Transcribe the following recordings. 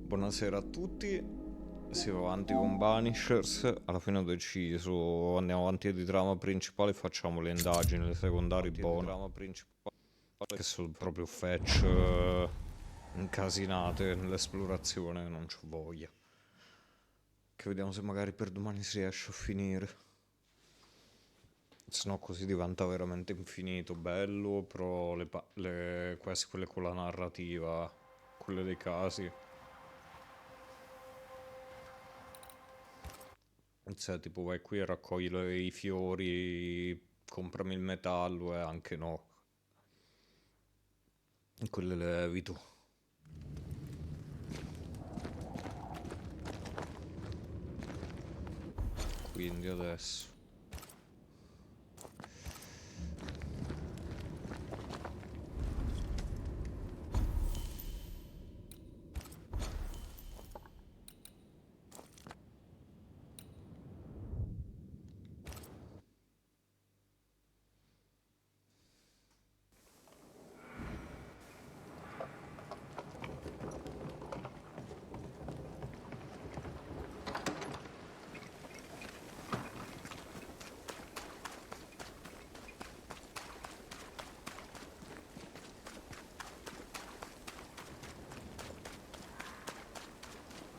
Buonasera a tutti, si va avanti con Banishers, alla fine ho deciso andiamo avanti di trama principale e facciamo le indagini, le secondarie buone, che sono proprio fetch incasinate nell'esplorazione, non c'ho voglia. Che vediamo se magari per domani si riesce a finire. Se no così diventa veramente infinito, bello, però le queste, quelle con la narrativa, quelle dei casi. Cioè, tipo vai qui e raccogli i fiori, comprami il metallo e anche no. Quelle le evito. Quindi adesso.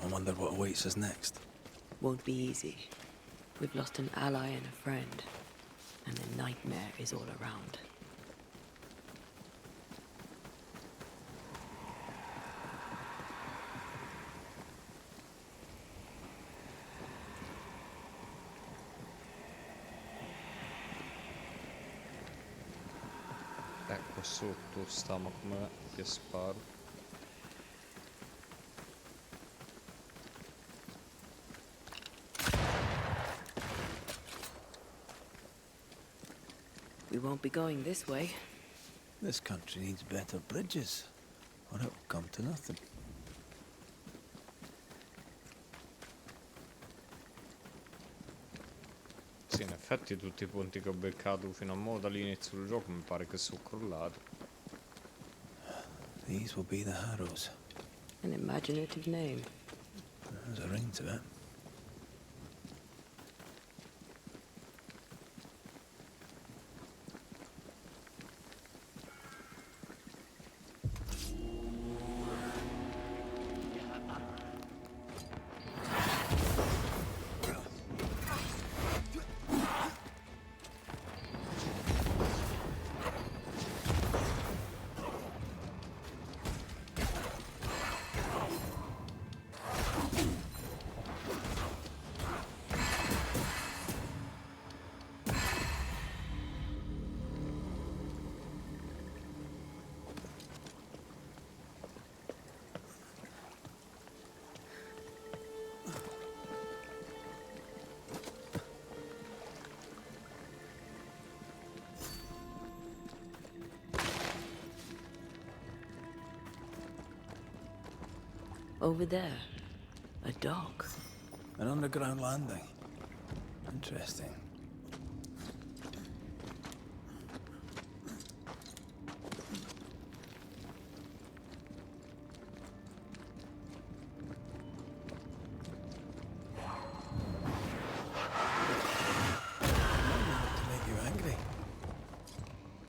I wonder what awaits us next. Won't be easy. We've lost an ally and a friend, and the nightmare is all around. Qua sotto sta, ma come che sparo? We won't be going this way. This country needs better bridges, or it'll come to nothing. Sì, in effetti tutti i ponti che ho beccato fino a mo' dall'inizio del gioco mi pare che sono crollati. These will be the Harrows. An imaginative name. There's a ring to it. Over there, a dock. An underground landing. Interesting. To make you angry.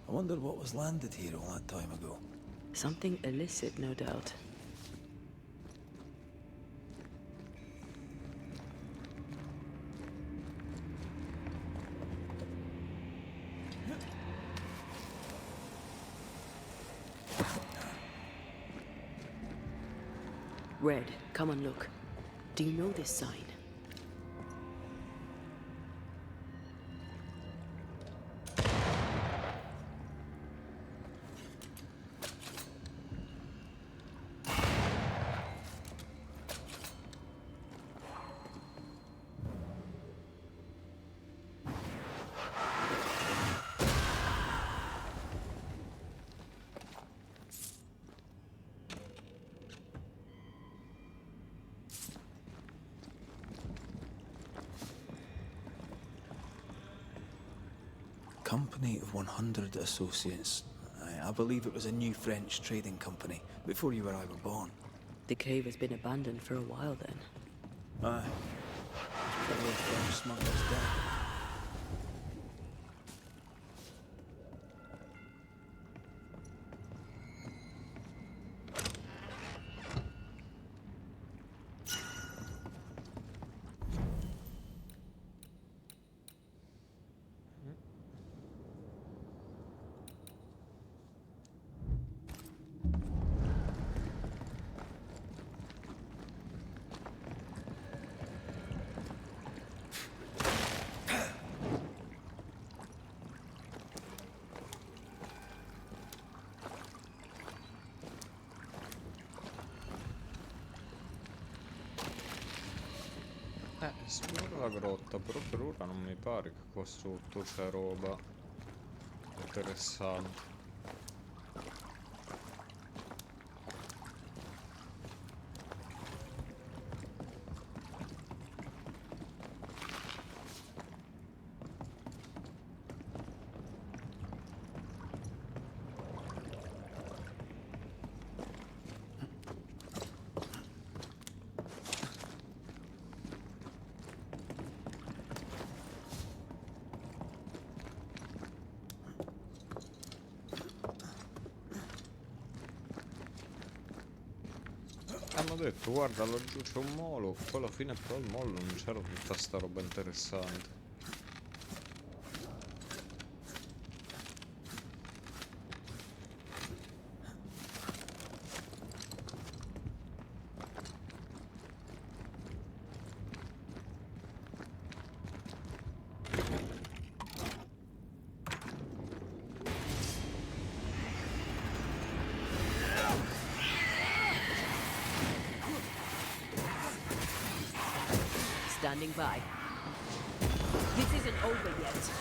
I wonder what was landed here all that time ago. Something illicit, no doubt. Red, come and look. Do you know this sign? Company of 100 Associates. I believe it was a new French trading company, before you or I were born. The cave has been abandoned for a while then. Aye. There's probably a French smuggler's den. Esplora la grotta, però per ora non mi pare che qua sotto c'è roba interessante. Hanno detto guarda laggiù c'è un molo, poi alla fine però il molo non c'era tutta sta roba interessante. Standing by. This isn't over yet.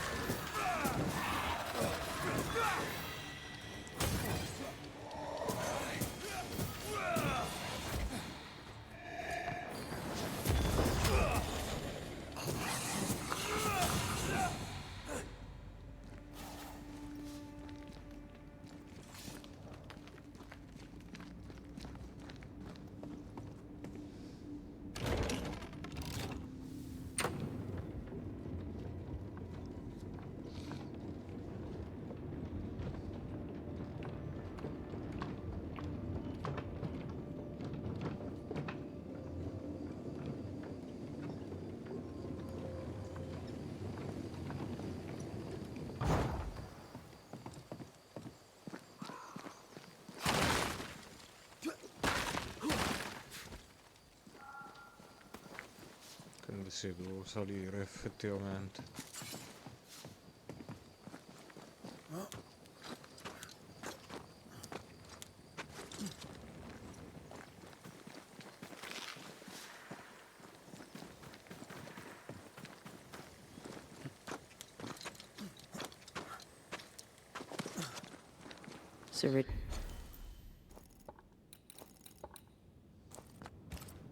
Quindi sì, devo salire effettivamente.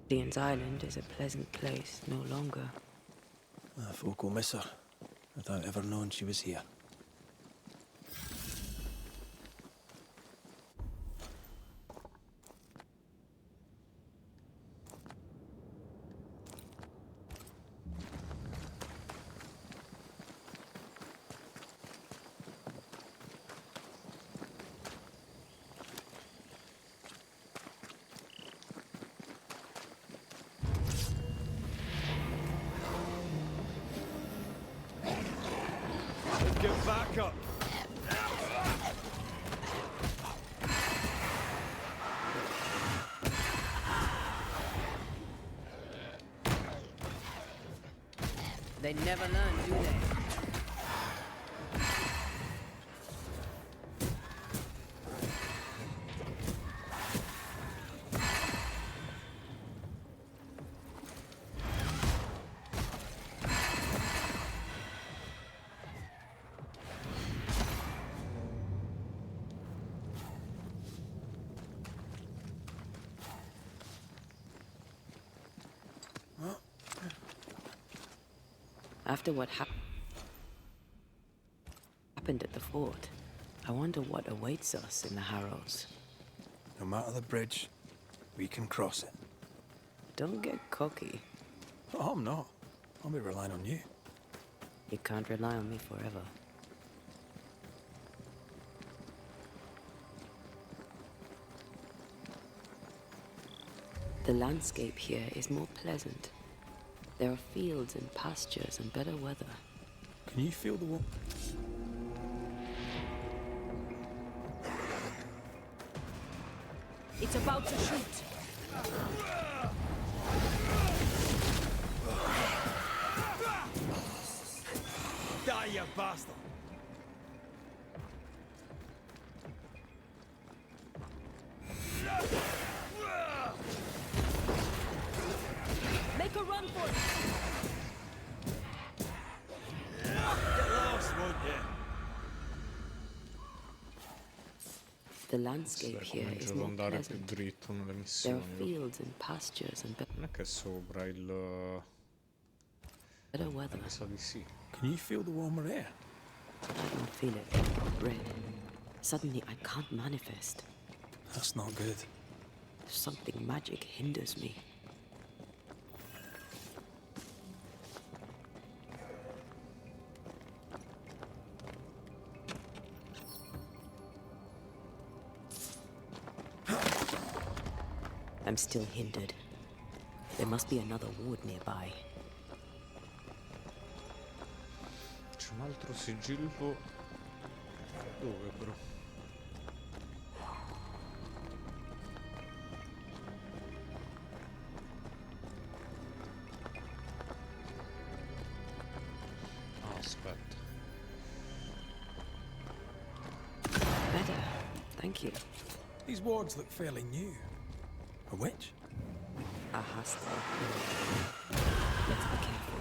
Ceridian's Island is a pleasant place no longer. Folk will miss her, without ever knowing she was here. Get back up! They never learn, do they? After what happened at the fort, I wonder what awaits us in the Harrows. No matter the bridge, we can cross it. Don't get cocky. Oh, I'm not. I'll be relying on you. You can't rely on me forever. The landscape here is more pleasant. There are fields and pastures and better weather. Can you feel the warmth? It's about to shoot. Die, you bastard! Make a run for it. Get lost, won't you? The landscape here is Comincio ad more andare più pleasant. dritto nelle There are missioni. fields and pastures and Non è che è sopra il... better weather. Mi sa di sì. Can you feel the warmer air? I don't feel it. Red. Suddenly I can't manifest. That's not good. Something magic hinders me. I'm still hindered. There must be another ward nearby. C'è un altro sigillo. Dove però? Ah, aspetta. Better. Thank you. These wards look fairly new. A witch? A hostile. Let's be careful.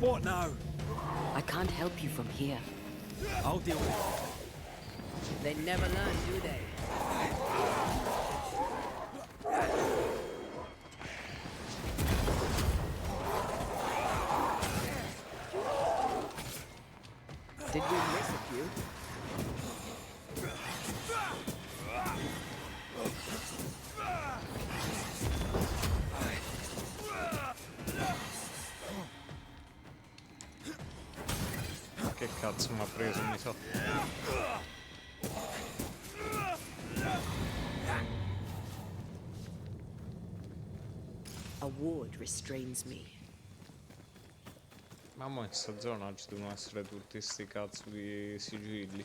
What now? I can't help you from here. I'll deal with it. They never learn, do they? Did we miss a few? Che cazzo mi ha preso, mi sa. A ward restrains me. Ma mo in sta zona ci devono essere tutti sti cazzo di sigilli.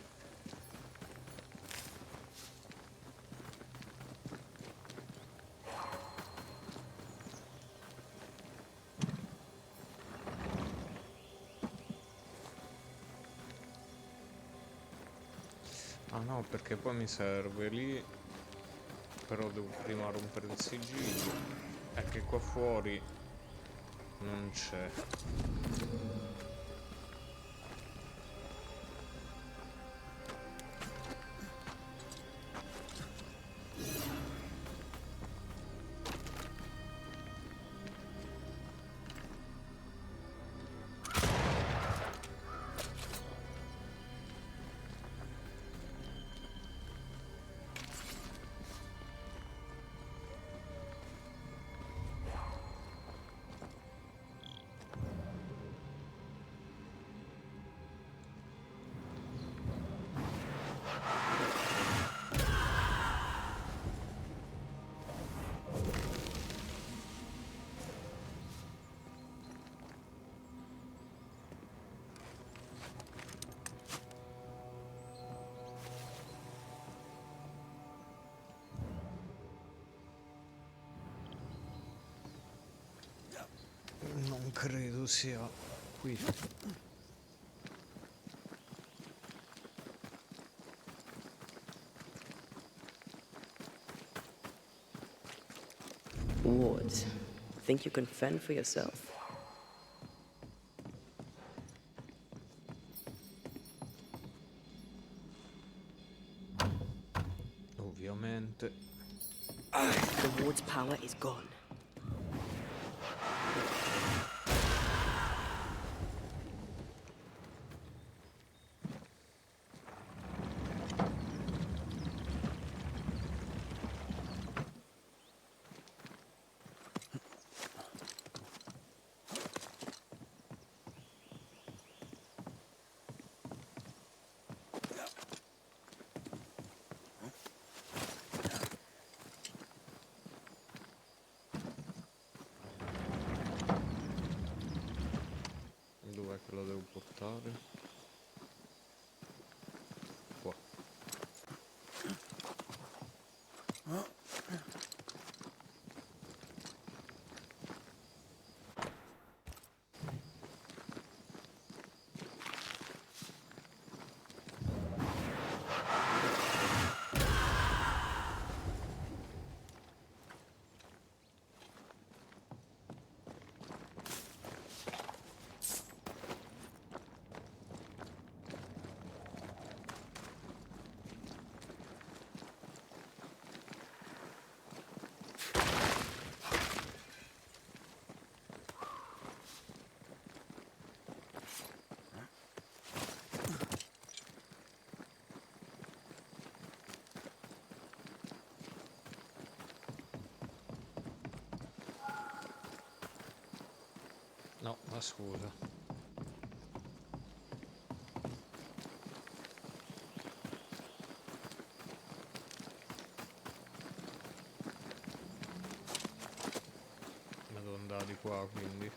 Ah no, perché poi mi serve lì. Però devo prima rompere il sigillo. È che qua fuori non c'è. credo sia qui. Wards, think you can fend for yourself? Ovviamente. The ward's power is gone. Dov'è che lo devo portare? Qua. No, ma scusa. Ma devo andare di qua, quindi.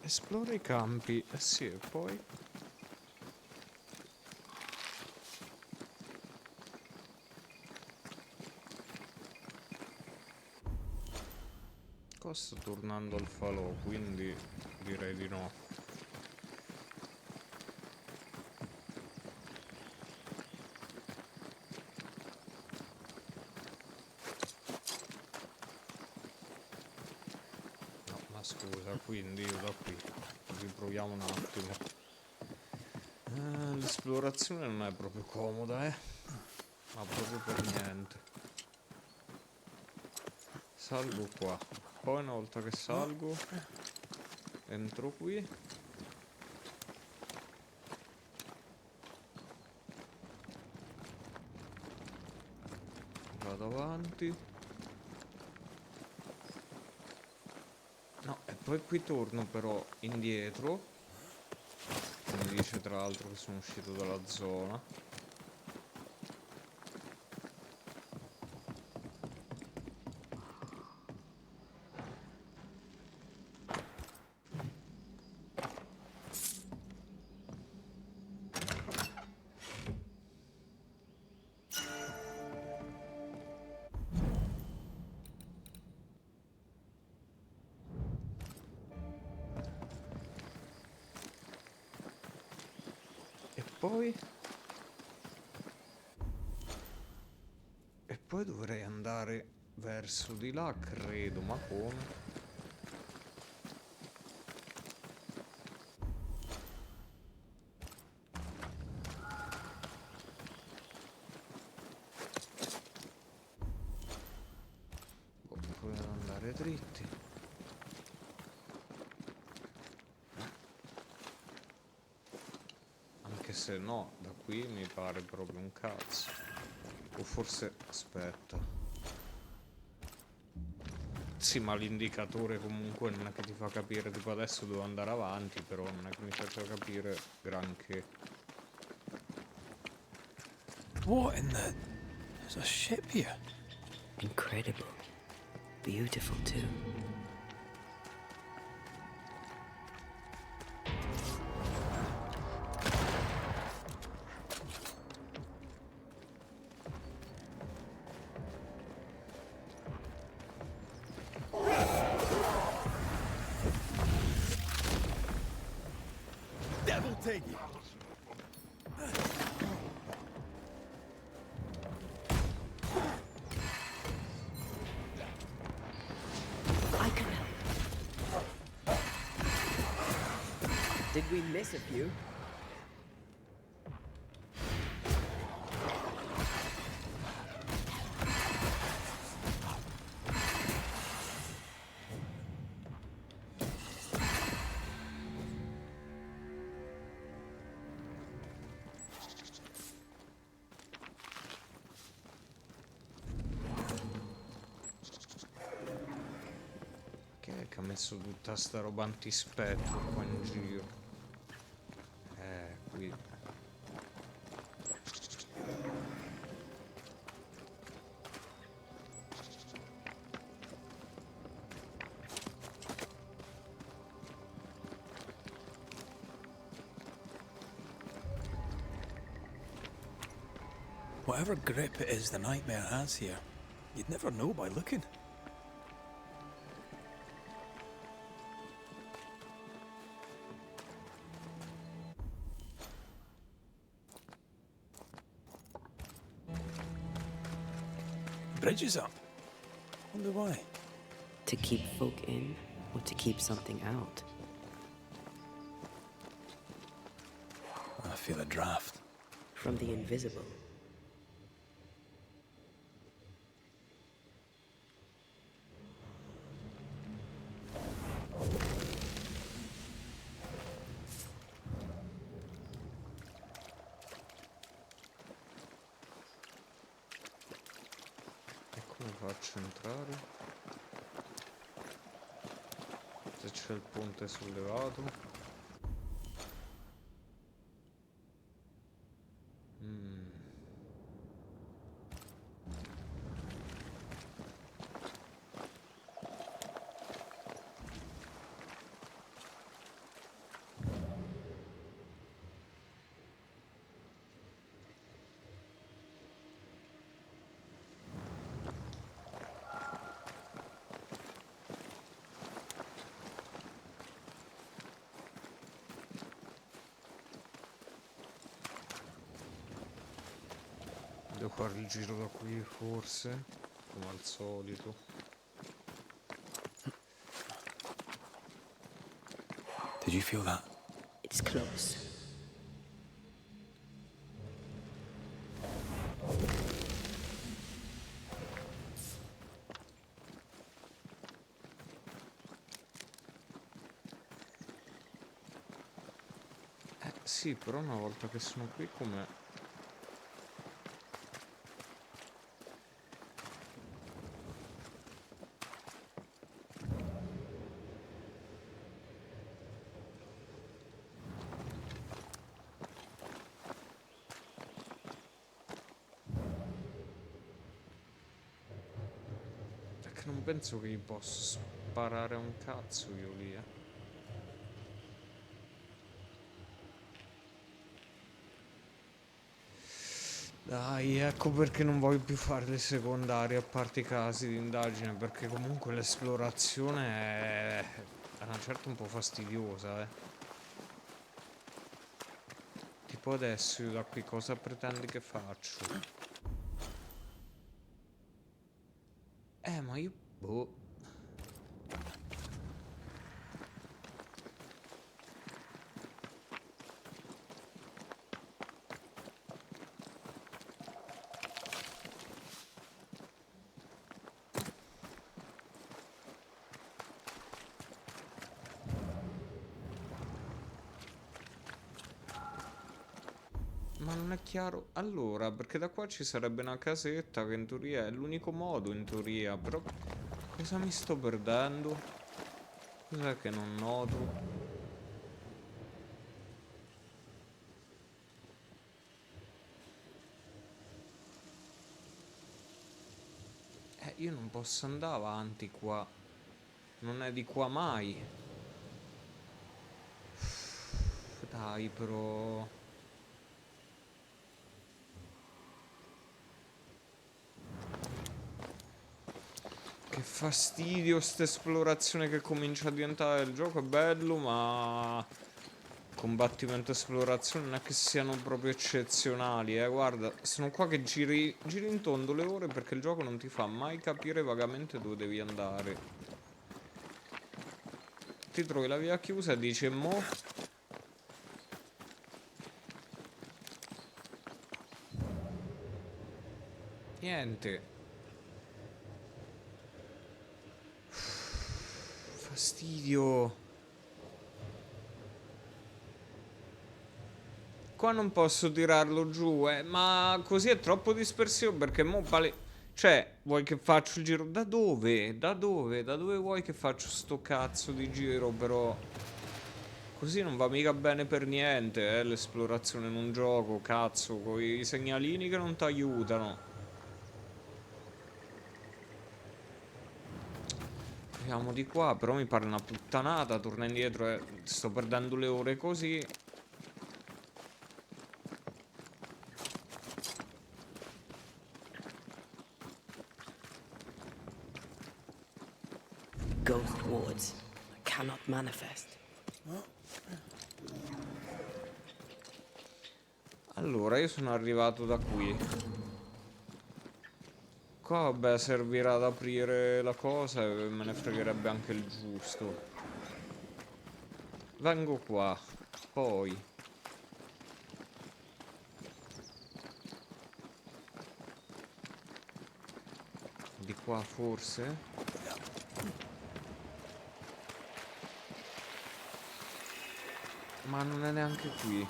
Esplora i campi. Eh sì, e poi? Qua sto tornando al falò, quindi direi di no. No, ma scusa, quindi io da qui. Riproviamo un attimo. L'esplorazione non è proprio comoda, ma proprio per niente. Salgo qua. Poi una volta che salgo, entro qui. Vado avanti. No, e poi qui torno però indietro. Mi dice tra l'altro che sono uscito dalla zona. E poi? E poi dovrei andare verso di là, credo, ma come? Boh, poi devo andare dritti. Anche se no, da qui mi pare proprio un cazzo. O forse, aspetta. Sì, ma l'indicatore comunque non è che ti fa capire, tipo adesso devo andare avanti, però non è che mi faccia capire granché. What in the... There's a ship here. Incredible. beautiful, too. Devil take you! I can help. Did we miss a few? Che ha messo tutta sta roba antispettro qua in giro? Qui. Whatever grip it is the nightmare has here, you'd never know by looking. Bridge is up. Wonder why. To keep folk in, or to keep something out? I feel a draft. From the invisible. E come faccio a entrare? Se c'è il ponte sollevato. Devo fare il giro da qui forse, come al solito. Did you feel that? It's close. Sì, però una volta che sono qui come... Perché non penso che gli posso sparare un cazzo io lì, Dai, ecco perché non voglio più fare le secondarie a parte i casi di indagine, perché comunque l'esplorazione è a una certa un po' fastidiosa, Tipo adesso io da qui cosa pretendi che faccio? Ma io... boh... Ma non è chiaro. Allora, perché da qua ci sarebbe una casetta che in teoria è l'unico modo, in teoria. Però cosa mi sto perdendo? Cos'è che non noto? io non posso andare avanti qua. Non è di qua mai. Dai, però. Che fastidio sta esplorazione che comincia a diventare. Il gioco è bello, ma combattimento e esplorazione non è che siano proprio eccezionali, guarda, sono qua che giri in tondo le ore perché il gioco non ti fa mai capire vagamente dove devi andare. Ti trovi la via chiusa e dici mo. Niente. Fastidio. Qua non posso tirarlo giù, ma così è troppo dispersivo perché mo Cioè, vuoi che faccio il giro? Da dove? Da dove? Da dove vuoi che faccio sto cazzo di giro, però? Così non va mica bene per niente, l'esplorazione in un gioco, cazzo, con i segnalini che non ti aiutano. Proviamo di qua, però mi pare una puttanata, torna indietro e sto perdendo le ore così. Ghost wards cannot manifest. Allora, io sono arrivato da qui. Qua vabbè servirà ad aprire la cosa e me ne fregherebbe anche il giusto. Vengo qua. Poi di qua forse? Ma non è neanche qui.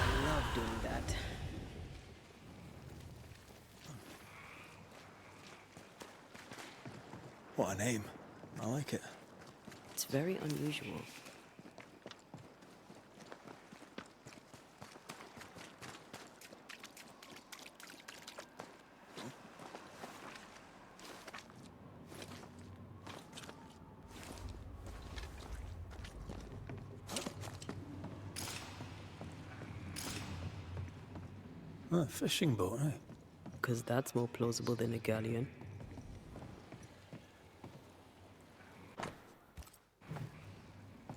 I love doing that. What a name. I like it. It's very unusual. A fishing boat, eh? Because that's more plausible than a galleon.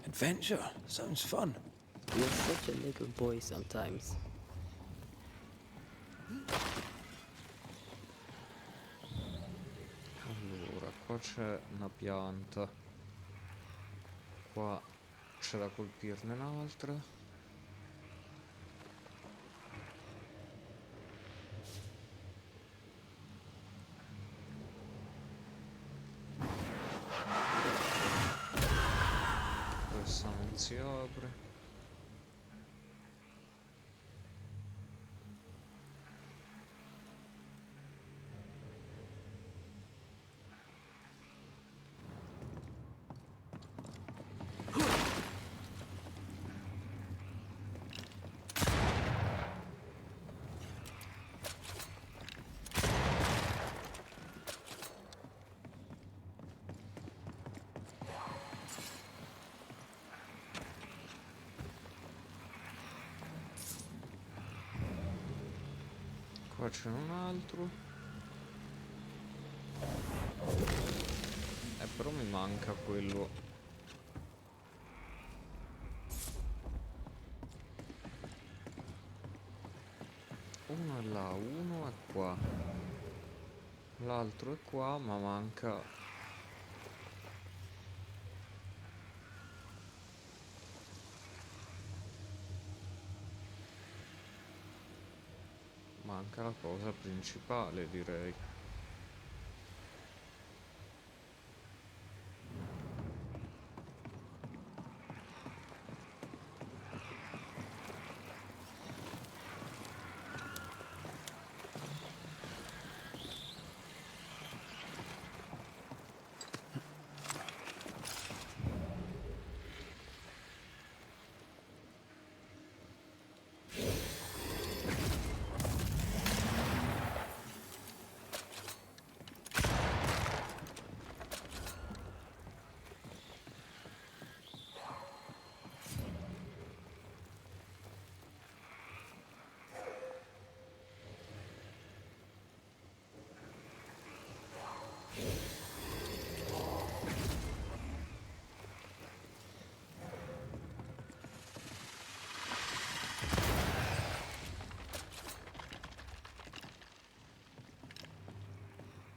Adventure. Sounds fun. You're such a little boy sometimes. Allora, qua c'è una pianta. Qua c'è da colpirne un'altra. Questa non si apre. Qua c'è un altro. Però mi manca quello. Uno è là, uno è qua. L'altro è qua, ma manca. Manca la cosa principale, direi.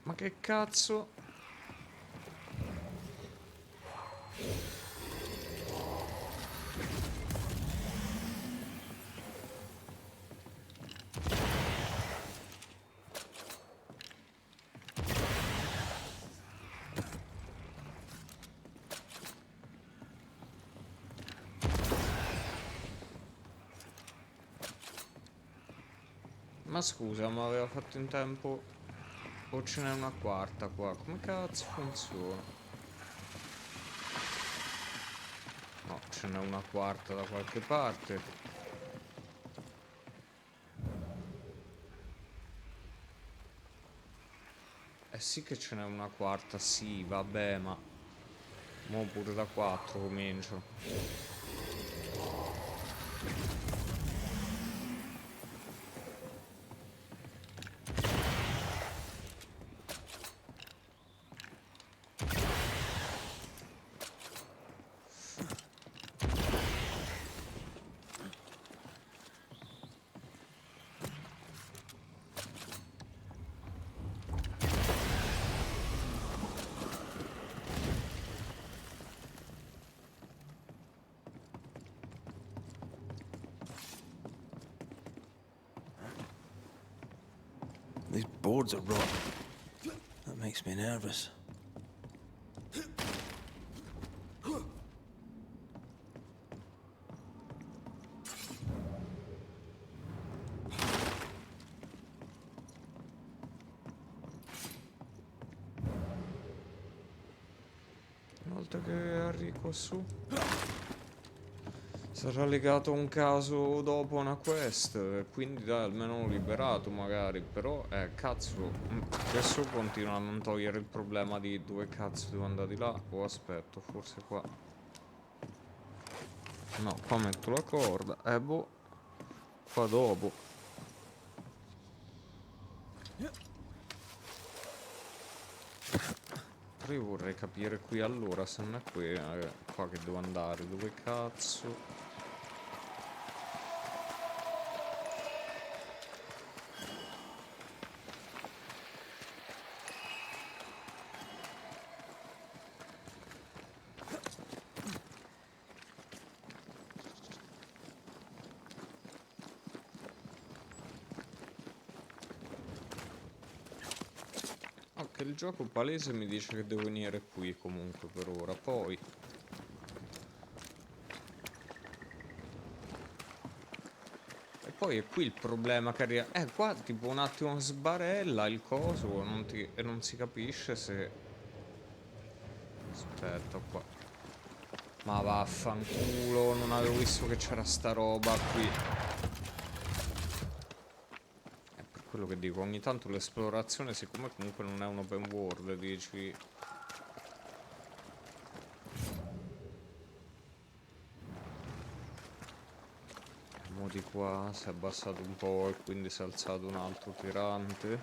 Ma che cazzo? Ma scusa, ma aveva fatto in tempo? O ce n'è una quarta qua? Come cazzo funziona? No, ce n'è una quarta da qualche parte. Eh sì che ce n'è una quarta, sì, vabbè, ma... Mo' pure da 4 comincio. These boards are rotten. That makes me nervous. Una volta che arrivo su... Sarà legato a un caso dopo una quest, quindi dai, almeno l'ho liberato magari, però, cazzo, adesso continua a non togliere il problema di dove cazzo devo andare di là, o aspetto, forse qua. No, qua metto la corda, boh, qua dopo. Però io vorrei capire qui allora, se non è qui, qua che devo andare, dove cazzo... Ok, il gioco palese mi dice che devo venire qui comunque per ora, poi... E poi è qui il problema che arriva... qua tipo un attimo sbarella il coso e non si capisce se... Aspetta qua. Ma vaffanculo, non avevo visto che c'era sta roba qui. È per quello che dico, ogni tanto l'esplorazione, siccome comunque non è un open world, dici... Mo di qua si è abbassato un po' e quindi si è alzato un altro tirante.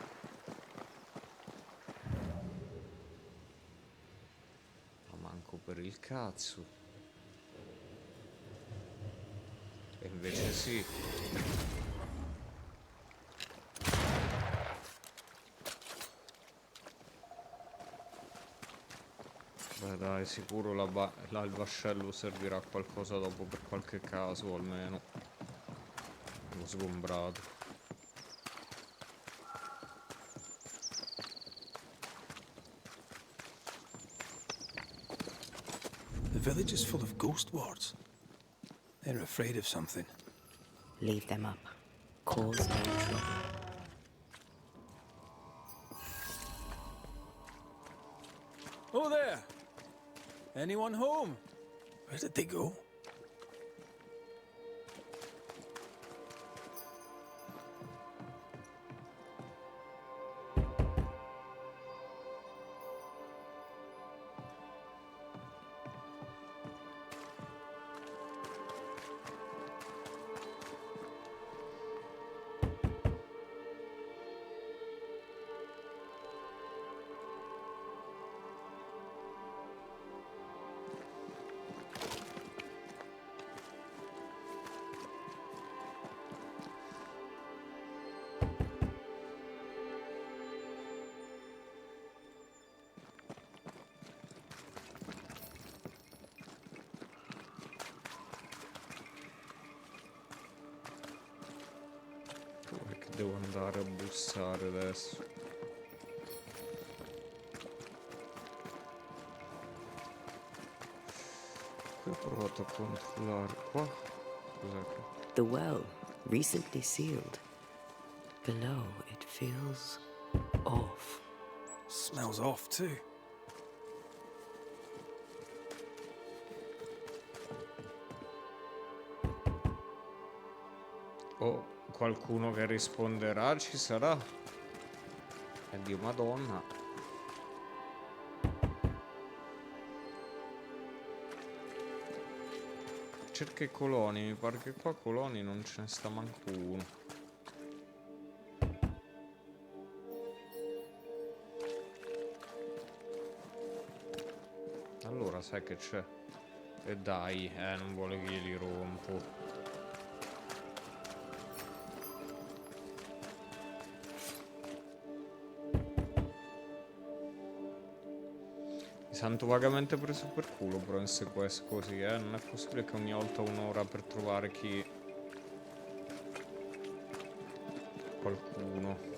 Ma manco per il cazzo. E invece sì. Beh dai, sicuro il vascello servirà a qualcosa dopo per qualche caso almeno. L'ho sgombrato. village is full of ghost wards. They're afraid of something. Leave them up. Cause no trouble. Oh there! Anyone home? Where did they go? Dov'è che devo andare a bussare adesso? Qui ho provato a controllare qua. Cos'è che... The well, recently sealed. Below, it feels off. Smells off too. Oh, qualcuno che risponderà ci sarà. E Dio Madonna. Cerca i coloni, mi pare che qua coloni non ce ne sta manco uno. Allora sai che c'è. E dai, non vuole che glieli rompo. Mi sento vagamente preso per culo però in quest così, non è possibile che ogni volta un'ora per trovare chi... qualcuno.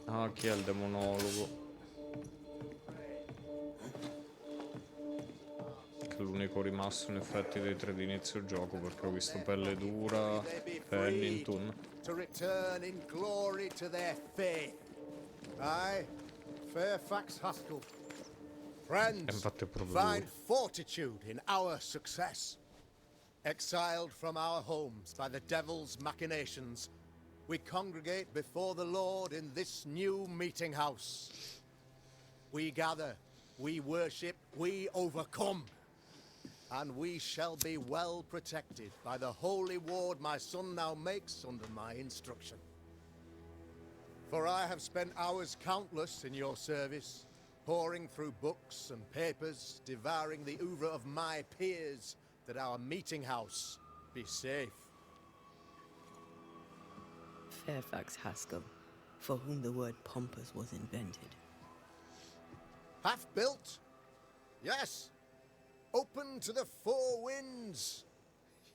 Ah, chi è il demonologo? Che è l'unico rimasto in effetti dei tre di inizio gioco, perché ho visto Pelle Dura, Pennington. To return in glory to their faith. I, Fairfax Haskell. Friends, infatti è proprio lui. find fortitude in our success. Exiled from our homes by the devil's machinations, we congregate before the Lord in this new meeting house. We gather, we worship, we overcome. And we shall be well protected by the holy ward my son now makes under my instruction. For I have spent hours countless in your service, poring through books and papers, devouring the oeuvre of my peers, that our meeting house be safe. Fairfax Haskell, for whom the word pompous was invented. Half built? Yes. Open to the four winds?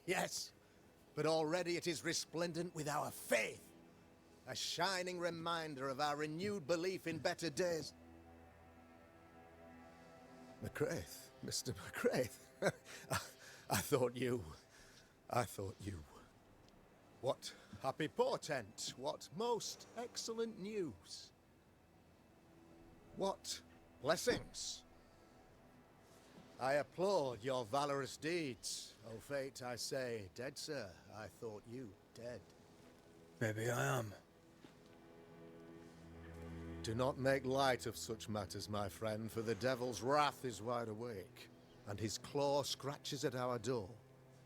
Yes. But already it is resplendent with our faith. A shining reminder of our renewed belief in better days. McCraith, Mr. McCraith. I thought you. What happy portent, what most excellent news. What blessings. I applaud your valorous deeds. O fate, I say, dead sir, I thought you dead. Maybe I am. Do not make light of such matters, my friend, for the devil's wrath is wide awake, and his claw scratches at our door,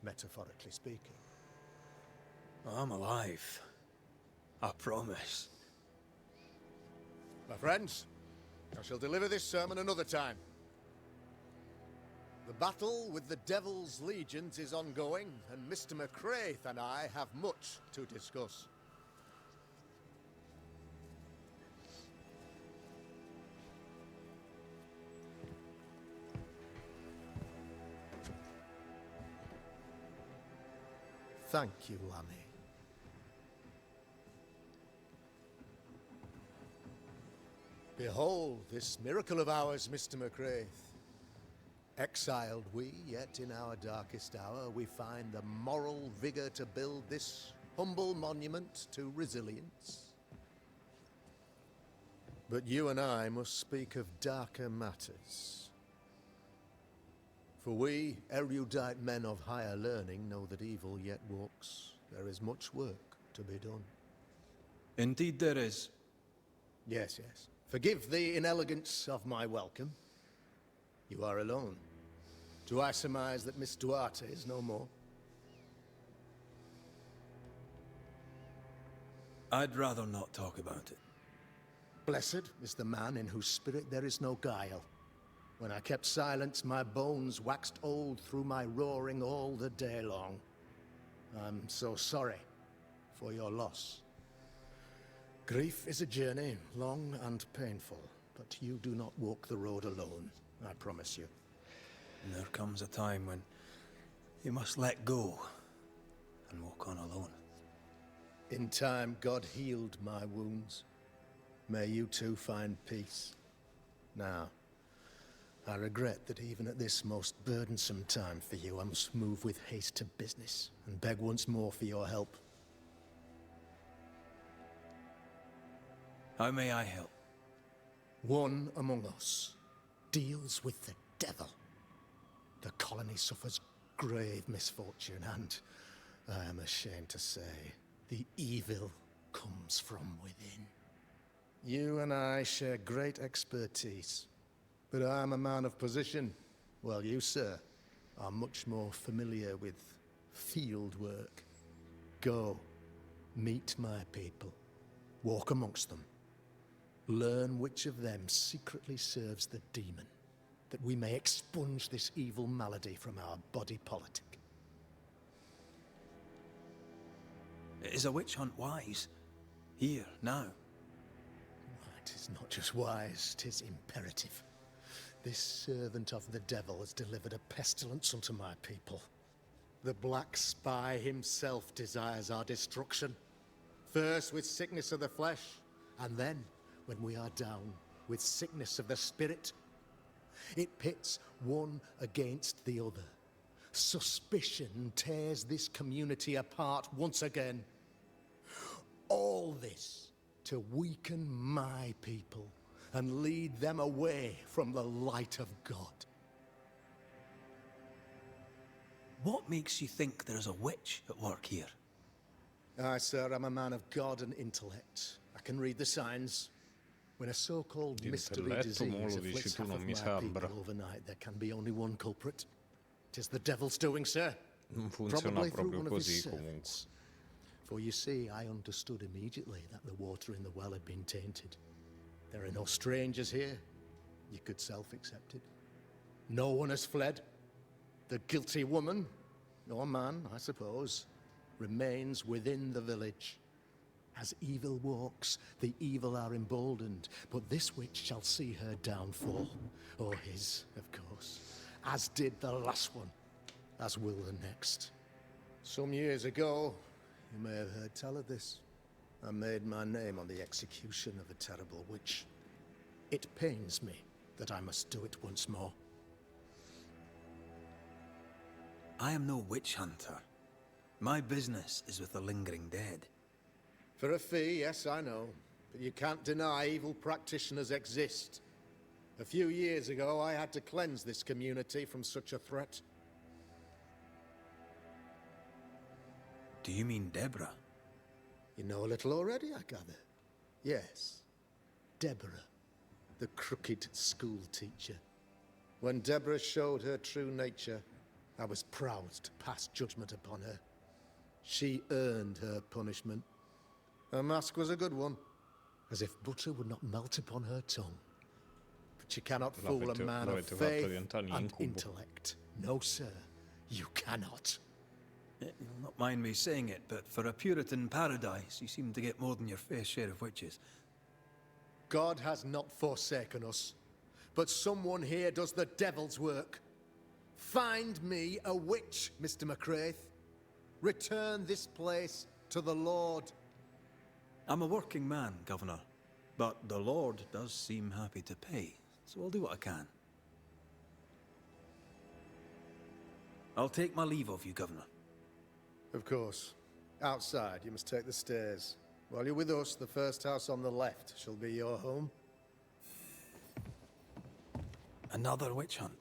metaphorically speaking. I'm alive. I promise. My friends, I shall deliver this sermon another time. The battle with the Devil's legions is ongoing, and Mr. McCraith and I have much to discuss. Thank you, Lammy. Behold this miracle of ours, Mr. McCraith. Exiled we, yet in our darkest hour we find the moral vigor to build this humble monument to resilience. But you and I must speak of darker matters. For we, erudite men of higher learning, know that evil yet walks. There is much work to be done. Indeed there is. Yes, yes. Forgive the inelegance of my welcome. You are alone. Do I surmise that Miss Duarte is no more? I'd rather not talk about it. Blessed is the man in whose spirit there is no guile. When I kept silence, my bones waxed old through my roaring all the day long. I'm so sorry for your loss. Grief is a journey, long and painful, but you do not walk the road alone, I promise you. And there comes a time when you must let go and walk on alone. In time, God healed my wounds. May you too find peace. Now, I regret that even at this most burdensome time for you, I must move with haste to business and beg once more for your help. How may I help? One among us deals with the devil. The colony suffers grave misfortune, and I am ashamed to say, the evil comes from within. You and I share great expertise, but I am a man of position, while you, sir, are much more familiar with field work. Go, meet my people, walk amongst them. Learn which of them secretly serves the demon, that we may expunge this evil malady from our body politic. Is a witch hunt wise? Here, now? It is not just wise, 'tis imperative. This servant of the devil has delivered a pestilence unto my people. The Black Spy himself desires our destruction. First with sickness of the flesh, and then, when we are down, with sickness of the spirit. It pits one against the other. Suspicion tears this community apart once again. All this to weaken my people and lead them away from the light of God. What makes you think there's a witch at work here? Aye, sir, I'm a man of God and intellect. I can read the signs. When a so-called mystery Intelletto, mo disease lo dici afflicts tu, half non of mi my sembra. people overnight, there can be only one culprit. 'Tis the devil's doing, sir. Non funziona Probably through proprio one of his così comunque. servants. For you see, I understood immediately that the water in the well had been tainted. There are no strangers here. You could self-accept it. No one has fled. The guilty woman, or man, I suppose, remains within the village. As evil walks, the evil are emboldened, but this witch shall see her downfall, or his, of course, as did the last one, as will the next. Some years ago, you may have heard tell of this. I made my name on the execution of a terrible witch. It pains me that I must do it once more. I am no witch hunter. My business is with the lingering dead. For a fee, yes, I know. But you can't deny evil practitioners exist. A few years ago, I had to cleanse this community from such a threat. Do you mean Deborah? You know a little already, I gather. Yes, Deborah, the crooked school teacher. When Deborah showed her true nature, I was proud to pass judgment upon her. She earned her punishment. Her mask was a good one. as if butter would not melt upon her tongue. But you cannot L'avete- fool a man of l'avete fatto faith diventare un and incubo. intellect. No, sir, you cannot. You'll not mind me saying it, but for a Puritan paradise, you seem to get more than your fair share of witches. God has not forsaken us, but someone here does the devil's work. Find me a witch, Mr. McCraith. Return this place to the Lord. I'm a working man, Governor, but the Lord does seem happy to pay, so I'll do what I can. I'll take my leave of you, Governor. Of course. Outside, you must take the stairs. While you're with us, the first house on the left shall be your home. Another witch hunt.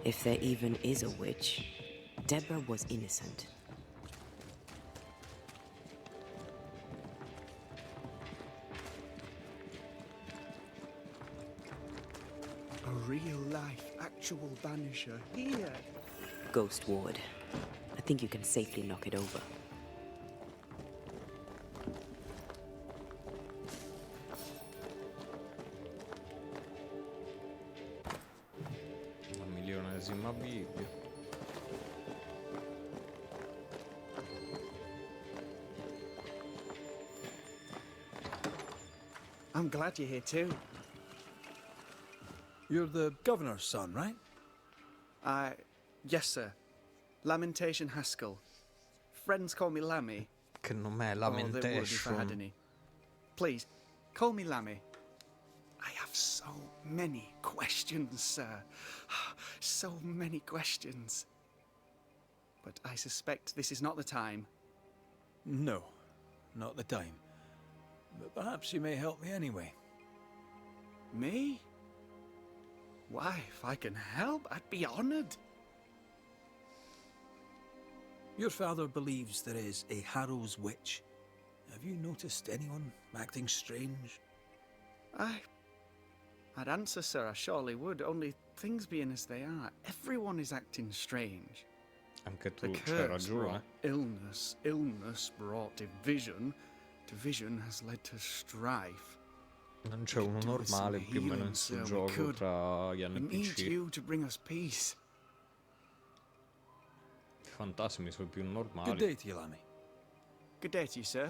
If there even is a witch, Deborah was innocent. A real-life, actual Banisher here. Ghost Ward. I think you can safely knock it over. La milionesima Bibbia. I'm glad you're here too. You're the Governor's son, right? Yes, sir. Lamentation Haskell. Friends call me Lammy. Che nome è Or they would if I had Lamentation? any. Please, call me Lammy. I have so many questions, sir. So many questions. But I suspect this is not the time. No, not the time. But perhaps you may help me anyway. Me? Why, if I can help, I'd be honored. Your father believes there is a Harrow's witch. Have you noticed anyone acting strange? I'd answer, sir, I surely would, only things being as they are, everyone is acting strange. Anche The tu c'hai curse ragione. brought illness, illness brought division, division has led to strife. Non c'è uno do with some normale più o meno in healing, sto sir, we gioco could. tra gli We need NPC. you to bring us peace. I fantasmi sono più Good normali. day to you, Lammy. Good day to you, sir.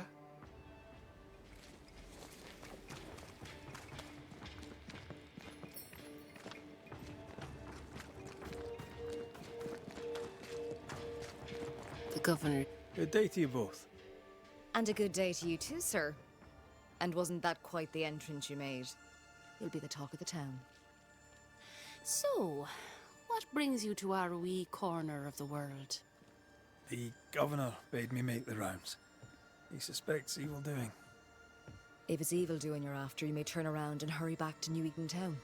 The governor. Good day to you both. And a good day to you too, sir. And wasn't that quite the entrance you made? You'll be the talk of the town. So, what brings you to our wee corner of the world? The Governor bade me make the rounds. He suspects evil doing. If it's evil doing you're after, you may turn around and hurry back to New Eden Town.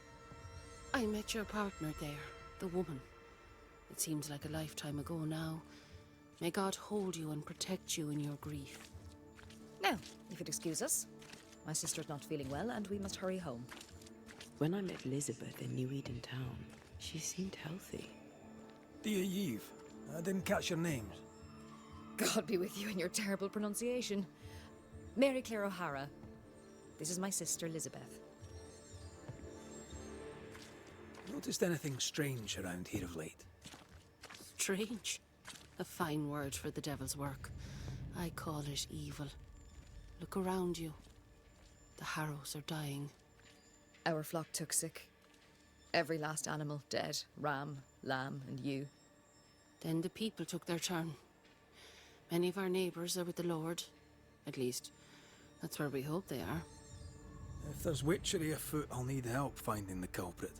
I met your partner there, the woman. It seems like a lifetime ago now. May God hold you and protect you in your grief. Now, if you'd excuse us. My sister's not feeling well, and we must hurry home. When I met Elizabeth in New Eden Town, she seemed healthy. Dear Yves, I didn't catch your names. God be with you in your terrible pronunciation. Mary Claire O'Hara. This is my sister, Elizabeth. Noticed anything strange around here of late? Strange. A fine word for the devil's work. I call it evil. Look around you. The Harrows are dying. Our flock took sick. Every last animal dead. Ram, lamb, and ewe. Then the people took their turn. Many of our neighbours are with the Lord. At least, that's where we hope they are. If there's witchery afoot, I'll need help finding the culprit.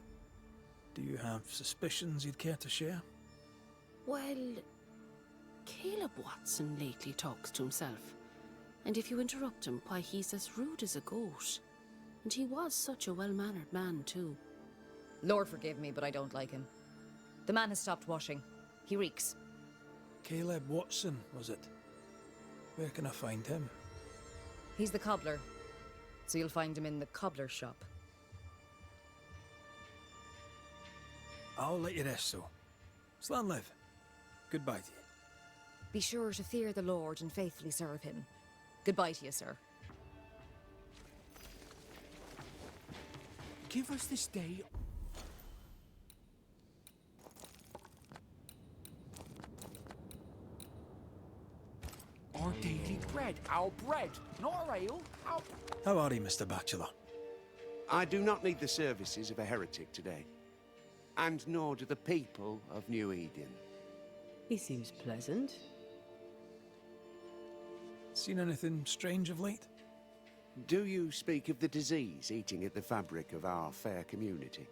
Do you have suspicions you'd care to share? Well, Caleb Watson lately talks to himself. And if you interrupt him, why, he's as rude as a goat. And he was such a well-mannered man, too. Lord forgive me, but I don't like him. The man has stopped washing. He reeks. Caleb Watson, was it? Where can I find him? He's the cobbler. So you'll find him in the cobbler shop. I'll let you rest, so. Slan live. Goodbye to you. Be sure to fear the Lord and faithfully serve him. Goodbye to you, sir. Give us this day. Our daily bread. Our bread, not our ale. Our... How are you, Mr. Bachelor? I do not need the services of a heretic today. And nor do the people of New Eden. He seems pleasant. Seen anything strange of late? Do you speak of the disease eating at the fabric of our fair community?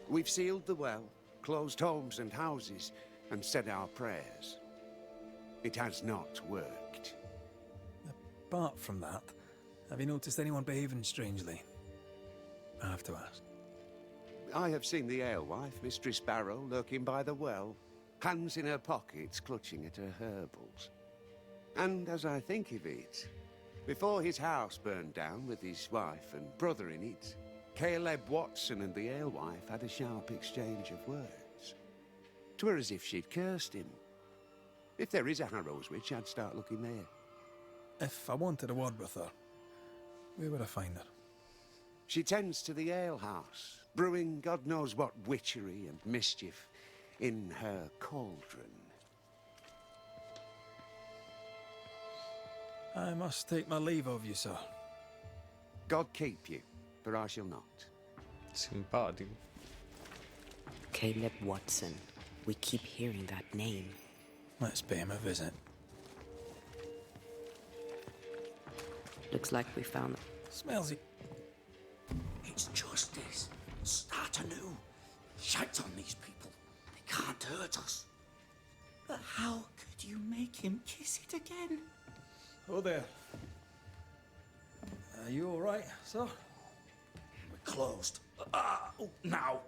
We've sealed the well, closed homes and houses, and said our prayers. It has not worked. Apart from that, have you noticed anyone behaving strangely? I have to ask. I have seen the alewife, Mistress Barrow, lurking by the well, hands in her pockets, clutching at her herbals. And as I think of it, before his house burned down with his wife and brother in it, Caleb Watson and the alewife had a sharp exchange of words. 'Twere as if she'd cursed him. If there is a Harrow's witch, I'd start looking there. If I wanted a word with her, where would I find her? She tends to the alehouse, brewing God knows what witchery and mischief in her cauldron. I must take my leave of you, sir. God keep you, for I shall not. Simpatico. Caleb Watson. We keep hearing that name. Let's pay him a visit. Looks like we found... Smells it. It's justice. Start anew. Shite on these people. They can't hurt us. But how could you make him kiss it again? Oh there. Are you all right, sir? We're closed. Now.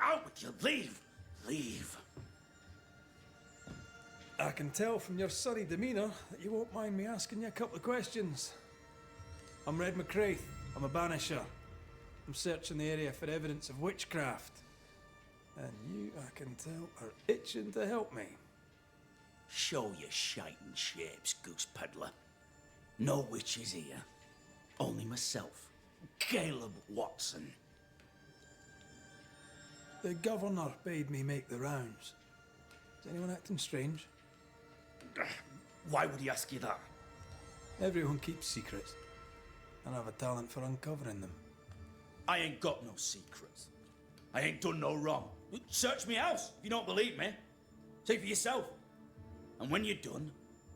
Out with you. Leave. Leave. I can tell from your sunny demeanour that you won't mind me asking you a couple of questions. I'm Red McCraith. I'm a Banisher. I'm searching the area for evidence of witchcraft. And you, I can tell, are itching to help me. Show your shiting shapes, goose peddler. No witches here. Only myself, Caleb Watson. The governor bade me make the rounds. Is anyone acting strange? Why would he ask you that? Everyone keeps secrets, and I have a talent for uncovering them. I ain't got no secrets. I ain't done no wrong. Search me house if you don't believe me. See for yourself. And when you're done,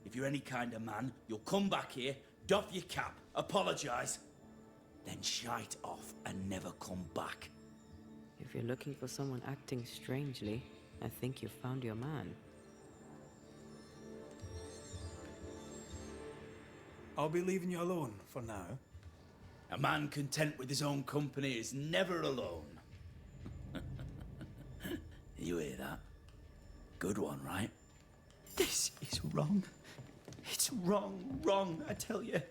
if you're any kind of man, you'll come back here, doff your cap, apologise, then shite off and never come back. If you're looking for someone acting strangely, I think you've found your man. I'll be leaving you alone for now. A man content with his own company is never alone. You hear that? Good one, right? This is wrong. It's wrong, I tell you.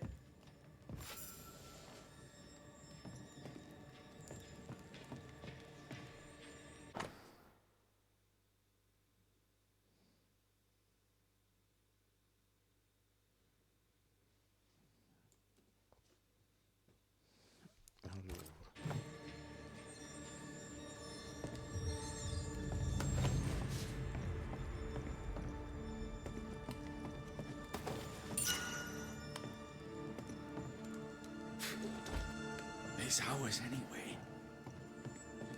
It's ours anyway.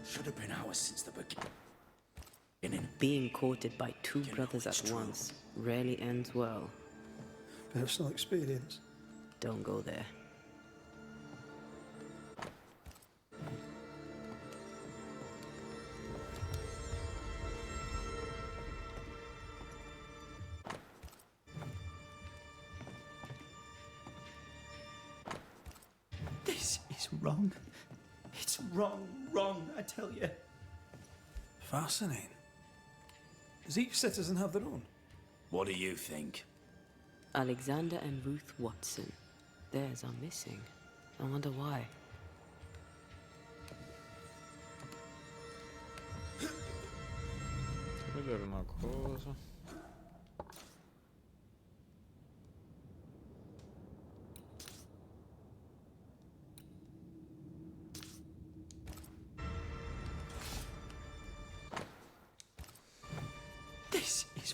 Should have been ours since the beginning. Being courted by two You know brothers it's at true. once rarely ends well. Personal experience. Don't go there. This is wrong. It's wrong, I tell you. Fascinating. Does each citizen have their own? What do you think? Alexander and Ruth Watson. Theirs are missing. I wonder why. Vedere una cosa.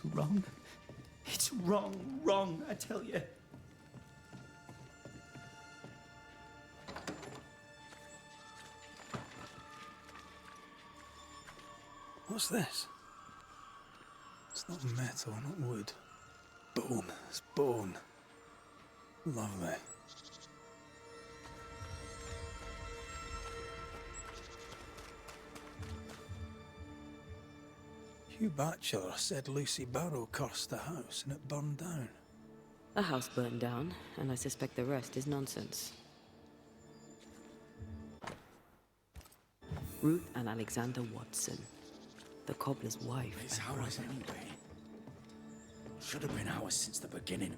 It's wrong. It's wrong, I tell you. What's this? It's not metal, not wood. Bone. It's bone. Lovely. Hugh Batchelor said Lucy Barrow cursed the house and it burned down. The house burned down, and I suspect the rest is nonsense. Ruth and Alexander Watson, the cobbler's wife. It's and ours brother. anyway. Should have been ours since the beginning.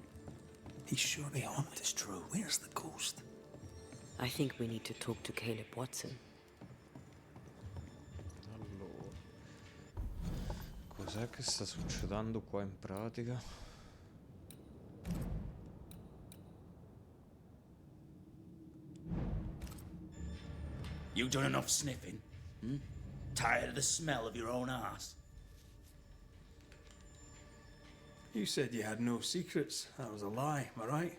He's surely haunted. It's true. Where's the ghost? I think we need to talk to Caleb Watson. Allora, cos'è che sta succedendo qua in pratica? You done enough sniffing? Hmm? Tired of the smell of your own arse? You said you had no secrets. That was a lie, am I right?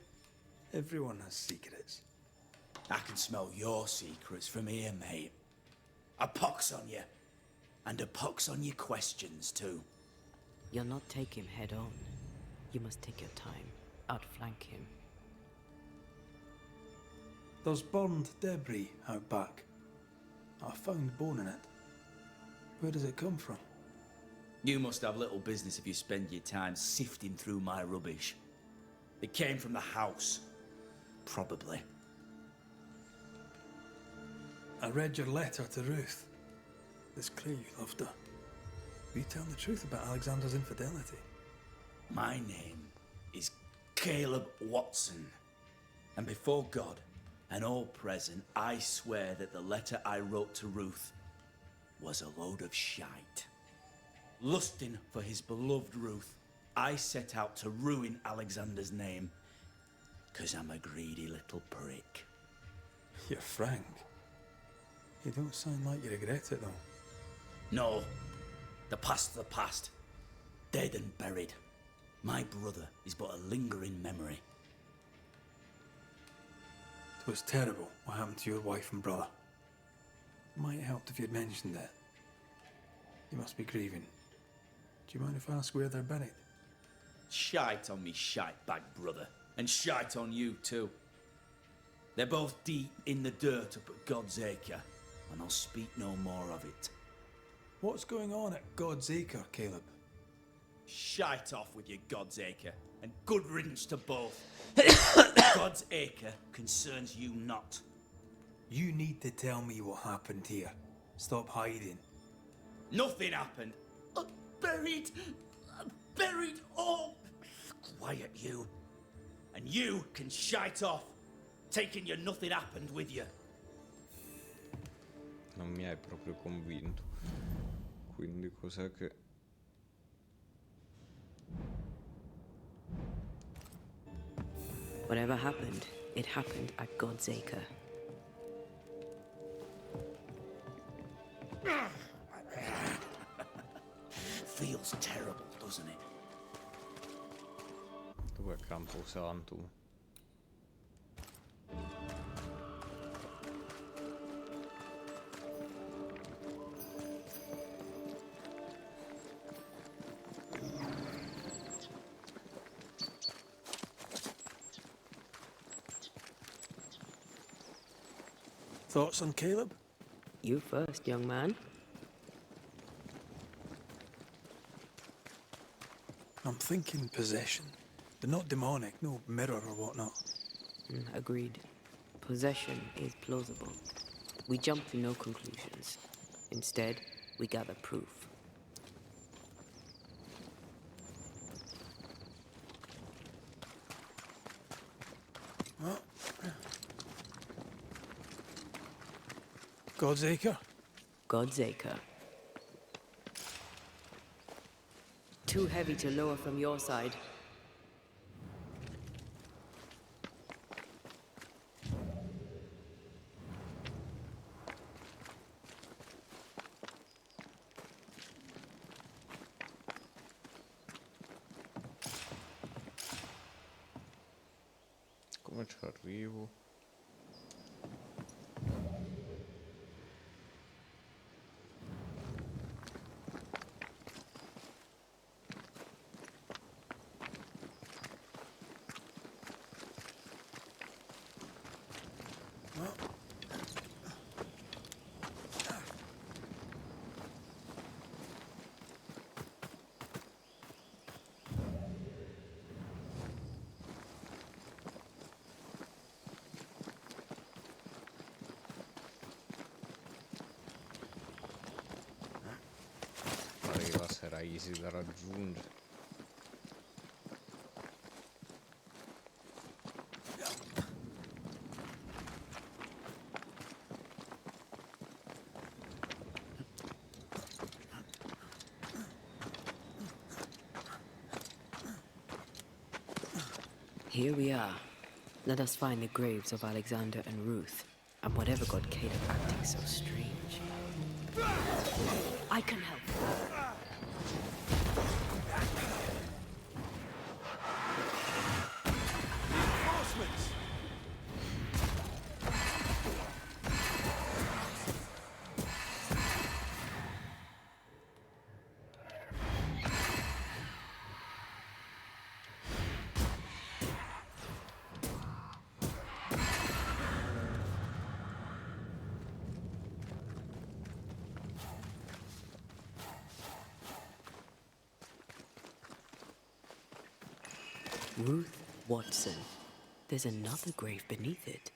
Everyone has secrets. I can smell your secrets from here, mate. A pox on you. And a pox on your questions, too. You'll not take him head on. You must take your time, outflank him. There's burned debris out back. I found bone in it. Where does it come from? You must have little business if you spend your time sifting through my rubbish. It came from the house. Probably. I read your letter to Ruth. It's clear you loved her. Will you tell the truth about Alexander's infidelity? My name is Caleb Watson. And before God and all present, I swear that the letter I wrote to Ruth was a load of shite. Lusting for his beloved Ruth, I set out to ruin Alexander's name, 'cause I'm a greedy little prick. You're frank. You don't sound like you regret it, though. No, the past's the past. Dead and buried. My brother is but a lingering memory. It was terrible what happened to your wife and brother. Might have helped if you'd mentioned it. You must be grieving. Do you mind if I ask where they're buried? Shite on me shite bag brother, and shite on you too. They're both deep in the dirt up at God's Acre, and I'll speak no more of it. What's going on at God's Acre, Caleb? Shite off with your God's Acre, and good riddance to both. God's Acre concerns you not. You need to tell me what happened here. Stop hiding. Nothing happened. Buried. Buried. Oh, quiet you. And you can shite off, taking your nothing happened with you. Non mi hai proprio convinto. Quindi cos'è che... Whatever happened, it happened at God's Acre. Feels terrible, doesn't it? Dov'è Camposanto? Thoughts on Caleb? You first, young man. I'm thinking possession. But not demonic, no mirror or whatnot. Agreed. Possession is plausible. We jump to no conclusions. Instead, we gather proof. Well, God's Acre? God's Acre. Too heavy to lower from your side. ci arrivo. Pareva sarà easy da raggiungere. Here we are. Let us find the graves of Alexander and Ruth, and whatever got Caleb acting so strange. I can help. Reinforcements! Ruth Watson. There's another grave beneath it.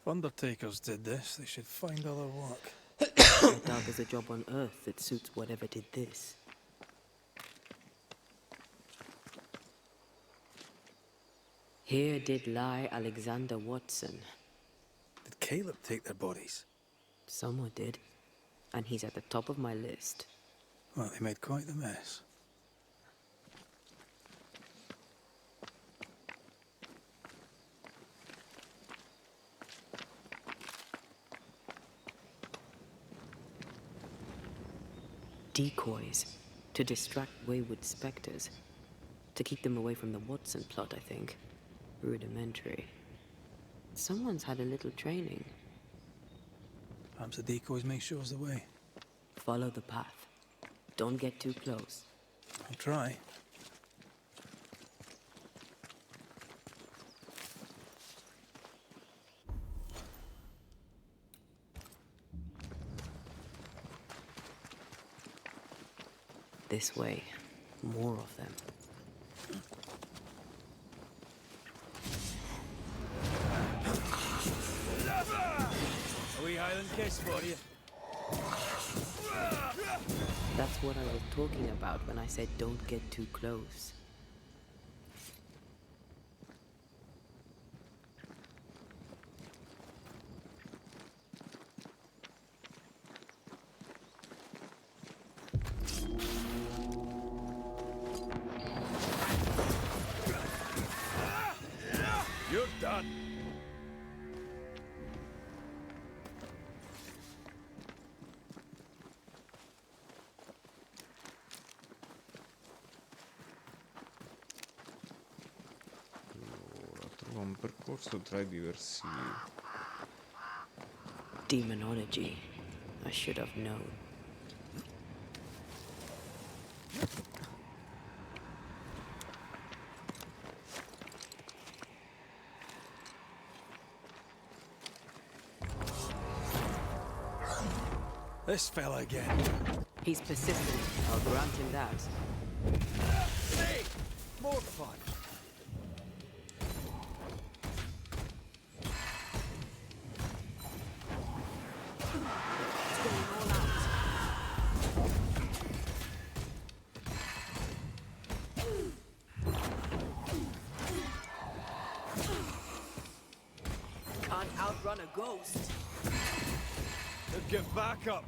If undertakers did this, they should find other work. I doubt there's a job on Earth that suits whatever did this. Here did lie Alexander Watson. Did Caleb take their bodies? Someone did, and he's at the top of my list. Well, they made quite the mess. Decoys, to distract wayward specters. To keep them away from the Watson plot, I think. Rudimentary. Someone's had a little training. Perhaps the decoys may show us the way. Follow the path. Don't get too close. I'll try. This way. More of them. A wee Highland kiss for you. That's what I was talking about when I said don't get too close. You're done. Allora, trova un percorso tra i diversivi. Demonology. I should have known. This fella again. He's persistent. I'll grant him that. Hey! More fun. It's going all out. ghost. Then get back up.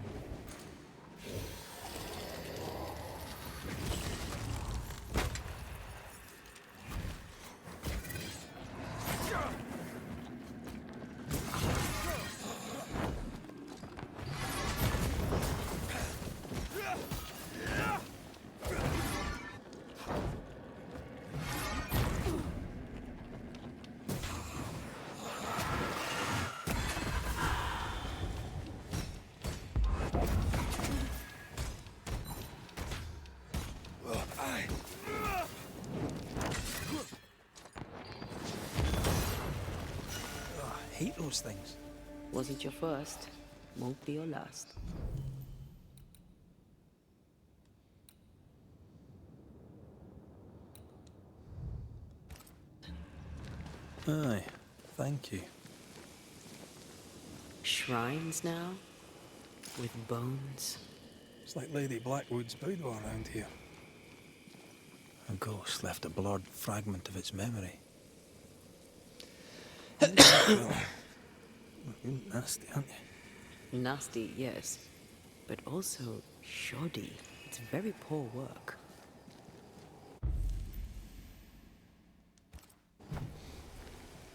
I hate those things. Was it your first? Won't be your last. Aye, thank you. Shrines now? With bones? It's like Lady Blackwood's boudoir around here. A ghost left a blurred fragment of its memory. You're nasty, aren't you? Nasty, yes. But also shoddy. It's very poor work.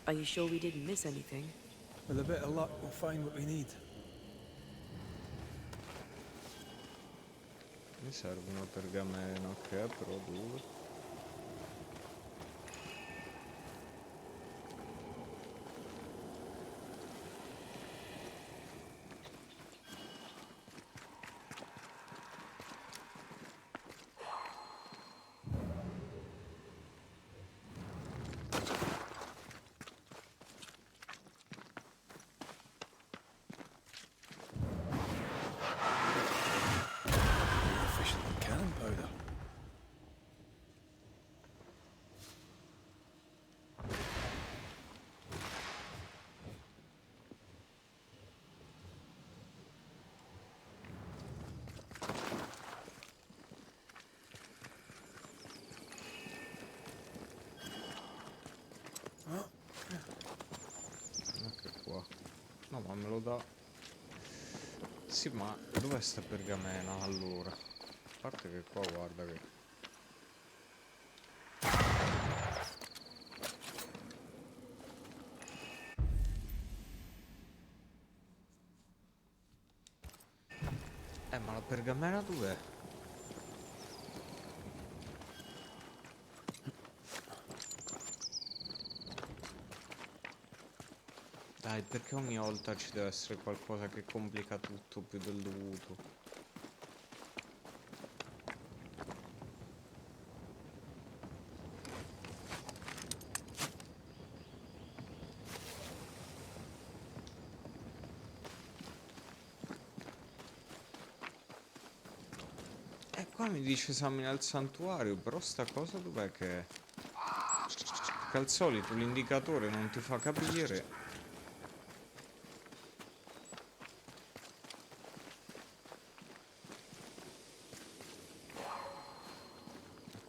Are you sure we didn't miss anything? With a bit of luck, we'll find what we need. Mi servono pergamene, ok, però due. Efficient cannon powder. Anche qua. No, ma me lo dà. Sì, ma dov'è sta pergamena allora? A parte che qua guarda che... ma la pergamena dov'è? Dai, perché ogni volta ci deve essere qualcosa che complica tutto più del dovuto? Qua mi dice esamina il santuario, però sta cosa dov'è che è? Perché al solito l'indicatore non ti fa capire.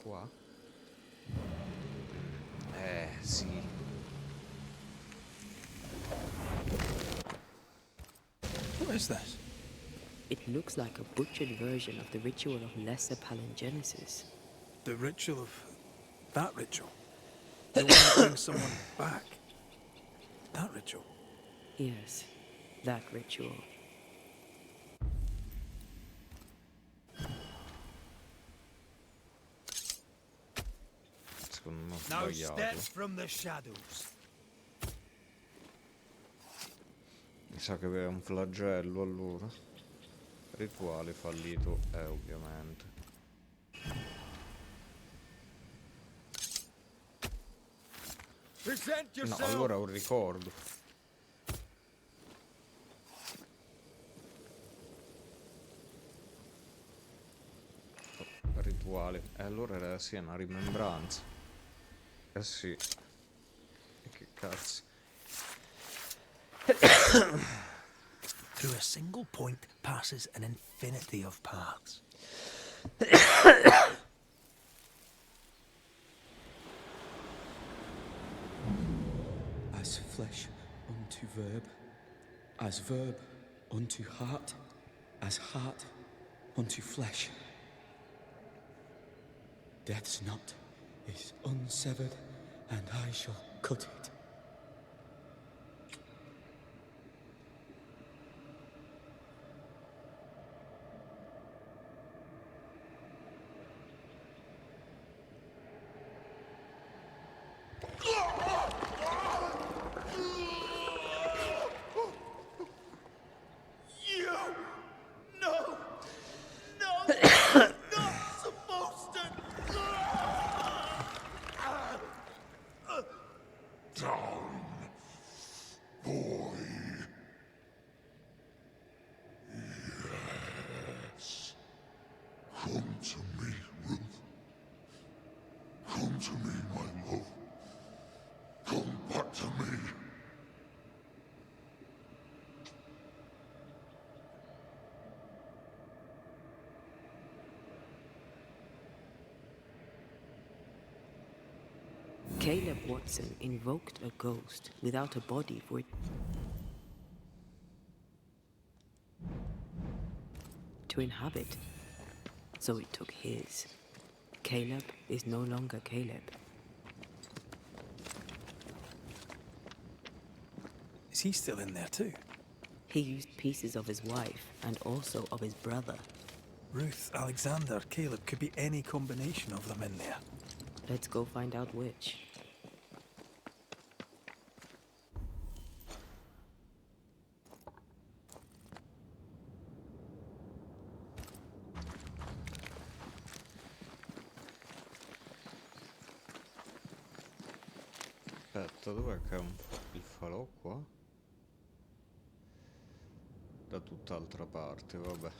Qua? Sì. What is this? It looks like a butchered version of the ritual of lesser palingenesis. The ritual of... that ritual? They want to bring someone back. That ritual? Yes, that ritual. Secondo me ho Now sbagliato. steps from the shadows. Mi sa che è un flagello allora. Rituale fallito, ovviamente. Present No, yourself. allora ho un ricordo. Rituale. E allora era sì, è una rimembranza. Eh sì. E che cazzo. Through a single point passes an infinity of paths. As flesh unto verb, As verb unto heart, as heart unto flesh. Death's knot is unsevered, and I shall cut it. Come to me, Ruth. Come to me, my love. Come back to me. Caleb Watson invoked a ghost without a body for it to inhabit. So it took his. Caleb is no longer Caleb. Is he still in there too? He used pieces of his wife and also of his brother. Ruth, Alexander, Caleb, could be any combination of them in there. Let's go find out which. Aspetta, dov'è che è il falò qua? Da tutt'altra parte, vabbè.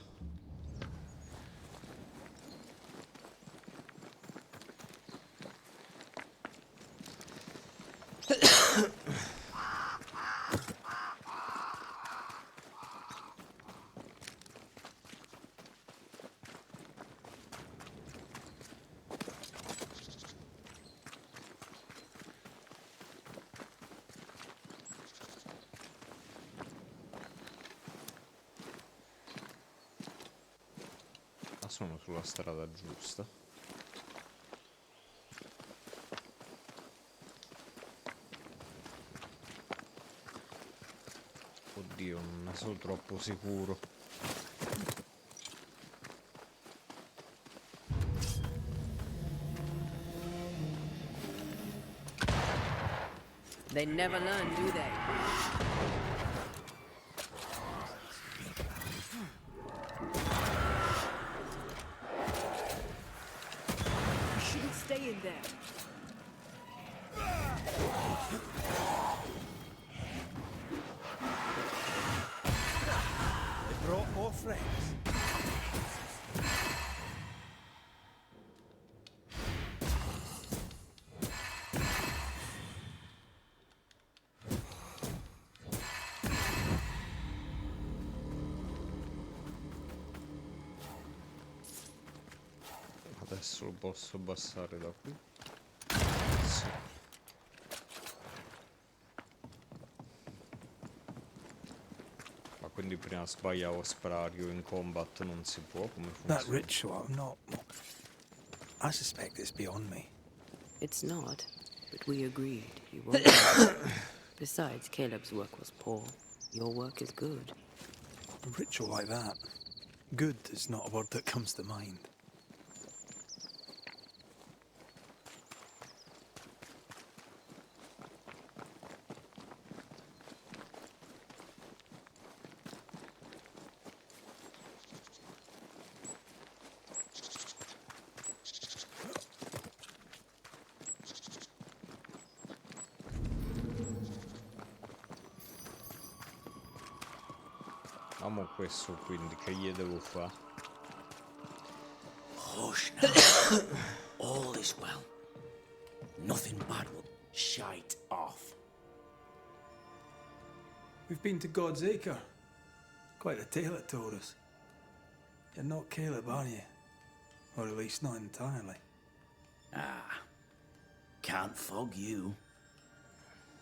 Sono sulla strada giusta. Oddio, non ne sono troppo sicuro. They never learn, do they? Stay in there. They brought more friends. Adesso lo posso abbassare da qui. Sì. Ma quindi prima sbagliavo a sparario in combat, non si può? Come That funziona? ritual, I'm not... I suspect it's beyond me. It's not, but we agreed you won't. Besides, Caleb's work was poor. Your work is good. A ritual like that. Good is not a word that comes to mind. Amo questo, quindi che gli devo fare? Hush now. All is well. Nothing bad will shite off. We've been to God's Acre. Quite a tale it told us. You're not Caleb, are you? Or at least not entirely. Ah, can't fog you.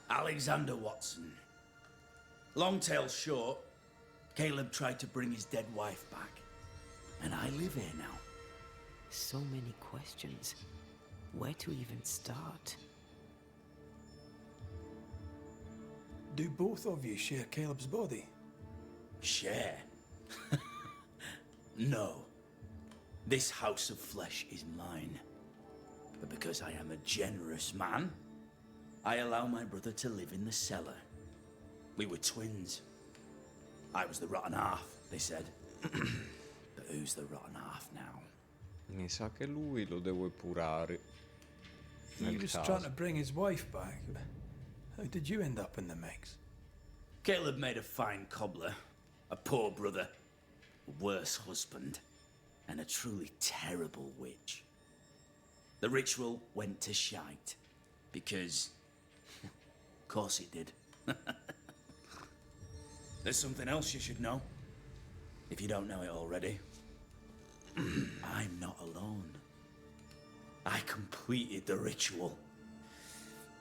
Alexander Watson. Long tale short, Caleb tried to bring his dead wife back. And I live here now. So many questions. Where to even start? Do both of you share Caleb's body? Share? No. This house of flesh is mine. But because I am a generous man, I allow my brother to live in the cellar. We were twins. I was the rotten half, they said. But who's the rotten half now? Mi sa che lui lo devo epurare. He Nel was caso. trying to bring his wife back. How did you end up in the mix? Caleb made a fine cobbler, a poor brother, a worse husband, and a truly terrible witch. The ritual went to shite, because... of course it did. There's something else you should know, if you don't know it already. I'm not alone. I completed the ritual.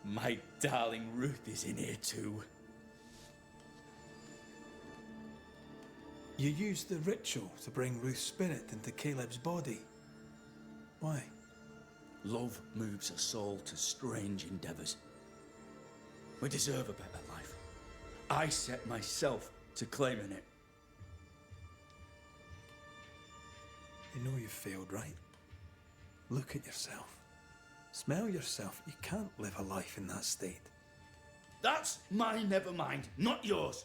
My darling Ruth is in here too. You used the ritual to bring Ruth's spirit into Caleb's body. Why? Love moves a soul to strange endeavors. We deserve a better life. I set myself to claiming it. You know you've failed, right? Look at yourself. Smell yourself. You can't live a life in that state. That's my never mind, not yours.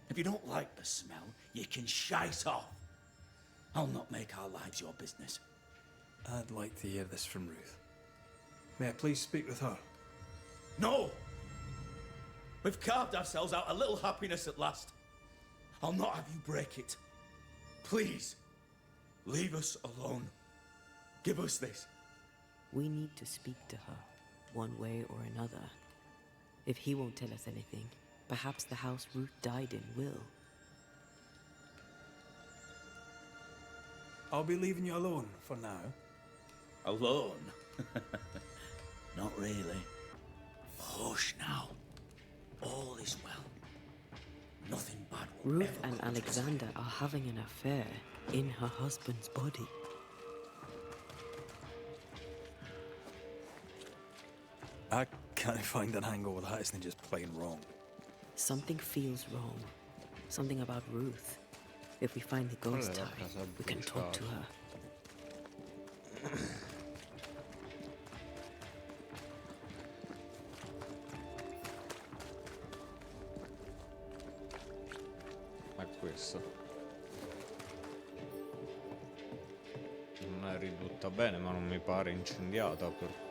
If you don't like the smell, you can shite off. I'll not make our lives your business. I'd like to hear this from Ruth. May I please speak with her? No! We've carved ourselves out a little happiness at last. I'll not have you break it. Please, leave us alone. Give us this. We need to speak to her, one way or another. If he won't tell us anything, perhaps the house Ruth died in will. I'll be leaving you alone for now. Alone? Not really. Hush now. All is well. Nothing bad will Ruth ever and come to us. Alexander are having an affair in her husband's body. I can't find an angle with that, isn't it just plain wrong? Something feels wrong. Something about Ruth. If we find the ghost Quella è la town, casa we can talk to bruciata. her. Ma è questa. Non è ridotta bene, ma non mi pare incendiata per...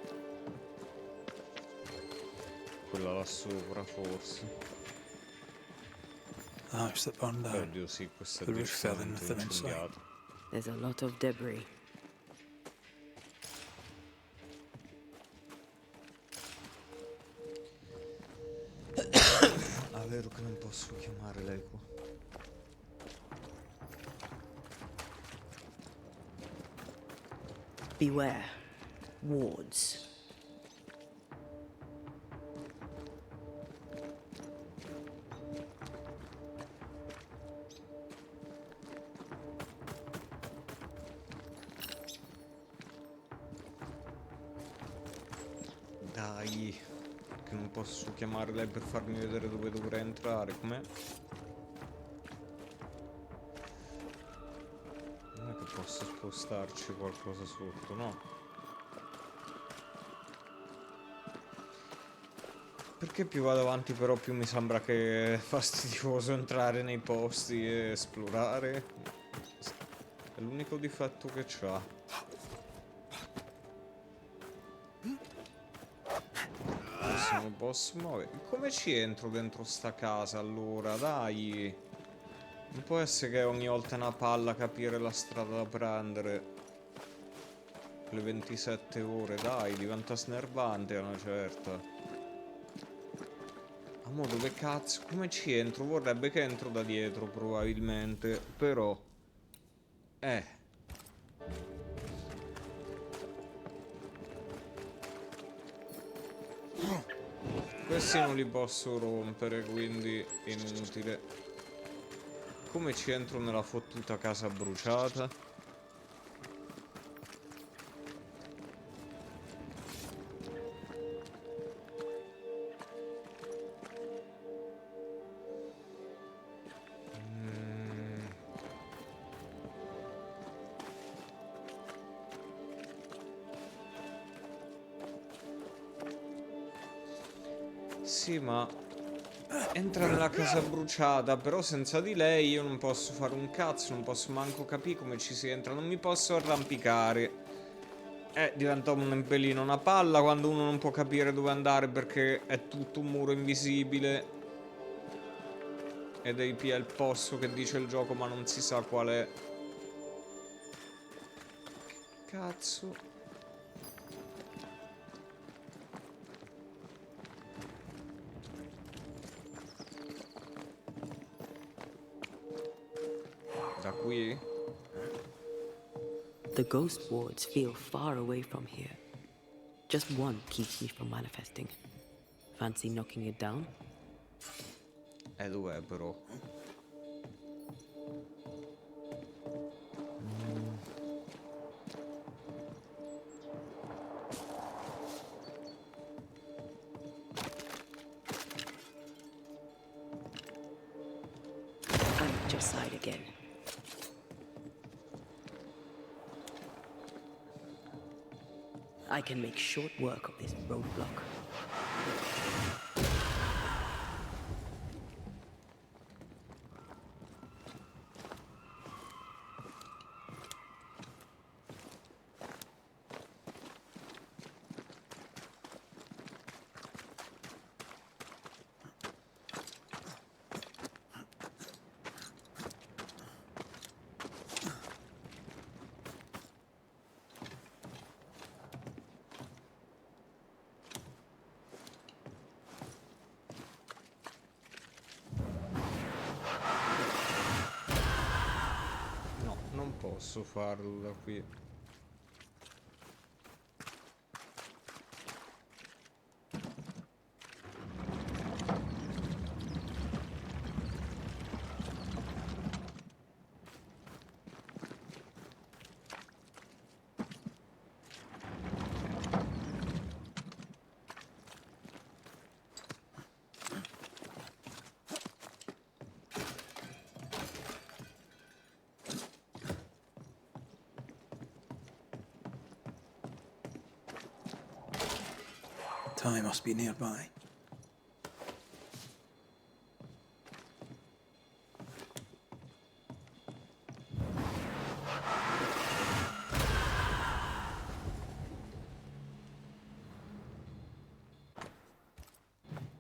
Quella là sopra, forse. The house that burned down. Oddio, sì, questa è The roof fell in decisamente with them inside. incendiata. There's a lot of debris. Ah, vero che non posso chiamare lei qua. Beware. Wards. Dai, che non posso chiamare lei per farmi vedere dove dovrei entrare, com'è? Non è che posso spostarci qualcosa sotto, no? Perché più vado avanti però più mi sembra che è fastidioso entrare nei posti e esplorare. È l'unico difetto che c'ha. Non posso muovere. Come ci entro dentro sta casa allora? Dai. Non può essere che ogni volta è una palla capire la strada da prendere. Le 27 ore, dai, diventa snervante a una certa. Amo, dove cazzo? Come ci entro? Vorrebbe che entro da dietro probabilmente. Però Questi non li posso rompere, quindi inutile. Come ci entro nella fottuta casa bruciata? Sì, ma entra nella casa bruciata, però senza di lei io non posso fare un cazzo, non posso manco capire come ci si entra, non mi posso arrampicare. Diventa un pelino una palla quando uno non può capire dove andare perché è tutto un muro invisibile. Ed AP è il posto che dice il gioco, ma non si sa qual è. Che cazzo? Da qui? The ghost wards feel far away from here. Just one keeps me from manifesting. Fancy knocking it down? Dov'è però? I'm at your side again. I can make short work of this roadblock. No, non posso farlo da qui. Ty must be nearby.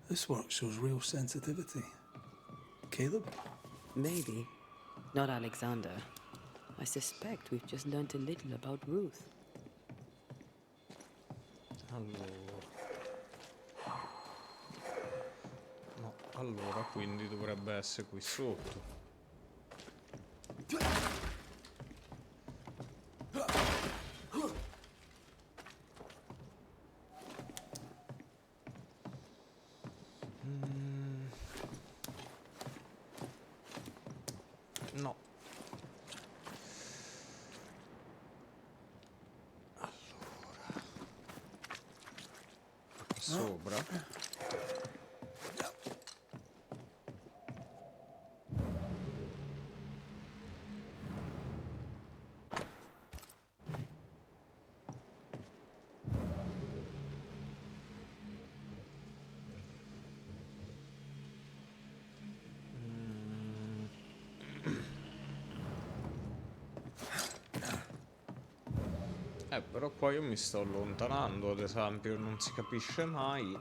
This work shows real sensitivity. Caleb? Maybe. Not Alexander. I suspect we've just learned a little about Ruth. No, allora quindi dovrebbe essere qui sotto. No. Allora. Sopra. Però qua io mi sto allontanando, ad esempio, non si capisce mai.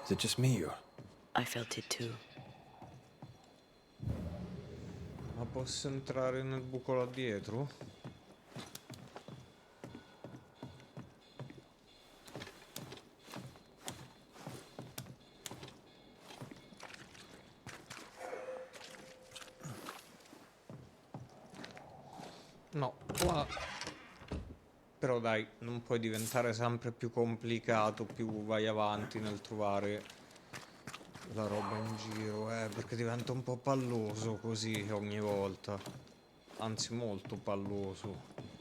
Is it just me or? I felt it too. Ma posso entrare nel buco là dietro? No, qua Però dai, non puoi diventare sempre più complicato più vai avanti nel trovare la roba in giro, perché diventa un po' palloso così ogni volta. Anzi, molto palloso.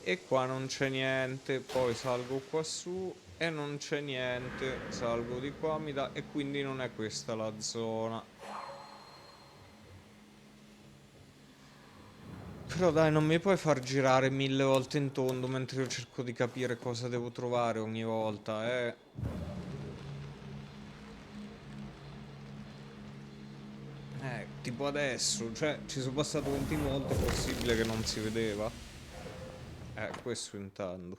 E qua non c'è niente, poi salgo qua su e non c'è niente, salgo di qua, mi dà... e quindi non è questa la zona. Però dai, non mi puoi far girare 1000 volte in tondo mentre io cerco di capire cosa devo trovare ogni volta, eh. Tipo adesso, cioè, ci sono passato 20 volte, è possibile che non si vedeva? Questo intendo.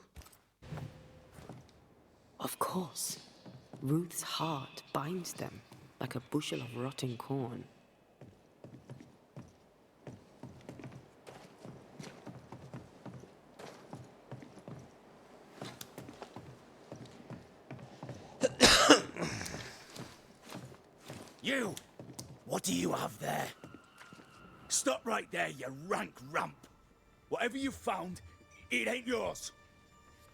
Of course. Ruth's heart binds them like a bushel of rotting corn. You! What do you have there? Stop right there, you rank ramp. Whatever you found, it ain't yours.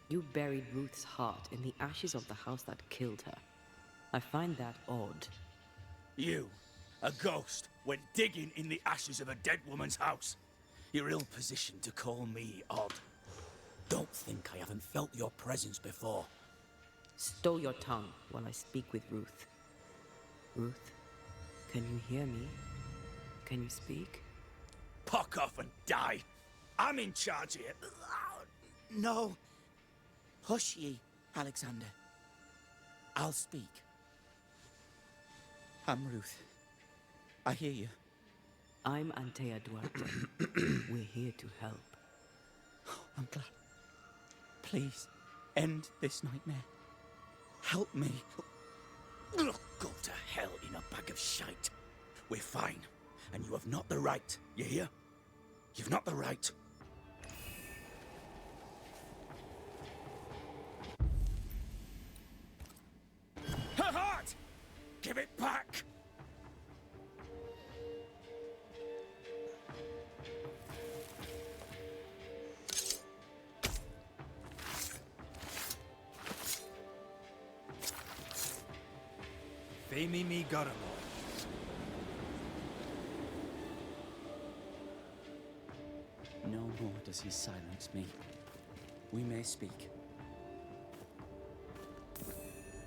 You buried Ruth's heart in the ashes of the house that killed her. I find that odd. You, a ghost, went digging in the ashes of a dead woman's house. You're ill-positioned to call me odd. Don't think I haven't felt your presence before. Stow your tongue while I speak with Ruth. Ruth, can you hear me? Can you speak? Puck off and die. I'm in charge here. No. Hush ye, Alexander. I'll speak. I'm Ruth. I hear you. I'm Antea Duarte. We're here to help. I'm glad. Please, end this nightmare. Help me. Go to hell in a bag of shite. We're fine, and you have not the right. You hear? You've not the right. Her heart! Give it back! Femi me Garamo. No more does he silence me. We may speak.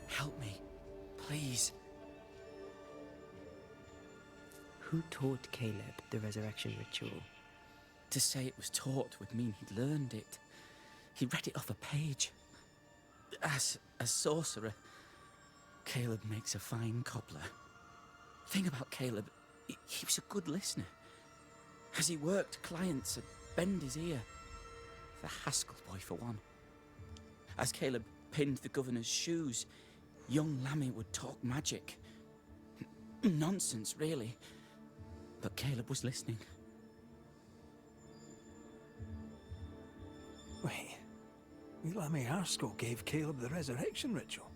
Help me, please. Who taught Caleb the resurrection ritual? To say it was taught would mean he'd learned it. He read it off a page. As a sorcerer, Caleb makes a fine cobbler. Thing about Caleb, he was a good listener. As he worked, clients would bend his ear. The Haskell boy, for one. As Caleb pinned the governor's shoes, young Lammy would talk magic. Nonsense, really. But Caleb was listening. Wait, Lammy Haskell gave Caleb the resurrection ritual?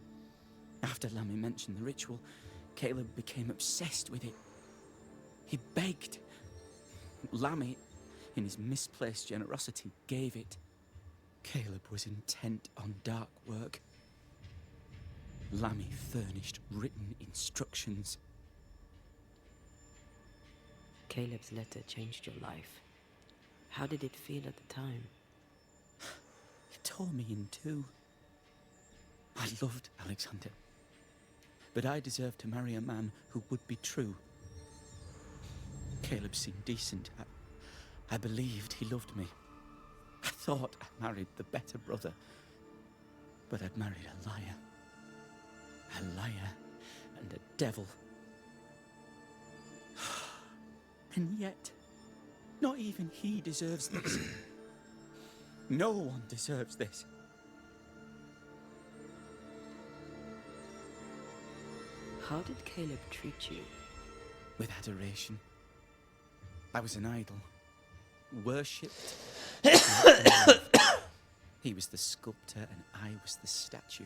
After Lammy mentioned the ritual, Caleb became obsessed with it. He begged. Lammy, in his misplaced generosity, gave it. Caleb was intent on dark work. Lammy furnished written instructions. Caleb's letter changed your life. How did it feel at the time? It tore me in two. I loved Alexander. But I deserved to marry a man who would be true. Caleb seemed decent. I believed he loved me. I thought I married the better brother. But I'd married a liar. A liar and a devil. And yet, not even he deserves this. No one deserves this. How did Caleb treat you? With adoration. I was an idol. Worshipped. He was the sculptor and I was the statue.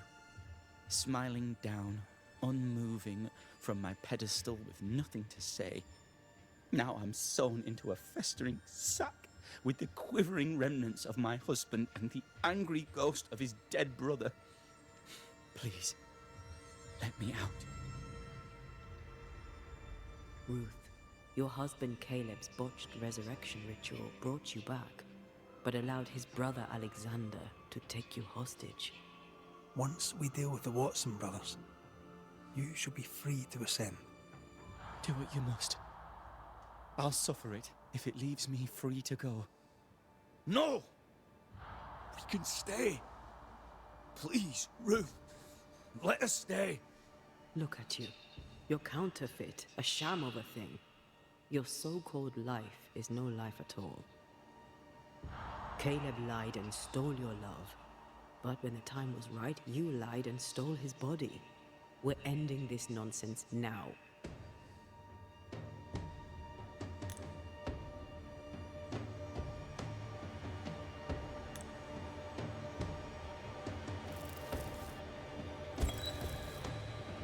smiling down, unmoving from my pedestal with nothing to say. Now I'm sewn into a festering sack with the quivering remnants of my husband and the angry ghost of his dead brother. Please, let me out. Ruth, your husband Caleb's botched resurrection ritual brought you back, but allowed his brother Alexander to take you hostage. Once we deal with the Watson brothers, you shall be free to ascend. Do what you must. I'll suffer it if it leaves me free to go. No! We can stay. Please, Ruth. Let us stay. Look at you. You're counterfeit, a sham of a thing. Your so-called life is no life at all. Caleb lied and stole your love. But when the time was right, you lied and stole his body. We're ending this nonsense now.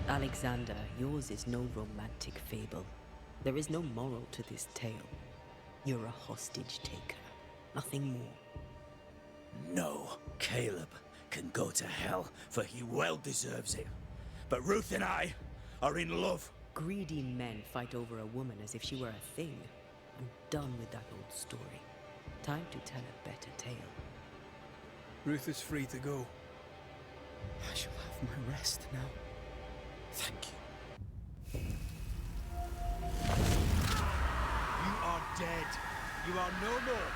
Alexander, yours is no romantic fable. There is no moral to this tale. You're a hostage taker, nothing more. No, Caleb can go to hell, for he well deserves it. But Ruth and I are in love. Greedy men fight over a woman as if she were a thing. I'm done with that old story. Time to tell a better tale. Ruth is free to go. I shall have my rest now. Thank you. You are dead. You are no more.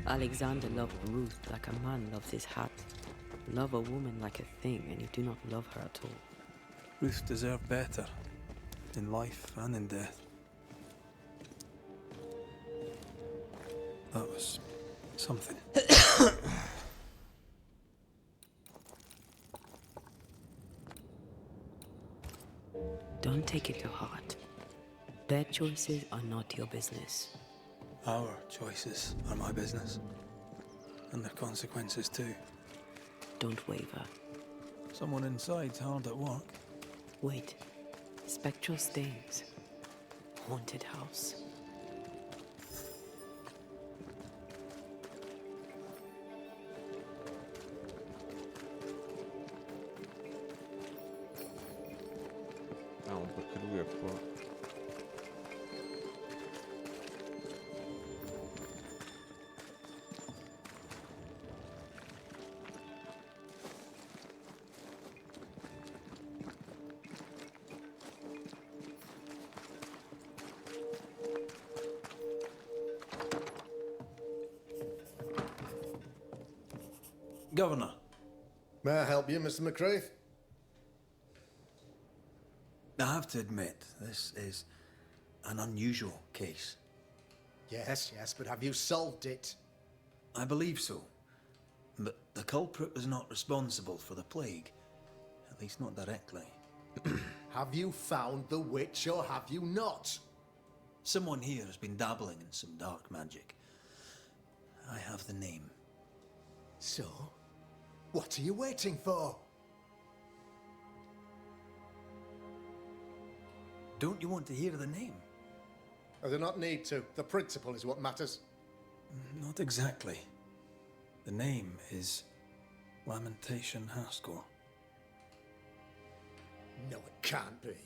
Alexander loved Ruth like a man loves his hat. Love a woman like a thing, and you do not love her at all. Ruth deserved better, in life and in death. That was something. Don't take it to heart. Their choices are not your business. Our choices are my business. And their consequences too. Don't waver. Someone inside's hard at work. Wait. Spectral stains. Haunted house. No, perché lui è qua. Governor. May I help you, Mr. McCraith? I have to admit, this is an unusual case. Yes, but have you solved it? I believe so. But the culprit was not responsible for the plague. At least not directly. Have you found the witch or have you not? Someone here has been dabbling in some dark magic. I have the name. So, what are you waiting for? Don't you want to hear the name? I do not need to. The principle is what matters. Not exactly. The name is Lamentation Haskell. No, it can't be.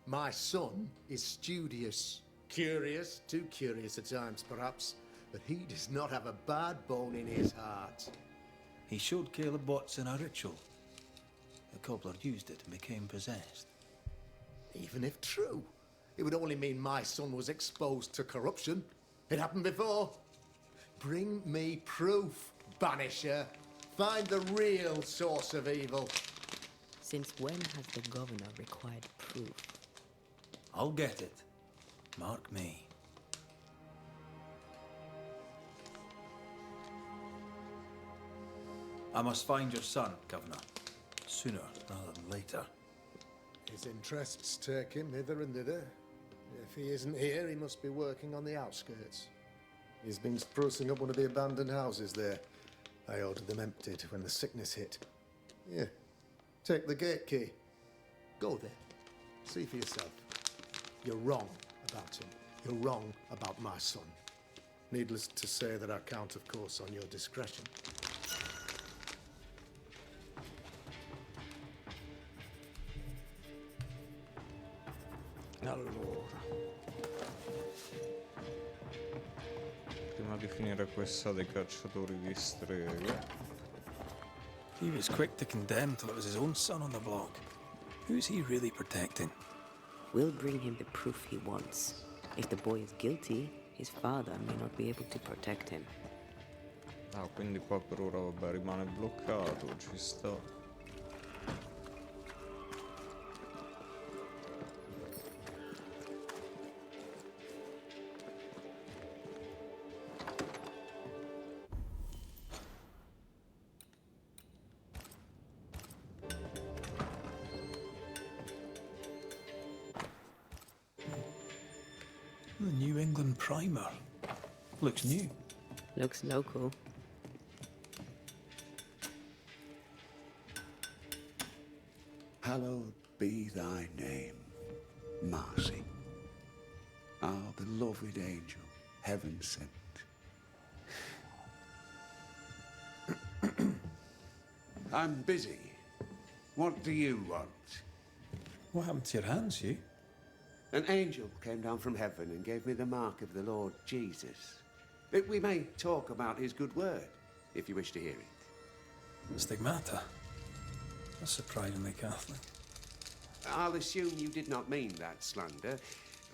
My son is studious. Curious, too curious at times, perhaps. But he does not have a bad bone in his heart. He showed Caleb Watson a ritual. The cobbler used it and became possessed. Even if true, it would only mean my son was exposed to corruption. It happened before. Bring me proof, Banisher. Find the real source of evil. Since when has the governor required proof? I'll get it. Mark me. I must find your son, Governor. Sooner rather than later. His interests take him hither and thither. If he isn't here, he must be working on the outskirts. He's been sprucing up one of the abandoned houses there. I ordered them emptied when the sickness hit. Here, take the gate key. Go there. See for yourself. You're wrong about him. You're wrong about my son. Needless to say that I count, of course, on your discretion. Allora, prima di finire questa dei cacciatori di streghe. He was quick to condemn till it was his own son on the block. Who's he really protecting? We'll bring him the proof he wants. If the boy is guilty, his father may not be able to protect him. Ah, quindi qua per ora vabbè rimane bloccato, ci sta. The New England Primer. Looks new. Looks local. Hallowed be thy name, Marcy, our beloved angel, heaven sent. I'm busy. What do you want? What happened to your hands, Hugh? An angel came down from heaven and gave me the mark of the Lord Jesus. We may talk about his good word, if you wish to hear it. Stigmata. That's surprisingly Catholic. I'll assume you did not mean that slander,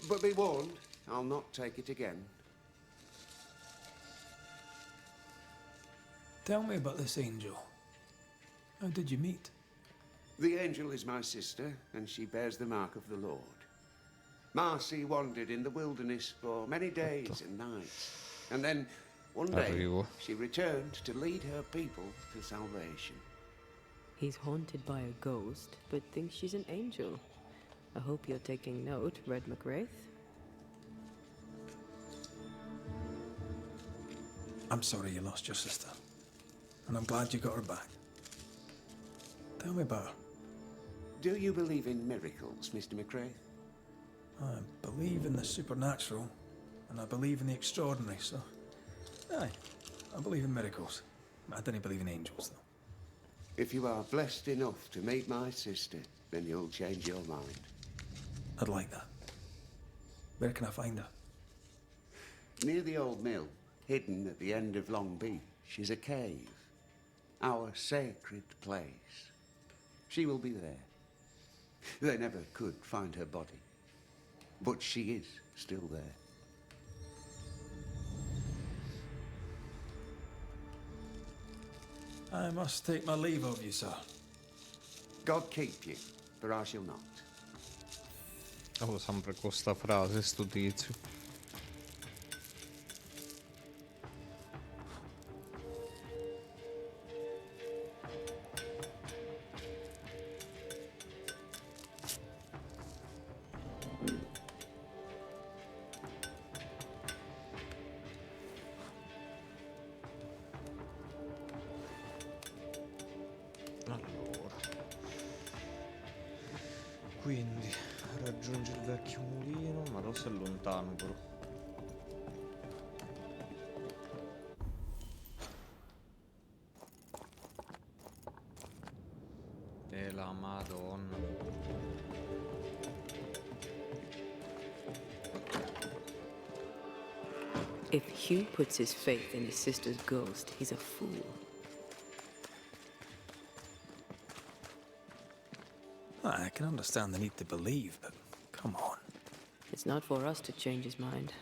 but be warned, I'll not take it again. Tell me about this angel. How did you meet? The angel is my sister, and she bears the mark of the Lord. Marcy wandered in the wilderness for many days and nights, and then one day she returned to lead her people to salvation. He's haunted by a ghost, but thinks she's an angel. I hope you're taking note, Red McWraith. I'm sorry you lost your sister. And I'm glad you got her back. Tell me about her. Do you believe in miracles, Mr. McRae? I believe in the supernatural, and I believe in the extraordinary, so... Aye, I believe in miracles. I don't believe in angels, though. If you are blessed enough to meet my sister, then you'll change your mind. I'd like that. Where can I find her? Near the old mill, hidden at the end of Long Beach, is a cave. Our sacred place. She will be there. They never could find her body. But she is still there. I must take my leave of you, sir. God keep you, for I shall not. Oh, sempre con sta frase, sto tizio. Quindi raggiunge il vecchio mulino, ma lo si è lontano però. E la Madonna. If Hugh puts his faith in his sister's ghost, he's a fool. I can understand the need to believe, but come on. It's not for us to change his mind.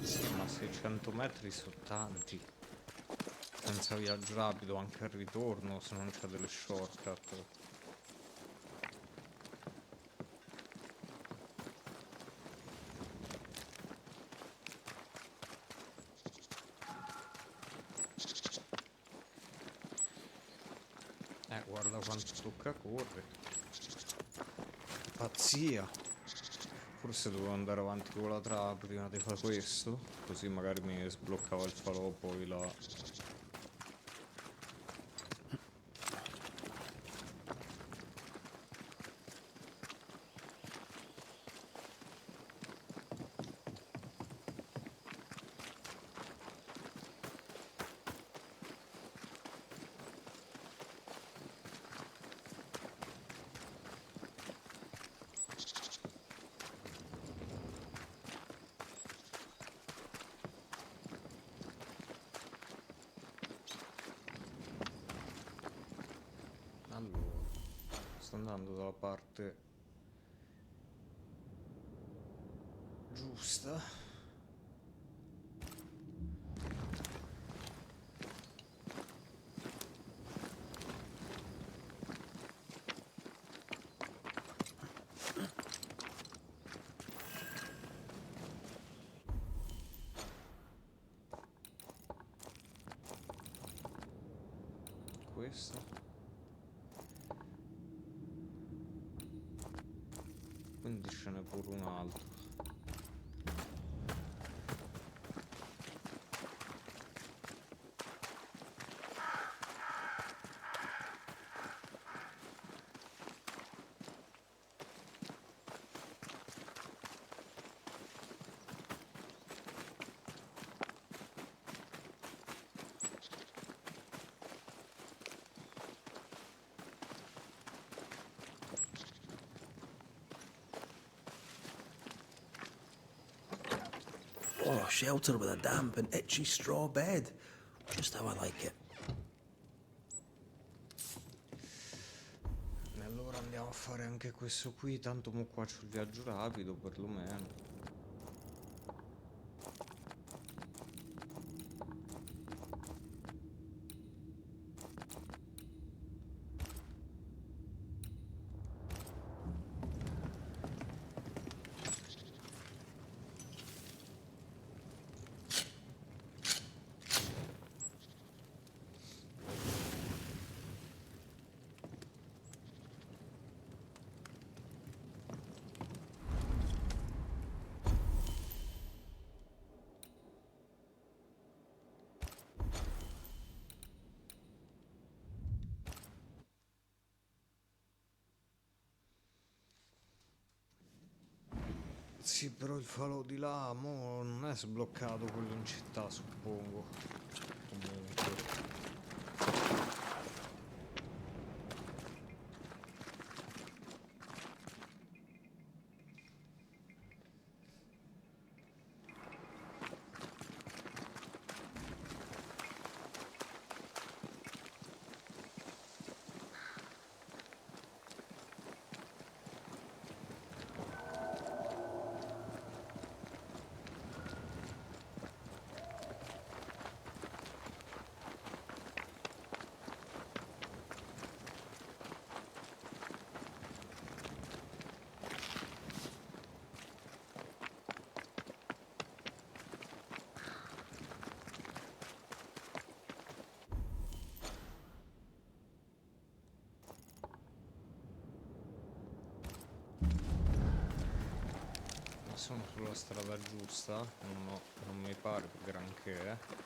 Sì, ma 600 metri sono tanti. senza viaggio rapido anche al ritorno, se non c'è delle shortcut. Guarda quanto tocca correre. Pazzia. Forse dovevo andare avanti con la trama prima di fare questo, così magari mi sbloccava il falò poi là. Allora, sto andando dalla parte giusta. Questo. Quindi ce n'è pure un altro. Oh, shelter with a damp and itchy straw bed. Just how I like it. E allora andiamo a fare anche questo qui, tanto mo qua c'ho il viaggio rapido perlomeno. Sì, però il falò di là, mo non è sbloccato quello in città, suppongo. Comunque. Sono sulla strada giusta? Non mi pare granché.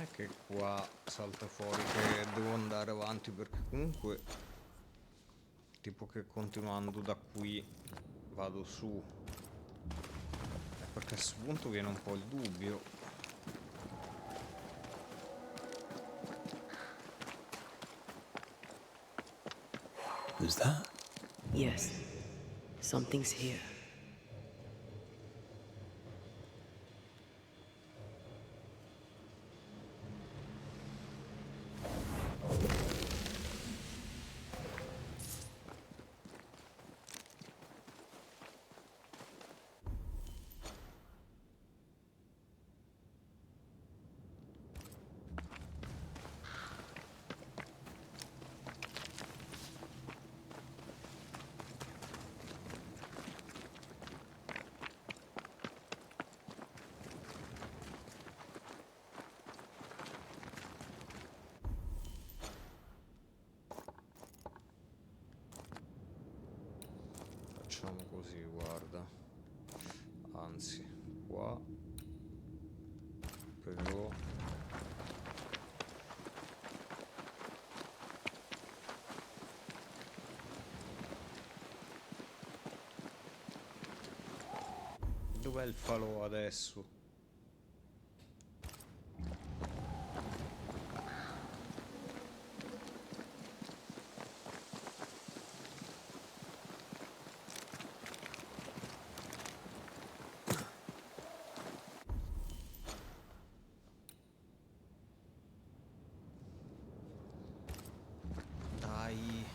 è che qua salta fuori che devo andare avanti, perché comunque tipo che continuando da qui vado su, perché a questo punto viene un po' il dubbio. Who's that? Yes, something's here. Facciamo così, guarda, anzi qua però dov'è il falò adesso? Dai.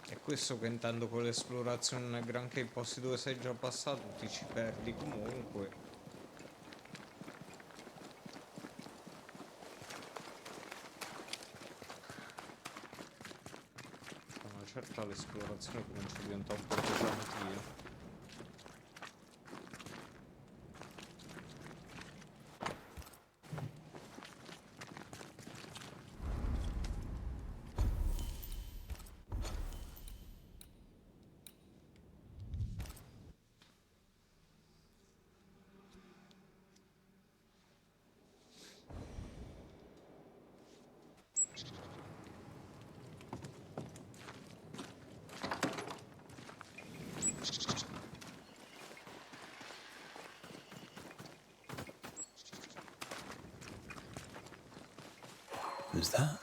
È questo che intendo con l'esplorazione, non è granché, i posti dove sei già passato ti ci perdi comunque. A una certa l'esplorazione comincia a diventare un po' pesantina. Who's that?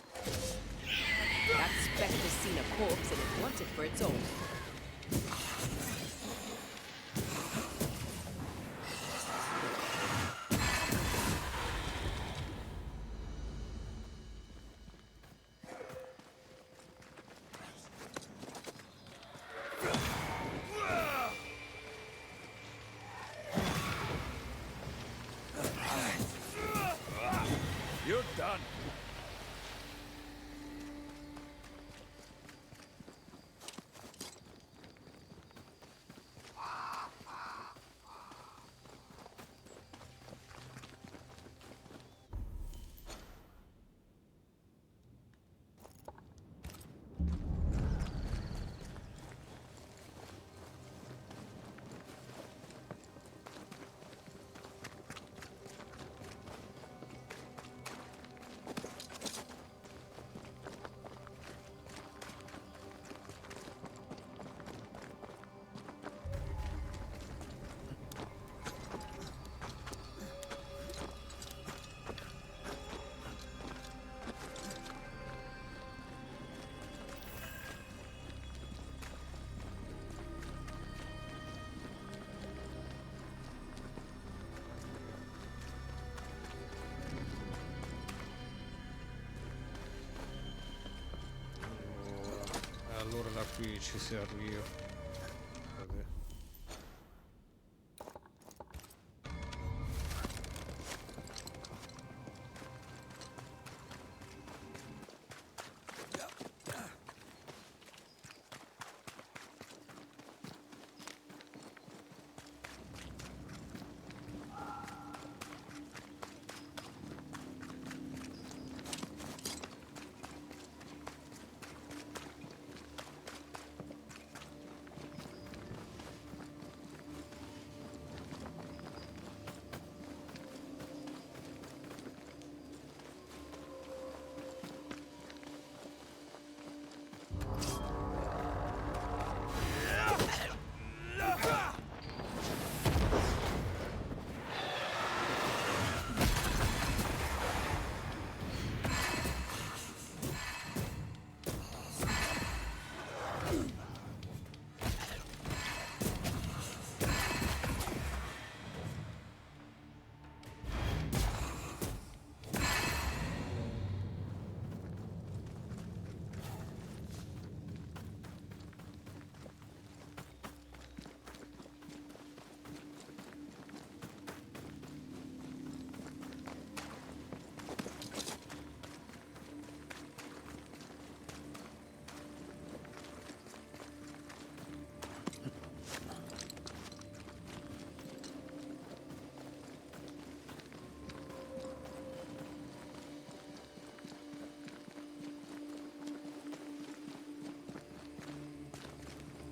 That spectre's seen a corpse and it wants it for its own. You're done. Allora da qui ci si arriva. Vabbè.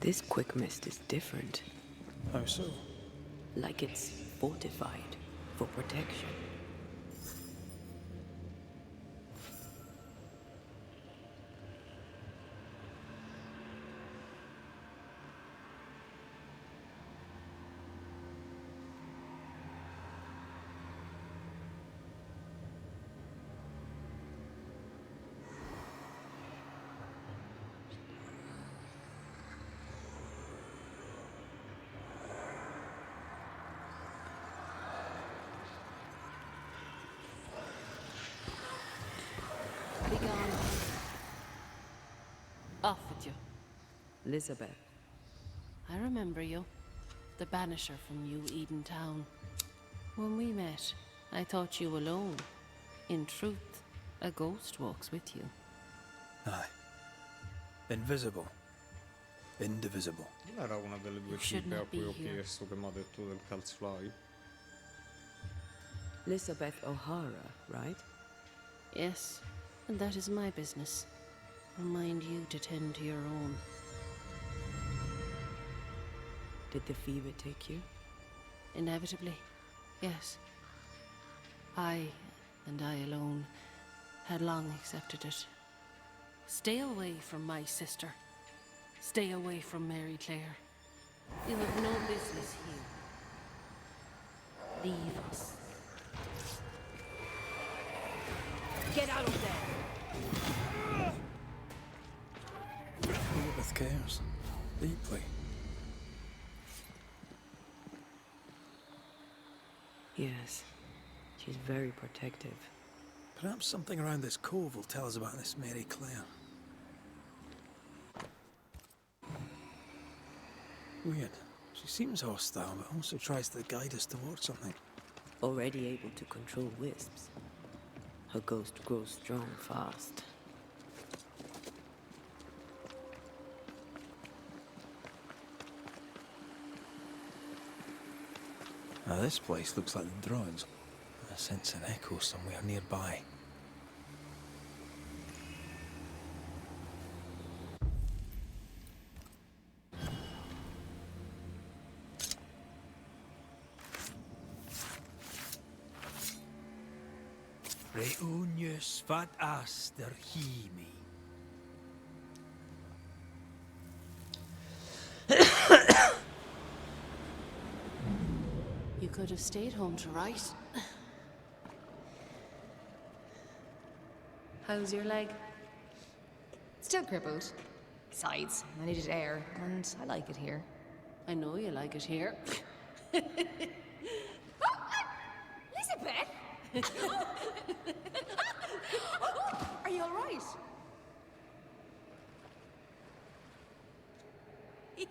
This quick mist is different. How so? Like it's fortified for protection. Be gone. Off with you. Elizabeth, I remember you. The Banisher from New Eden Town. When we met, I thought you alone. In truth, a ghost walks with you. Aye. Invisible. Indivisible. Non era una delle due should tipe a not cui be ho here. chiesto che mi ha detto del calzfly. Elizabeth O'Hara, right? Yes, and that is my business. Remind you to tend to your own. Did the fever take you? Inevitably, yes. I, and I alone, had long accepted it. Stay away from my sister. Stay away from Mary Clare. You have no business here. Leave us. Get out of there! Elizabeth cares. Deeply. Yes. She's very protective. Perhaps something around this cove will tell us about this Mary Clare. Weird. She seems hostile, but also tries to guide us towards something. Already able to control wisps. Her ghost grows strong fast. Now this place looks like the Druids. I sense an echo somewhere nearby. Reunius vat aster himi. You could have stayed home to write. How's your leg? Still crippled. Besides, I needed air, and I like it here. I know you like it here. Elizabeth! Are you all right?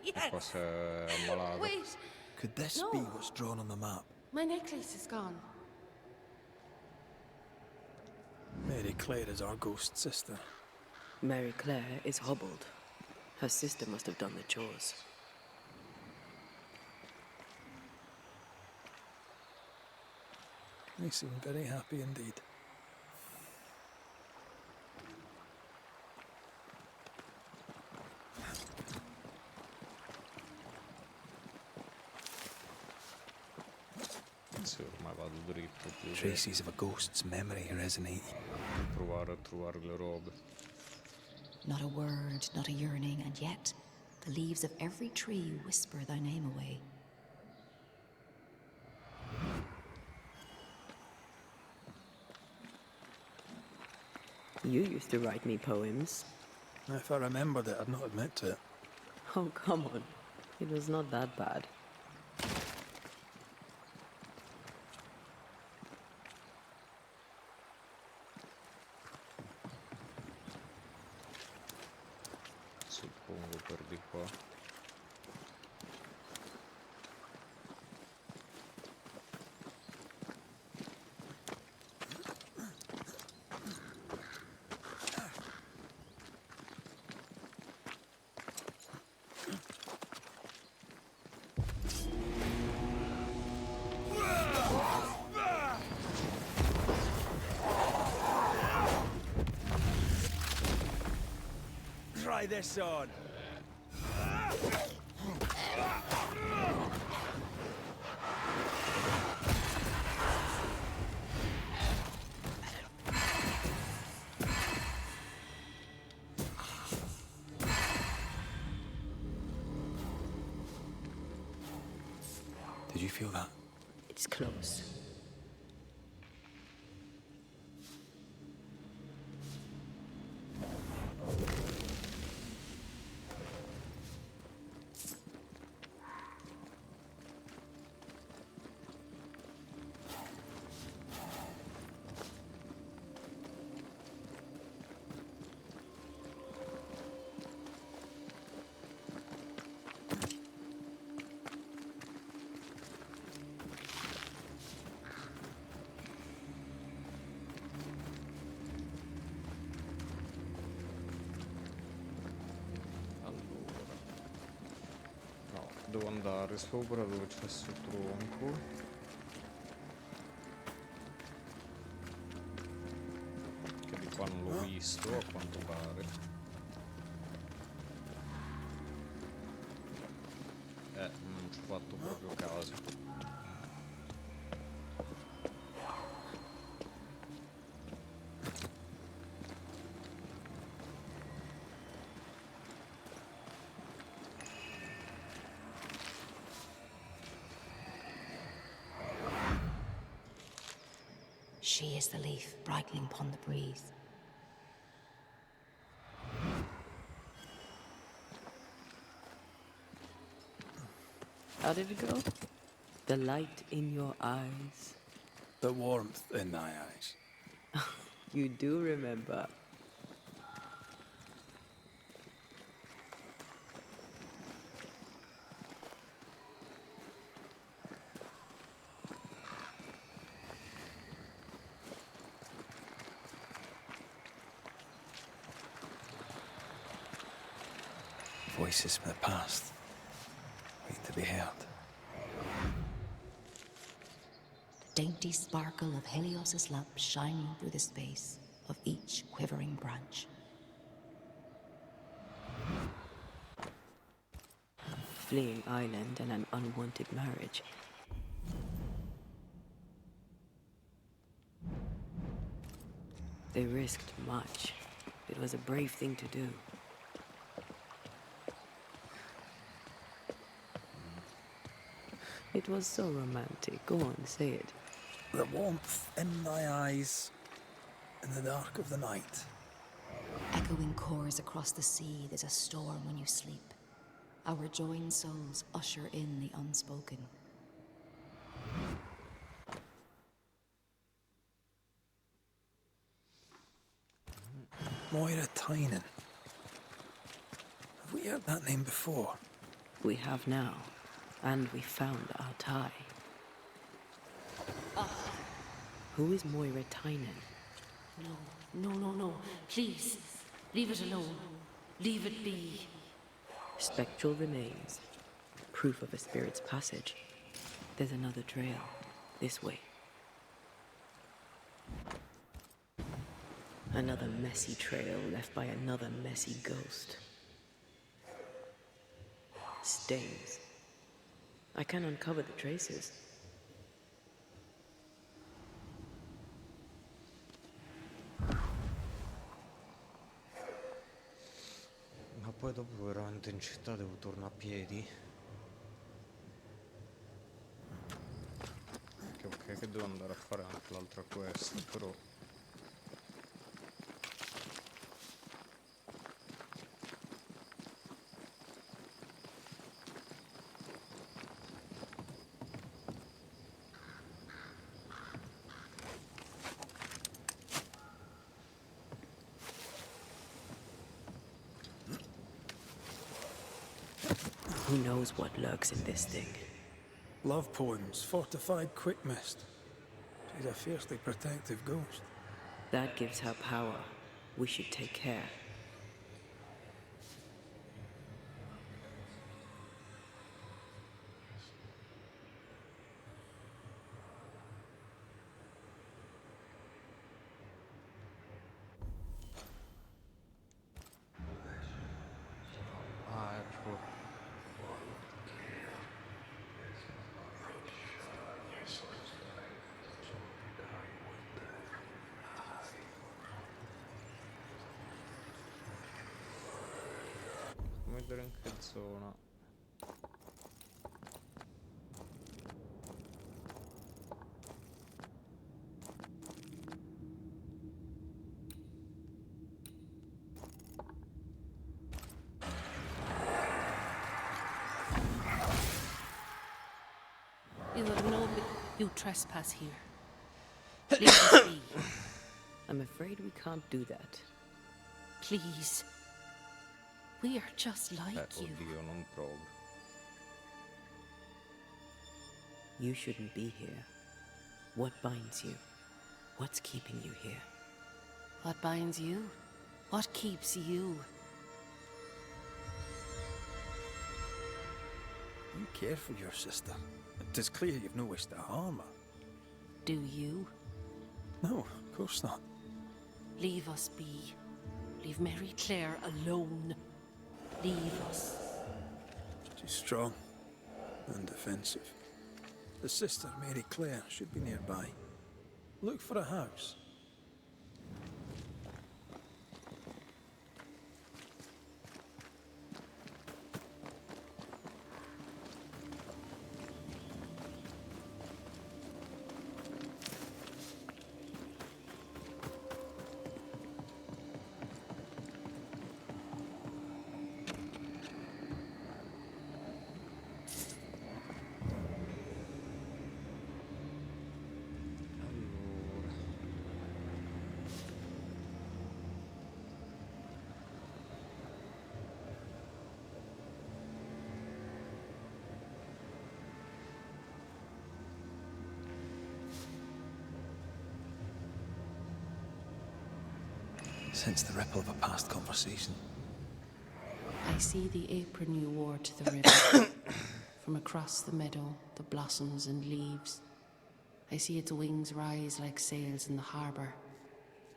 Yes. Forse è ammalato. Wait, Could this No. be what's drawn on the map? my necklace is gone. Mary Clare is our ghost sister. Mary Clare is hobbled. Her sister must have done the chores. They seem very happy indeed. Sì, ormai vado dritto più che Traces of a ghost's memory resonating. provare a trovare le robe. Not a word, not a yearning, and yet the leaves of every tree whisper thy name away. You used to write me poems. If I remembered it, I'd not admit to it. Oh, come on. It was not that bad. Suppongo per di qua. Try this on. Did you feel that? It's close. No, devo andare sopra dove c'è sto tronco. Che di qua non l'ho visto, a quanto pare. Non ci ho fatto proprio caso. She is the leaf brightening upon the breeze. How did it go? The light in your eyes. The warmth in thy eyes. You do remember. Voices from the past, waiting to be heard. Dainty sparkle of Helios's lamp shining through the space of each quivering branch. Fleeing island and an unwanted marriage. They risked much. It was a brave thing to do. It was so romantic. Go on, say it. The warmth in thy eyes, in the dark of the night. Echoing chorus across the sea, there's a storm when you sleep. Our joined souls usher in the unspoken. Moira Tynan. Have we heard that name before? We have now, and we found our tie. Who is Moira Tynan? No. Please, leave it alone. Leave it be. Spectral remains. Proof of a spirit's passage. There's another trail. This way. Another messy trail left by another messy ghost. Stains. I can uncover the traces. Ma poi dopo veramente in città devo tornare a piedi? Che ok che devo andare a fare anche l'altra quest, però... Who knows what lurks in this thing? Love poems, fortified quick mist. She's a fiercely protective ghost. That gives her power. We should take care. Ah, ecco. vedere in che zona. You have no... You trespass here. Leave us be. I'm afraid we can't do that. Please. We are just like you. Oddio, non proprio. You shouldn't be here. What binds you? What's keeping you here? What binds you? What keeps you? You care for your sister. It's clear you've no wish to harm her. Do you? No, of course not. Leave us be. Leave Mary Claire alone. Leave us. She's strong and defensive. The sister, Mary Claire, should be nearby. Look for a house. Sense the ripple of a past conversation. I see the apron you wore to the river. From across the meadow, the blossoms and leaves. I see its wings rise like sails in the harbour.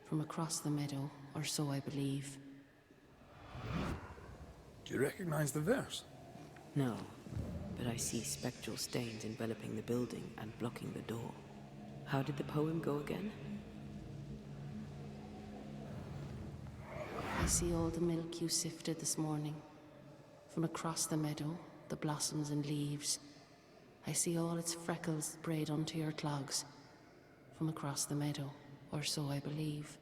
From across the meadow, or so I believe. Do you recognize the verse? No, but I see spectral stains enveloping the building and blocking the door. How did the poem go again? I see all the milk you sifted this morning. From across the meadow, the blossoms and leaves. I see all its freckles braid onto your clogs. From across the meadow, or so I believe.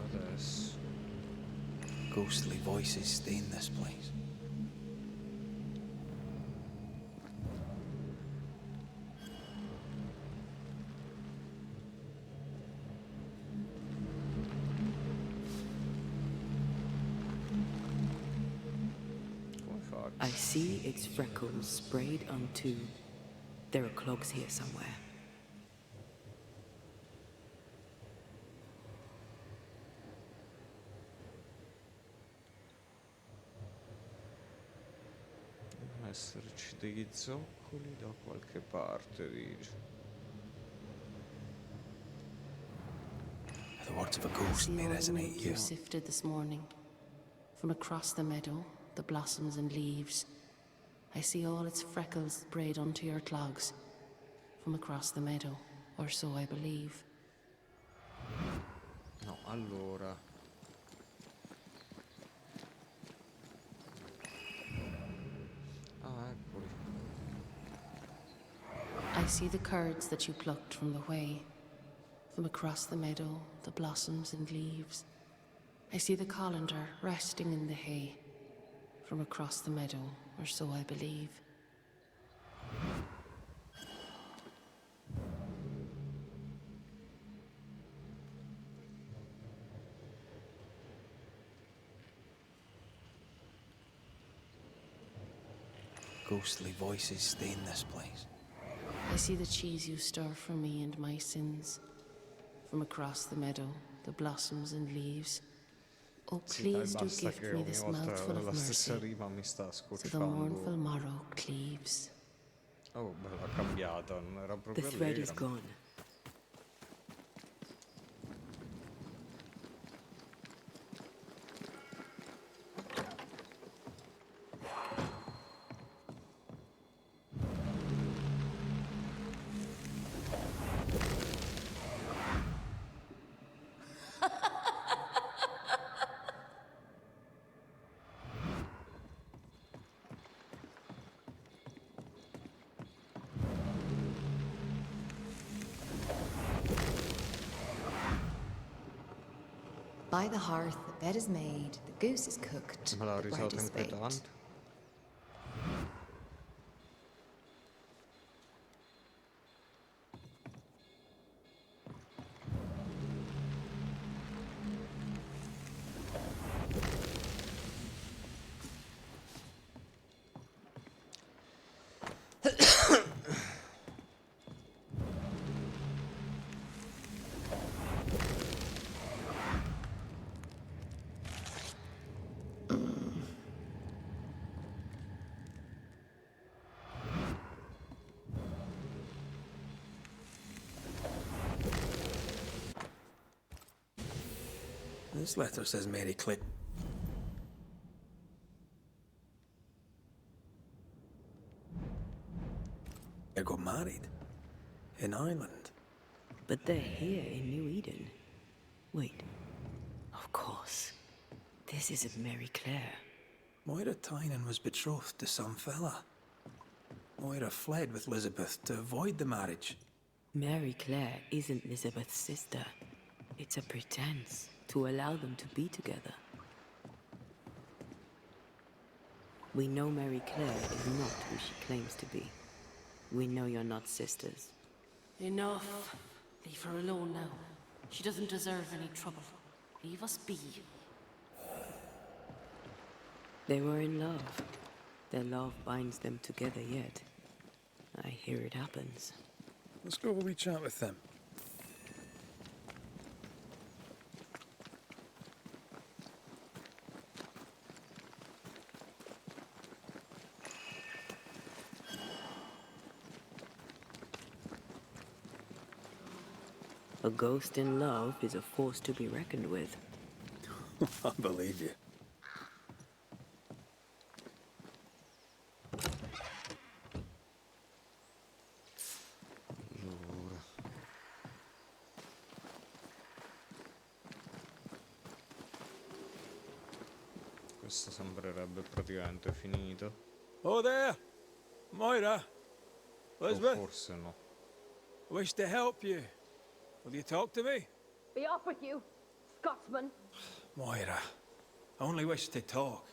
Adesso. Ghostly voices stain this place. I see its freckles sprayed onto... There are clogs here somewhere. Devono esserci degli zoccoli da qualche parte, dice. The words of a I ghost see may all the resonate milk you here. sifted this morning. From across the meadow, the blossoms and leaves. I see all its freckles braid onto your clogs. From across the meadow, or so I believe. No, allora. Ah, eccoli. I see the curds that you plucked from the way. From across the meadow, the blossoms and leaves. I see the colander resting in the hay. From across the meadow, or so I believe. Ghostly voices stain this place. I see the cheese you stir for me and my sins. From across the meadow, the blossoms and leaves. Oh, Sì, dai, please do basta gift che me ogni this volta mouthful of la stessa mercy, rima mi sta so the scocciando. mournful morrow cleaves. Oh, bella cambiata, non era The proprio thread is allegra. gone. By the hearth, the bed is made, the goose is cooked, Me l'ha the bread risato is baked. inquietante. This letter says Mary Clare. They got married. In Ireland. But they're here in New Eden. Wait. Of course. This isn't Mary Clare. Moira Tynan was betrothed to some fella. Moira fled with Elizabeth to avoid the marriage. Mary Clare isn't Elizabeth's sister. It's a pretense to allow them to be together. We know Mary Clare is not who she claims to be. We know you're not sisters. Enough. Leave her alone now. She doesn't deserve any trouble. Leave us be. They were in love. Their love binds them together yet. I hear it happens. Let's go have a wee chat with them. A ghost in love is a force to be reckoned with. I believe you. Allora. Questo sembrerebbe praticamente finito. Oh there! Moira! O Elizabeth? forse no. I wish to help you. Will you talk to me? Be off with you, Scotsman. Moira, I only wish to talk.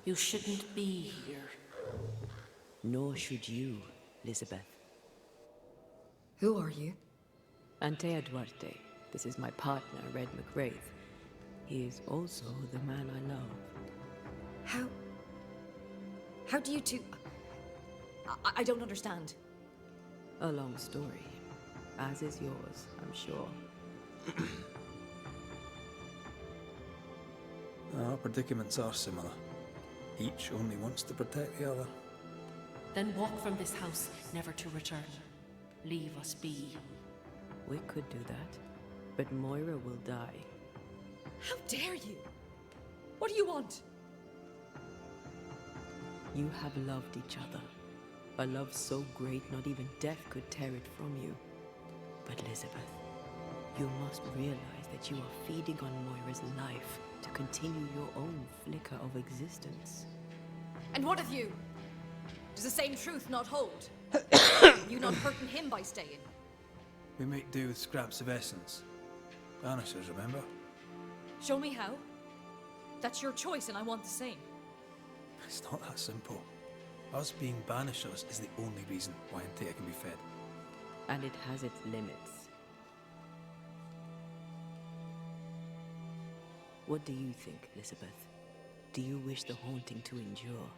You shouldn't be here. Nor should you, Elizabeth. Who are you? Antea Duarte. This is my partner, Red McWraith. He is also the man I love. How do you two... I don't understand. A long story. As is yours, I'm sure. Our predicaments are similar. Each only wants to protect the other. Then walk from this house, never to return. Leave us be. We could do that, but Moira will die. How dare you? What do you want? You have loved each other. A love so great not even death could tear it from you. But Elizabeth, you must realize that you are feeding on Moira's life to continue your own flicker of existence. And what of you? Does the same truth not hold? You not hurting him by staying? We make do with scraps of essence. Banishers, remember? Show me how. That's your choice and I want the same. It's not that simple. Us being banishers is the only reason why Antea can be fed. And it has its limits. What do you think, Elizabeth? Do you wish the haunting to endure?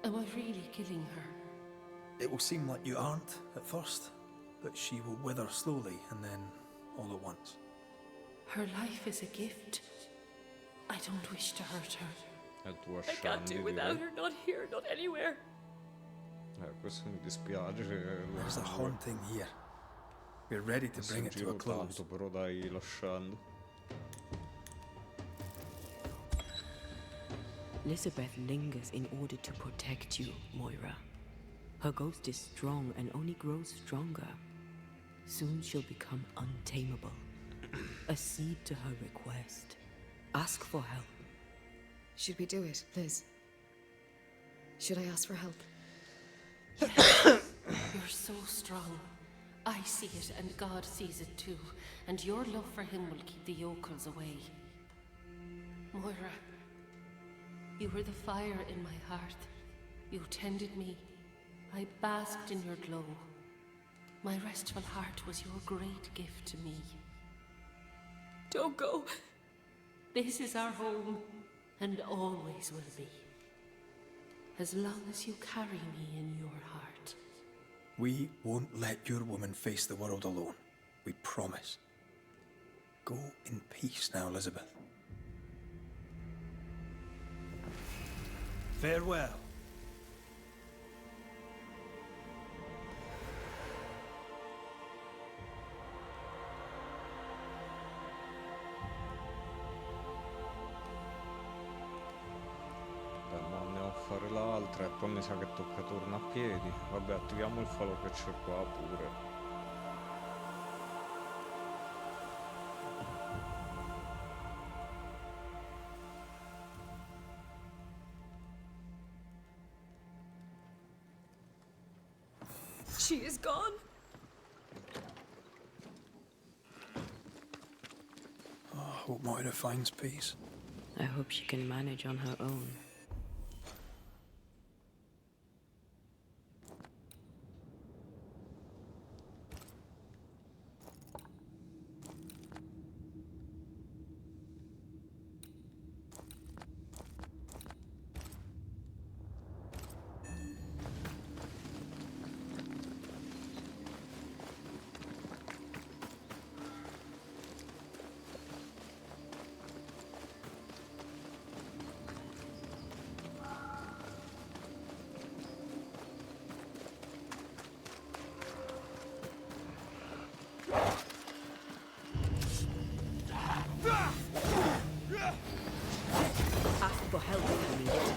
Am I really killing her? It will seem like you aren't at first, but she will wither slowly and then all at once. Her life is a gift. I don't wish to hurt her. I can't do without her, not here, not anywhere. Questo mi dispiace. There's a haunting here. We're ready to bring it to a close. Tanto, però dai, lasciando. Elizabeth lingers in order to protect you, Moira. Her ghost is strong and only grows stronger. Soon she'll become untamable. Accede to her request. Ask for help. Should we do it, Liz? Should I ask for help? You're so strong. I see it, and God sees it too. And your love for him will keep the yokels away. Moira, you were the fire in my heart. You tended me. I basked in your glow. My restful heart was your great gift to me. Don't go. This is our home, and always will be. As long as you carry me in your heart. We won't let your woman face the world alone. We promise. Go in peace now, Elizabeth. Farewell. Andiamo a fare l'altra e poi mi sa che tocca torno a piedi. Vabbè, attiviamo il falò che c'è qua pure. She is gone. Oh, I hope Moira finds peace. I hope she can manage on her own. Ask for help if you need it.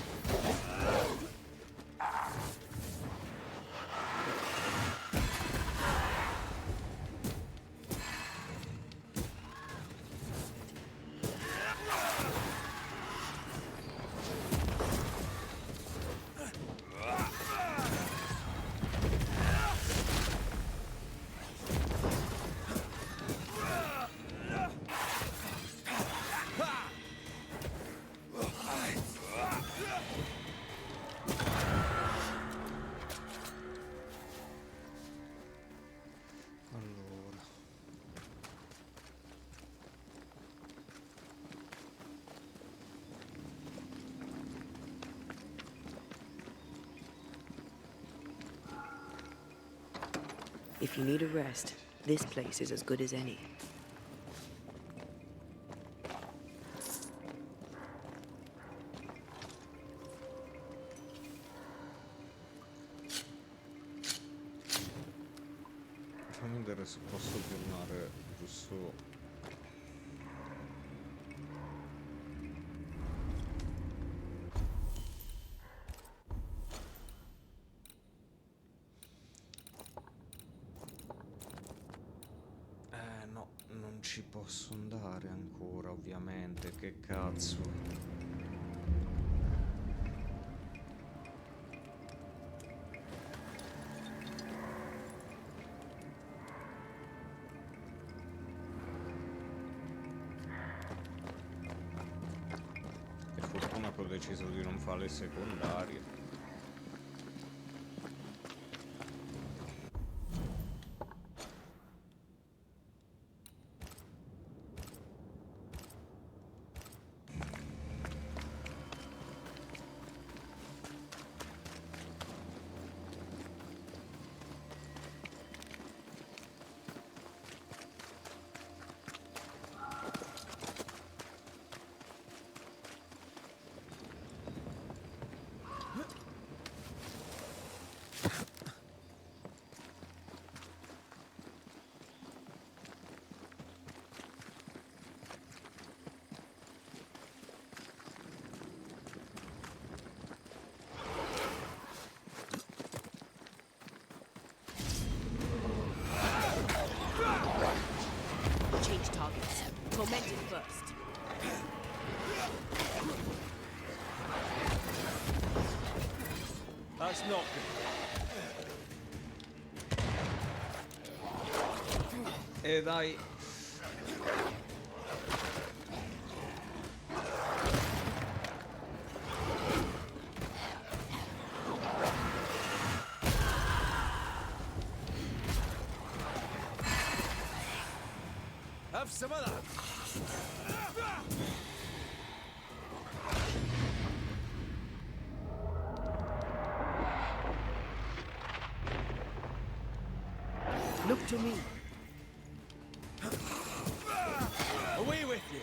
Allora. If you need a rest, this place is as good as any. Fammi vedere se posso tornare giusto. No, non ci posso andare ancora, ovviamente. Che cazzo. Per fortuna che ho deciso di non fare le secondarie. tormented first. That's not good. Dai. Have some of that. Look to me. Away with you.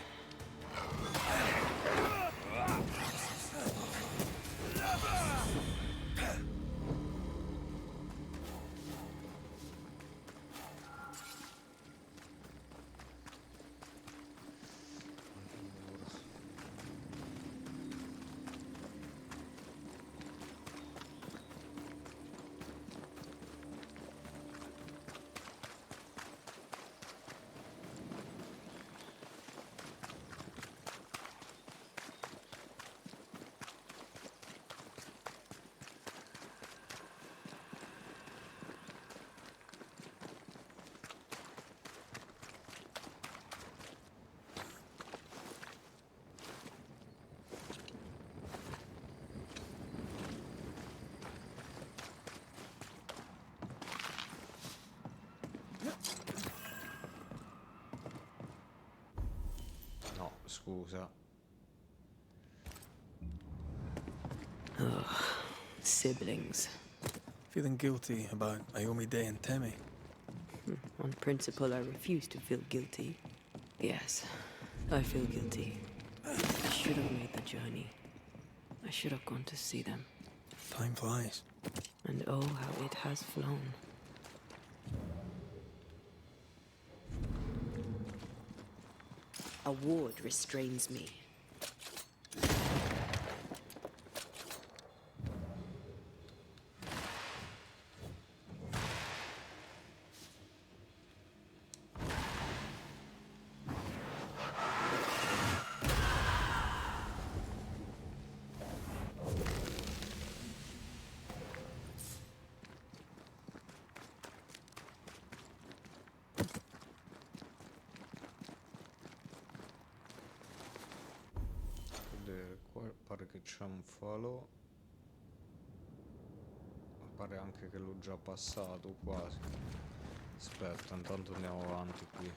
No, scusa. Siblings. Feeling guilty about Naomi Day and Temmie? On principle, I refuse to feel guilty. Yes, I feel guilty. I should have made the journey. I should have gone to see them. Time flies. And oh, how it has flown. A ward restrains me. Qua pare che c'è un falò. Pare anche che l'ho già passato quasi. Aspetta, intanto andiamo avanti qui.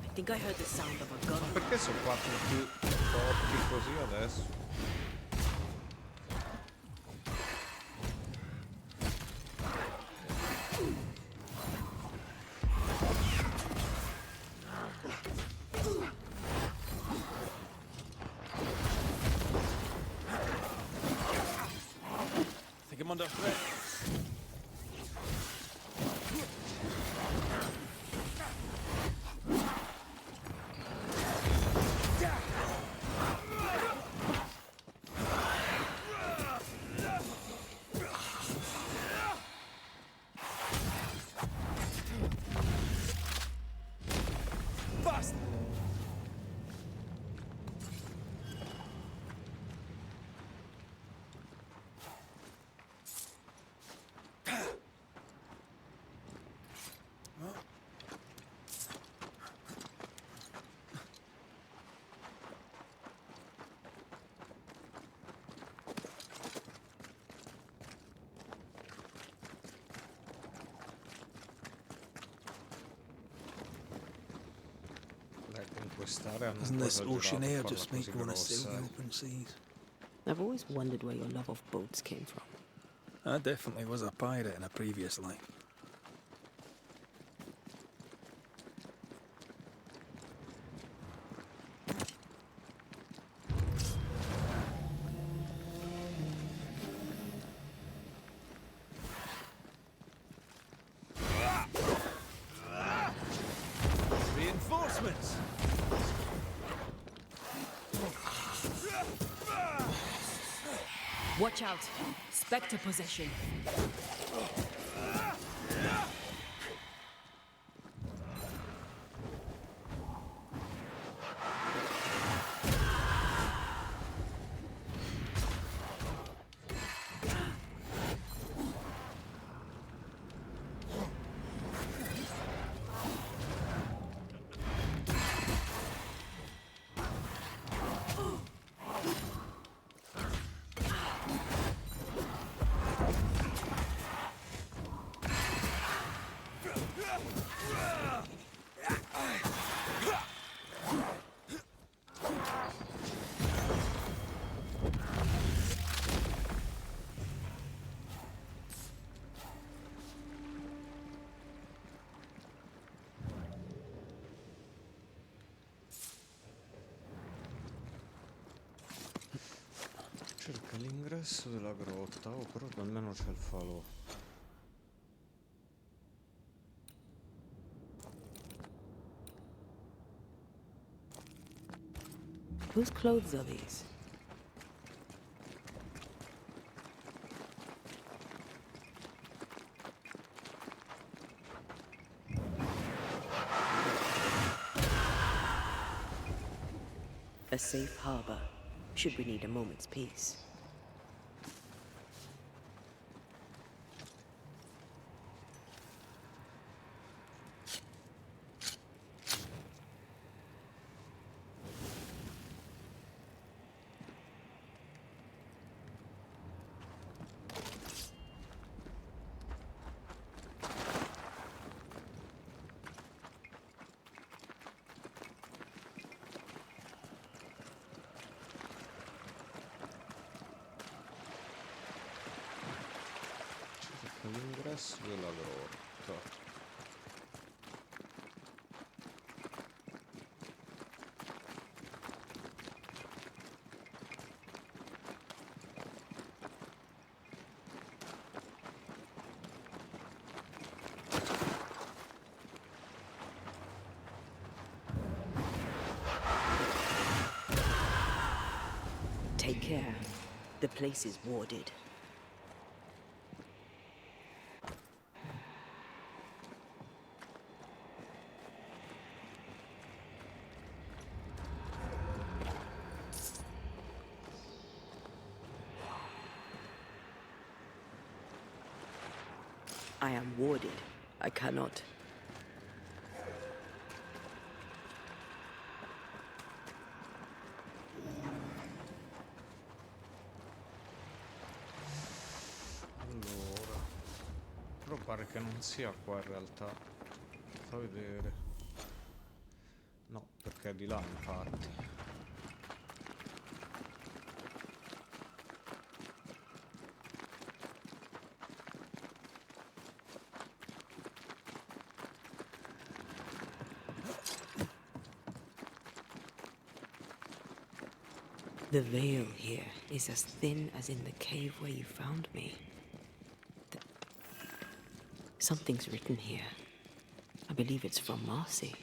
I think I heard the sound of a gun. Perché sono qua tutti forti così adesso? Think I'm under threat. Doesn't this ocean air just make you want to sail the open seas? I've always wondered where your love of boats came from. I definitely was a pirate in a previous life. Watch out. Spectre possession. Cerca l'ingresso della grotta, oh però almeno c'è il falò. Whose clothes are these? A safe harbor, should we need a moment's peace. L'ingresso della grotta. Take care. The place is warded. I am warded. I cannot. Allora, però pare che non sia qua in realtà. Fa vedere. No, perché è di là infatti. The veil here is as thin as in the cave where you found me. Something's written here. I believe it's from Marcy.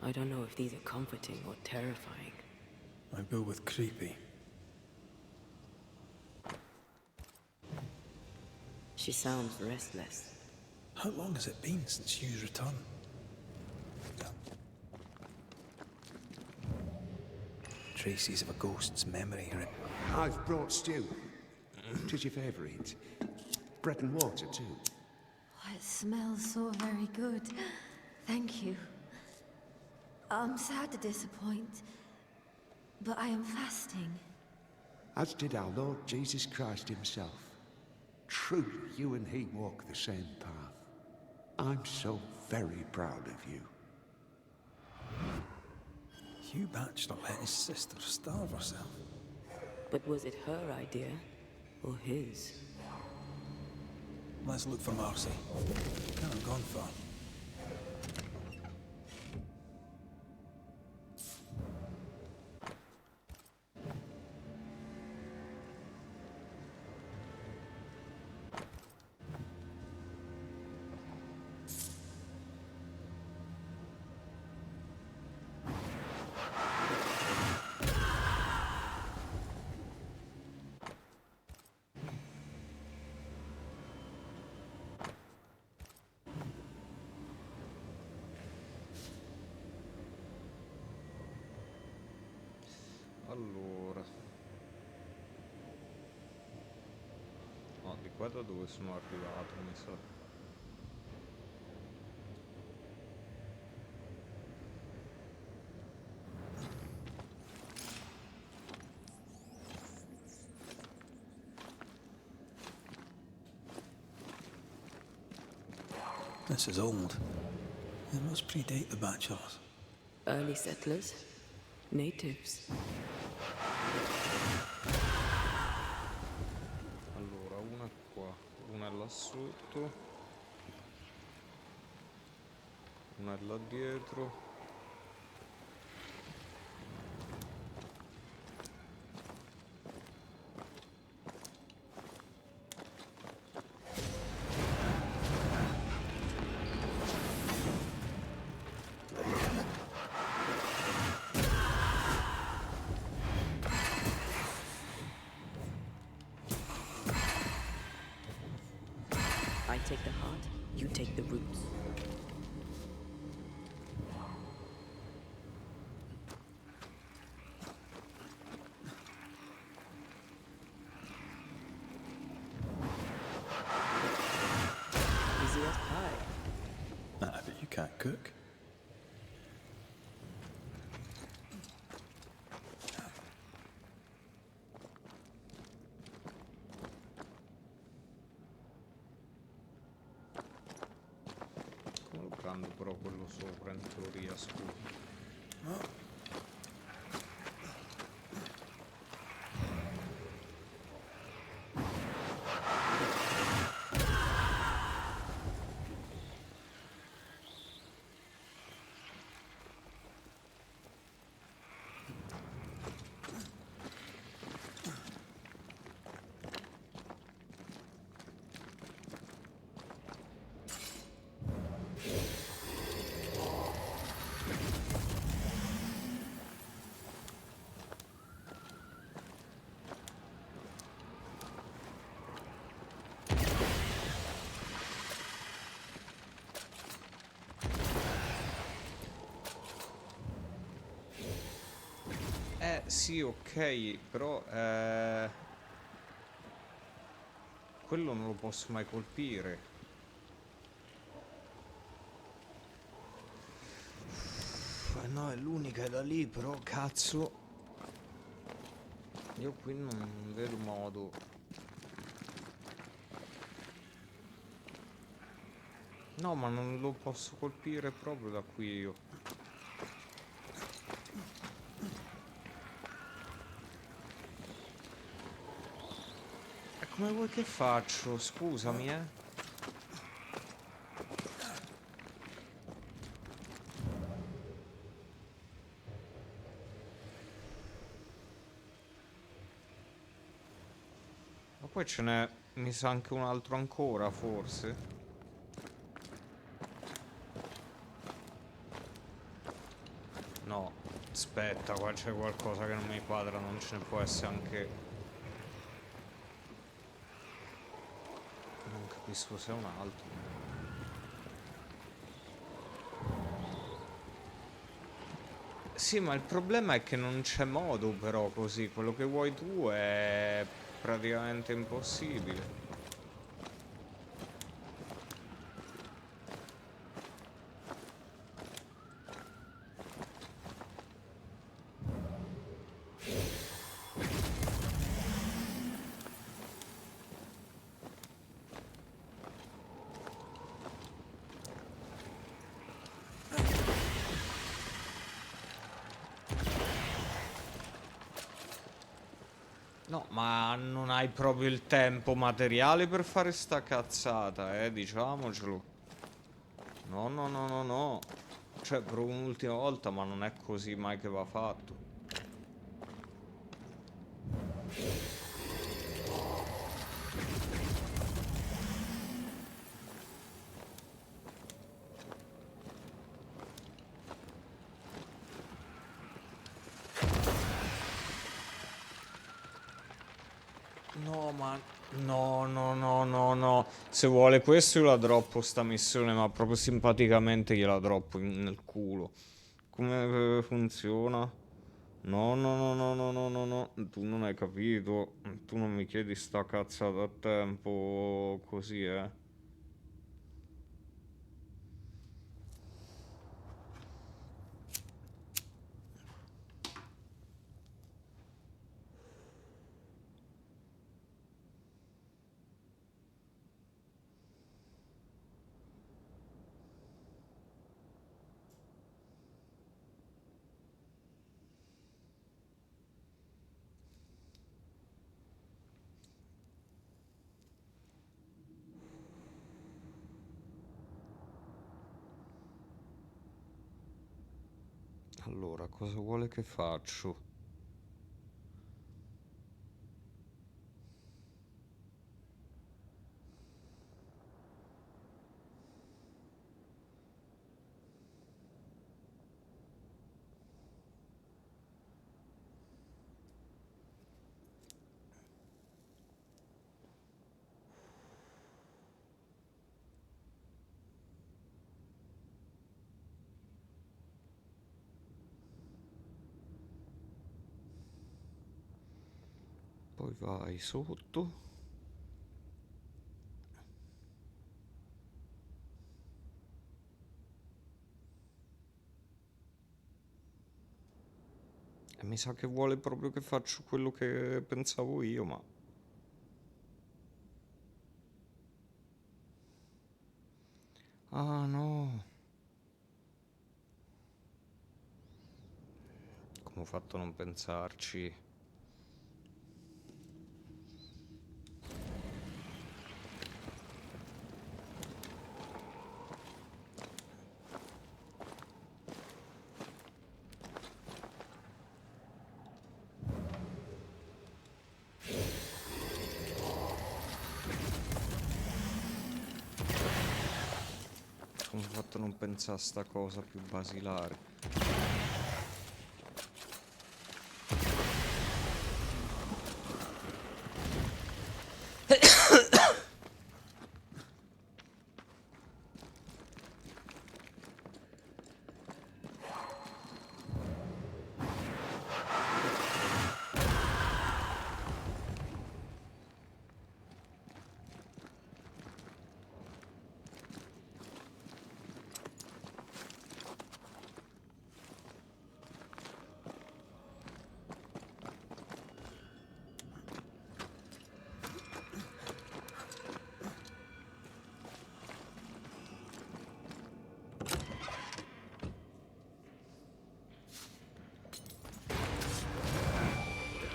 I don't know if these are comforting or terrifying. I go with creepy. She sounds restless. How long has it been since you's return? Traces of a ghost's memory are in. I've brought stew. 'Tis your favourite. Bread and water, too. Oh, it smells so very good. Thank you. I'm sad to disappoint, but I am fasting. As did our Lord Jesus Christ himself. Truly, you and he walk the same path. I'm so very proud of you. Hugh Batchelor let his sister starve herself. But was it her idea? Or his. Let's look for Marcy. Can't have gone far. Allora, no, di qua da dove sono arrivato, mi sa. This is old. It must predate the Banishers. Early settlers? Natives? Allora, una qua, una là sotto, una là dietro. I take the heart, you take the roots. Easy as pie. I bet you can't cook. Come lo prendo però quello sopra in teoria, scusa. Sì, ok, però quello non lo posso mai colpire. No, è l'unica da lì, però cazzo. Io qui non vedo modo. No, ma non lo posso colpire proprio da qui io. Come vuoi che faccio? Scusami, Ma poi ce n'è, mi sa anche un altro ancora, forse. No, aspetta, qua c'è qualcosa che non mi quadra, non ce ne può essere anche... Non capisco se è un altro. Sì, ma il problema è che non c'è modo però così. Quello che vuoi tu è praticamente impossibile. No, No, ma non hai proprio il tempo materiale per fare sta cazzata, diciamocelo. No, no, no, no, no. Cioè, per un'ultima volta, ma non è così mai che va fatto. No, ma... No, no, no, no, no. Se vuole questo io la droppo sta missione, ma proprio simpaticamente gliela droppo nel culo. Come funziona? No, no, no, no, no, no, no, no. Tu non hai capito. Tu non mi chiedi sta cazzata a tempo così, eh. Allora, cosa vuole che faccio? Poi vai sotto. E mi sa che vuole proprio che faccio quello che pensavo io, ma... Ah, no. Come ho fatto a non pensarci? Come ho fatto a non pensare a sta cosa più basilare?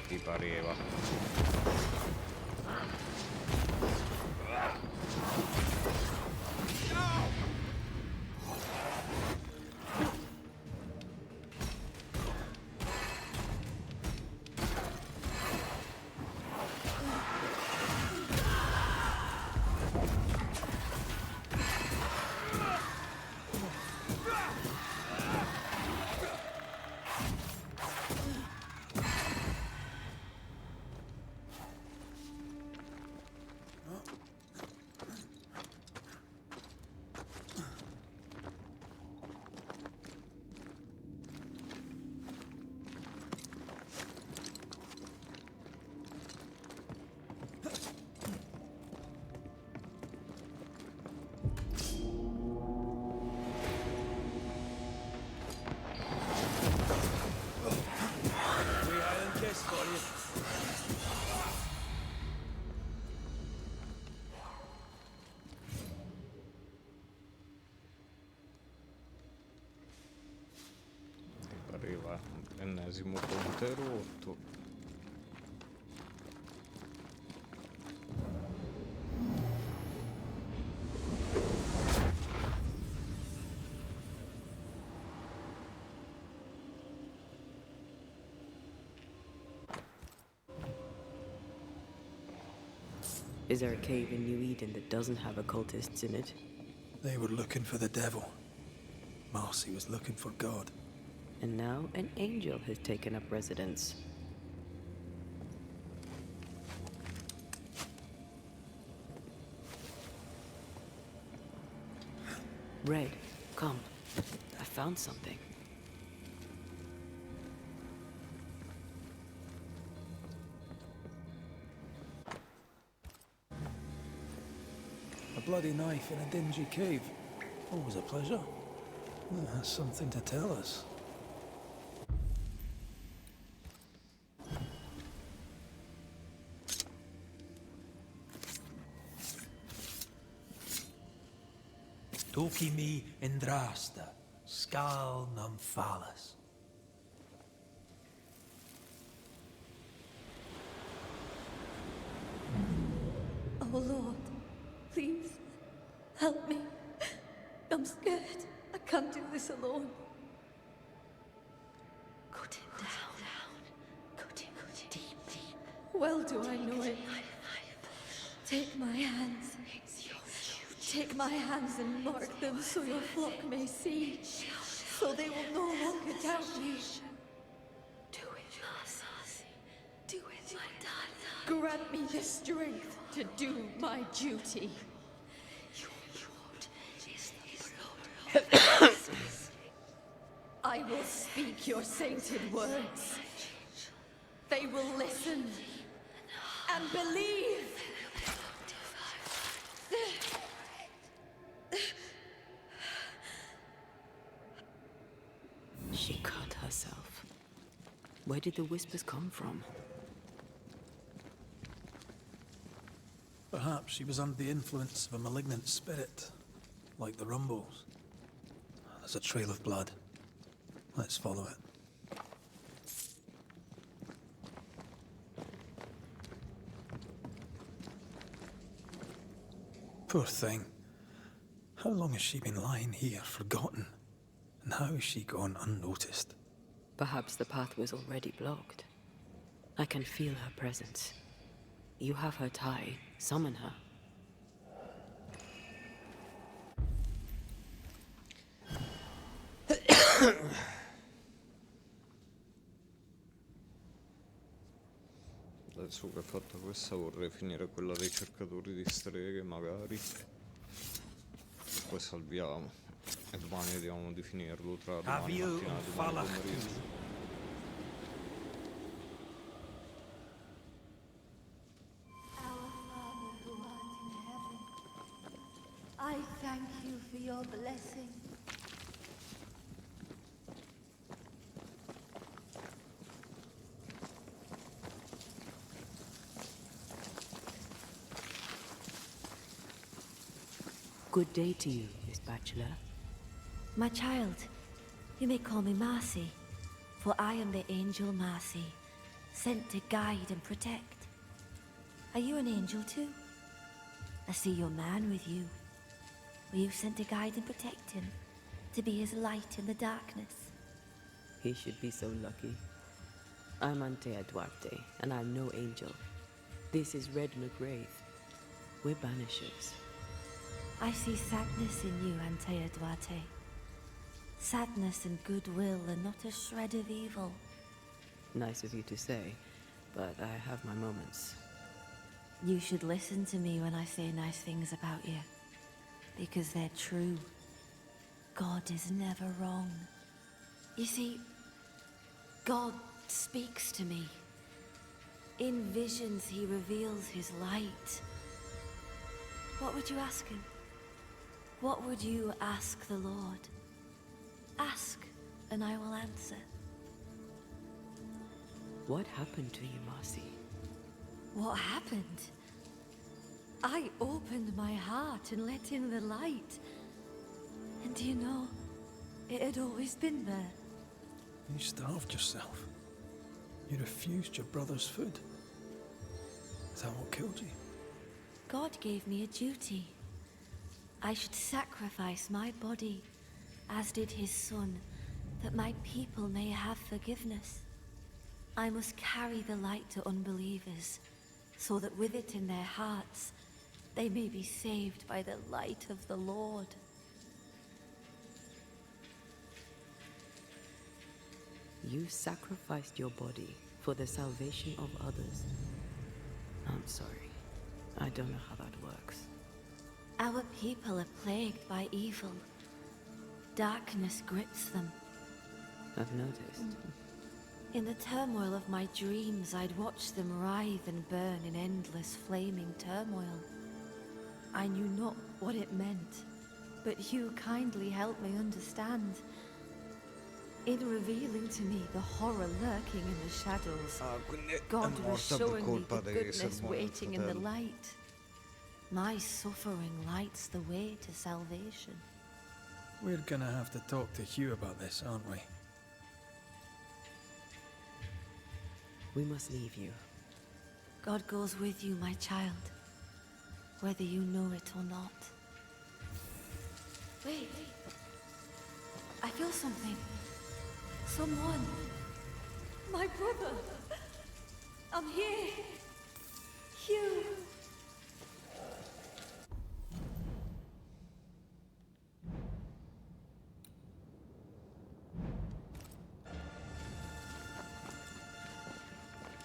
Ti pareva. Ti pareva. Ennesimo ponte rotto. Is there a cave in New Eden that doesn't have occultists in it? They were looking for the devil. Marcy was looking for God. And now an angel has taken up residence. Red, come. I found something. A bloody knife in a dingy cave. Always a pleasure. That has something to tell us. Toki mi indrasta, skal nam falas. Oh Lord, please, help me. I'm scared. I can't do this alone. Cut him down. Cut him deep. Well do I know it. Take my hands. Take my hands and mark them so your flock may see. So they will no longer doubt me. Do it, Marcy. Do it, my darling. Grant me the strength to do my duty. I will speak your sainted words. They will listen and believe. She cut herself. Where did the whispers come from? Perhaps she was under the influence of a malignant spirit, like the Rumbles. There's a trail of blood. Let's follow it. Poor thing. How long has she been lying here, forgotten? And how has she gone unnoticed? Perhaps the path was already blocked. I can feel her presence. You have her tie. Summon her. Adesso che ho fatto questa vorrei finire quella dei cercatori di streghe magari. Poi salviamo. E domani vediamo di finirlo tra domani mattina e domani pomeriggio. Our Father who art in heaven, I thank you for your blessing. Good day to you, Miss Bachelor. My child, you may call me Marcy, for I am the angel Marcy, sent to guide and protect. Are you an angel too? I see your man with you. Were you sent to guide and protect him, to be his light in the darkness? He should be so lucky. I'm Antea Duarte, and I'm no angel. This is Red McGrath. We're Banishers. I see sadness in you, Antea Duarte. Sadness and goodwill and not a shred of evil. Nice of you to say, but I have my moments. You should listen to me when I say nice things about you, because they're true. God is never wrong. You see, God speaks to me. In visions, he reveals his light. What would you ask him? What would you ask the Lord? Ask, and I will answer. What happened to you, Marcy? What happened? I opened my heart and let in the light. And do you know, it had always been there. You starved yourself. You refused your brother's food. Is that what killed you? God gave me a duty. I should sacrifice my body, as did his son, that my people may have forgiveness. I must carry the light to unbelievers, so that with it in their hearts, they may be saved by the light of the Lord. You sacrificed your body for the salvation of others. I'm sorry. I don't know how that works. Our people are plagued by evil. Darkness grips them. I've noticed. In the turmoil of my dreams, I'd watch them writhe and burn in endless flaming turmoil. I knew not what it meant, but you kindly helped me understand. In revealing to me the horror lurking in the shadows, God was showing me the goodness waiting in the light. My suffering lights the way to salvation. We're gonna have to talk to Hugh about this, aren't we? We must leave you. God goes with you, my child, whether you know it or not. Wait. I feel something. Someone. My brother. I'm here. Hugh.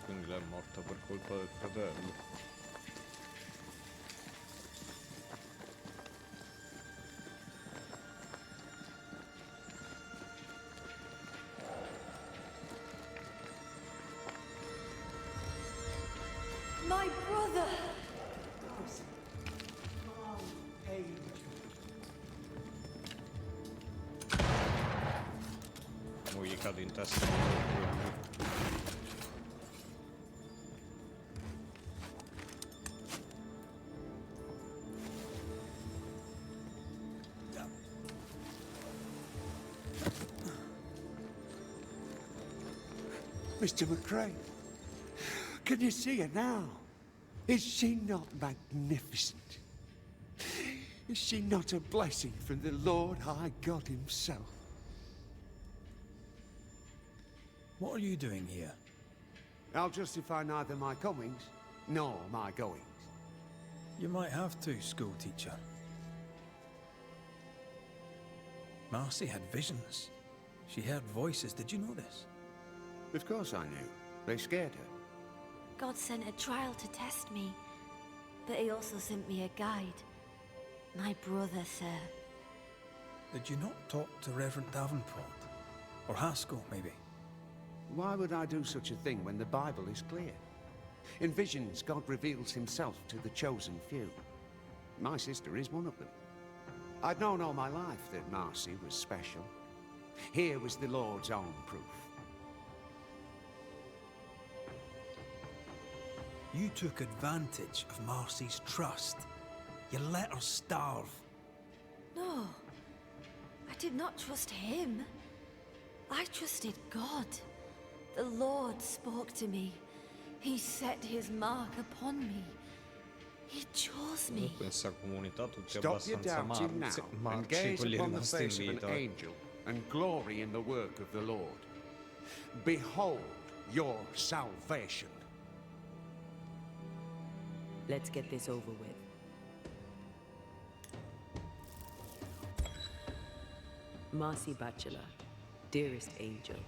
Quindi lei è morta per colpa del fratello. My brother! Mo gli cade in testa. Mr. McCrae, can you see her now? Is she not magnificent? Is she not a blessing from the Lord High God himself? What are you doing here? I'll justify neither my comings nor my goings. You might have to, schoolteacher. Marcy had visions. She heard voices. Did you know this? Of course I knew. They scared her. God sent a trial to test me, but he also sent me a guide. My brother, sir. Did you not talk to Reverend Davenport? Or Haskell, maybe? Why would I do such a thing when the Bible is clear? In visions, God reveals himself to the chosen few. My sister is one of them. I'd known all my life that Marcy was special. Here was the Lord's own proof. You took advantage of Marcy's trust. You let her starve. No, I did not trust him. I trusted God. The Lord spoke to me. He set his mark upon me. He chose me. Comunque in questa comunità tutti Stop your abbastanza doubting now, and marci, gaze quelli upon the rimasti face in of an vita. angel, and glory in the work of the Lord. Behold your salvation. Let's get this over with. Marcy Bachelor, dearest angel,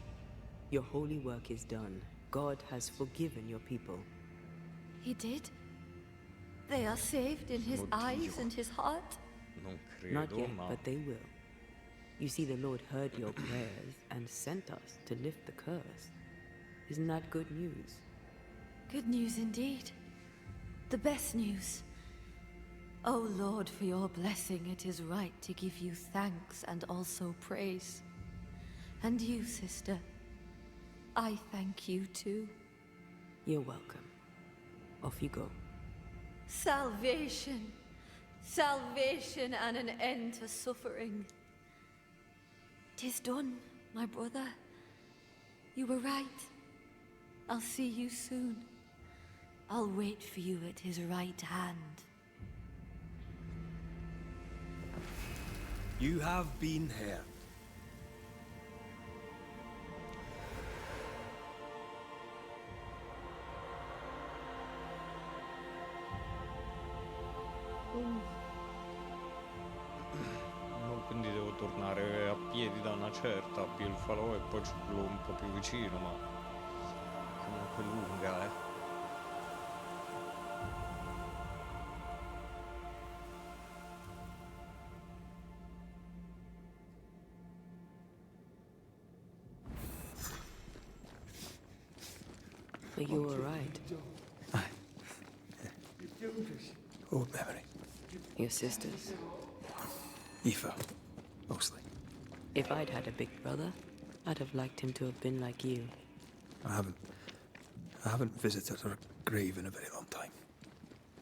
your holy work is done. God has forgiven your people. He did? They are saved in his eyes and his heart? Non Not credo, yet, ma but they will. You see, the Lord heard your prayers and sent us to lift the curse. Isn't that good news? Good news indeed. The best news. O Lord, for your blessing, it is right to give you thanks and also praise. And you, sister, I thank you too. You're welcome. Off you go. Salvation. Salvation and an end to suffering. 'Tis done, my brother. You were right. I'll see you soon. I'll wait for you at his right hand. You have been here. ti dà una certa, più il falò e poi c'è quello un po' più vicino, ma comunque lunga, eh. But you were right. Old memory. Your sisters. Aoife, mostly. If I'd had a big brother, I'd have liked him to have been like you. I haven't visited her grave in a very long time.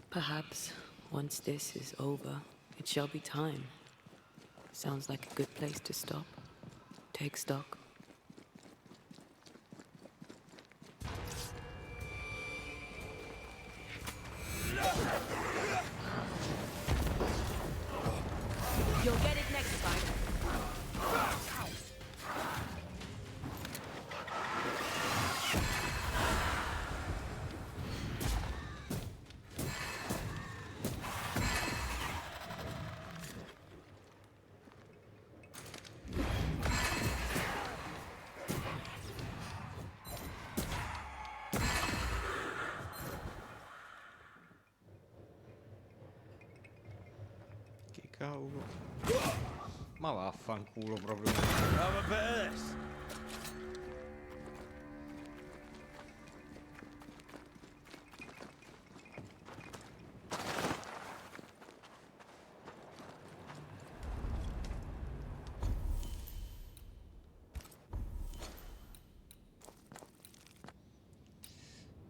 Perhaps once this is over, it shall be time. Sounds like a good place to stop. Take stock. You'll get it next time. Che cavolo. Ma vaffanculo proprio. Have a bit of this.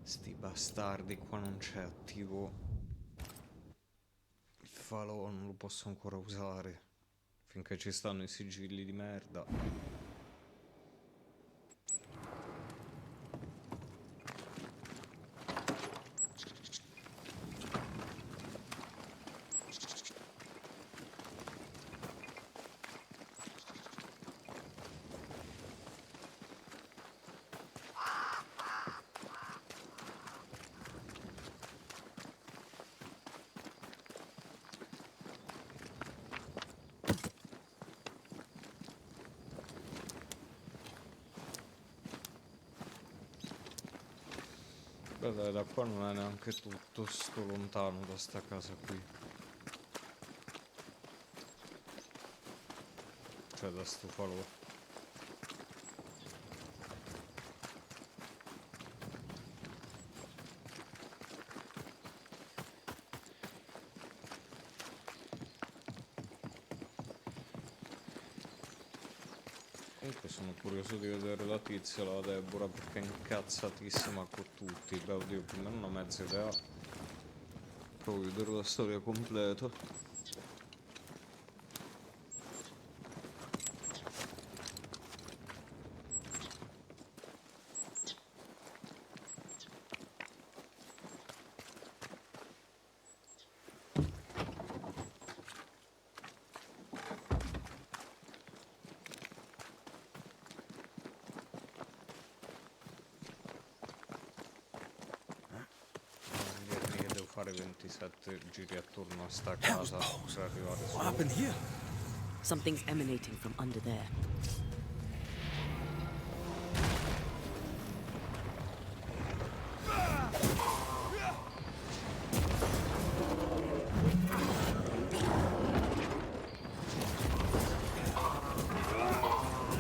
Sti bastardi, qua non c'è attivo il falò, non lo posso ancora usare finché ci stanno i sigilli di merda. Guarda, da qua non è neanche tutto sto lontano da sta casa qui. Cioè da sto falò. Comunque sono curioso di vedere la tizia, la Deborah, perché è incazzatissima con tutti. Beh, oddio, più o meno una mezza idea. Devo vedere la storia completa. Fare 27 giri attorno a sta casa per arrivare su. What happened here? Something's emanating from under there.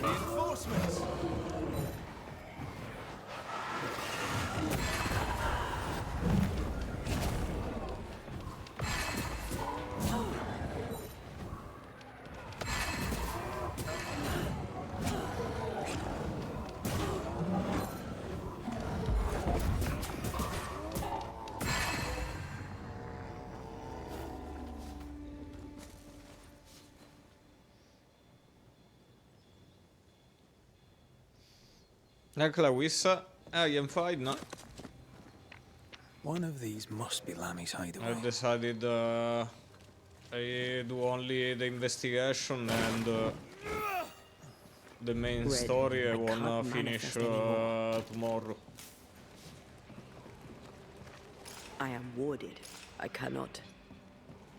Reinforcements! Eccola Wissa. I'm fine, no? One of these must be Lammy's hideaway. I decided I do only the investigation and the main Red, story I I wanna can't finish manifest anymore. tomorrow. I am warded. I cannot.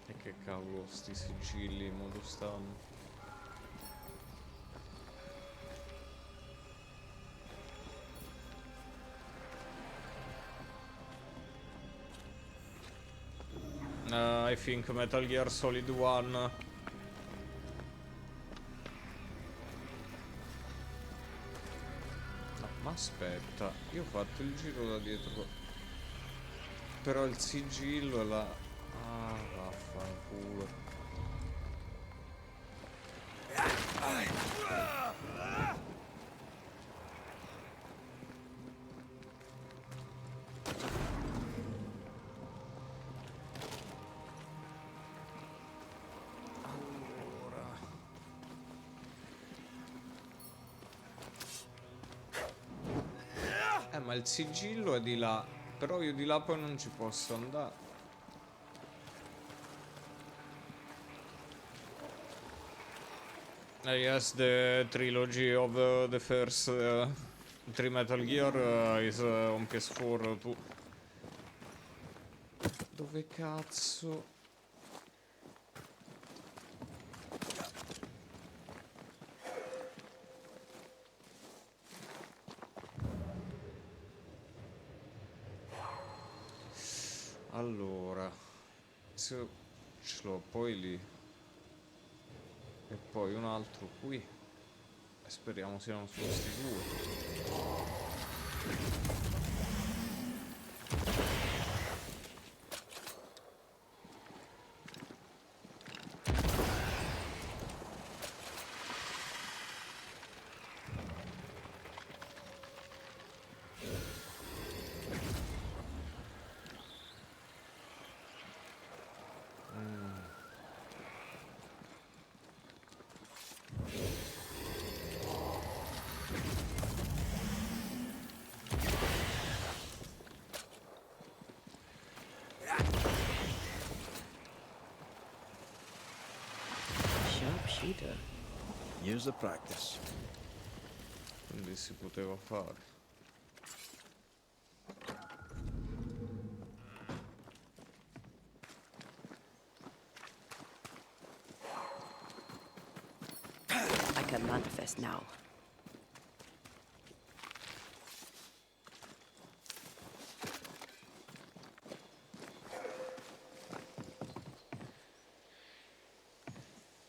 E che cavolo sti sigilli mo stanno? I think Metal Gear Solid 1. No, ma aspetta, io ho fatto il giro da dietro. Però il sigillo è la... Ah, vaffanculo. Ma il sigillo è di là. Però io di là poi non ci posso andare. Yes, the trilogy of the first 3 Metal Gear is on PS4 too. Dove cazzo? Allora, se ce l'ho poi lì e poi un altro qui e speriamo siano questi due. Sharpshooter. Years of practice. Quindi si poteva fare. I can manifest now.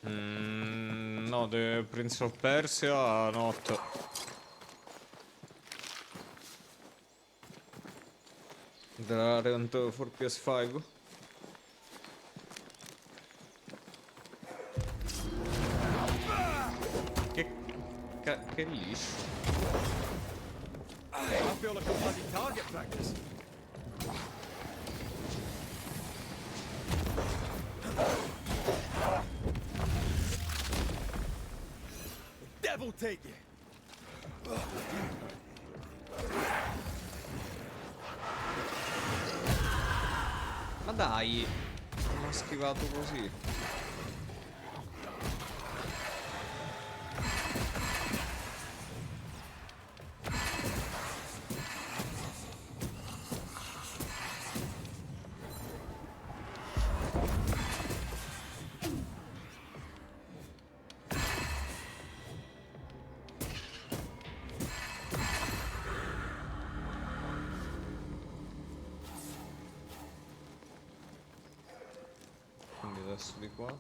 No, The Prince of Persia, not. The Variant for PS5. Che liscio. I feel like a bloody target practice. Devil take you. Ma dai, mi ha schivato così. Quindi adesso di qua.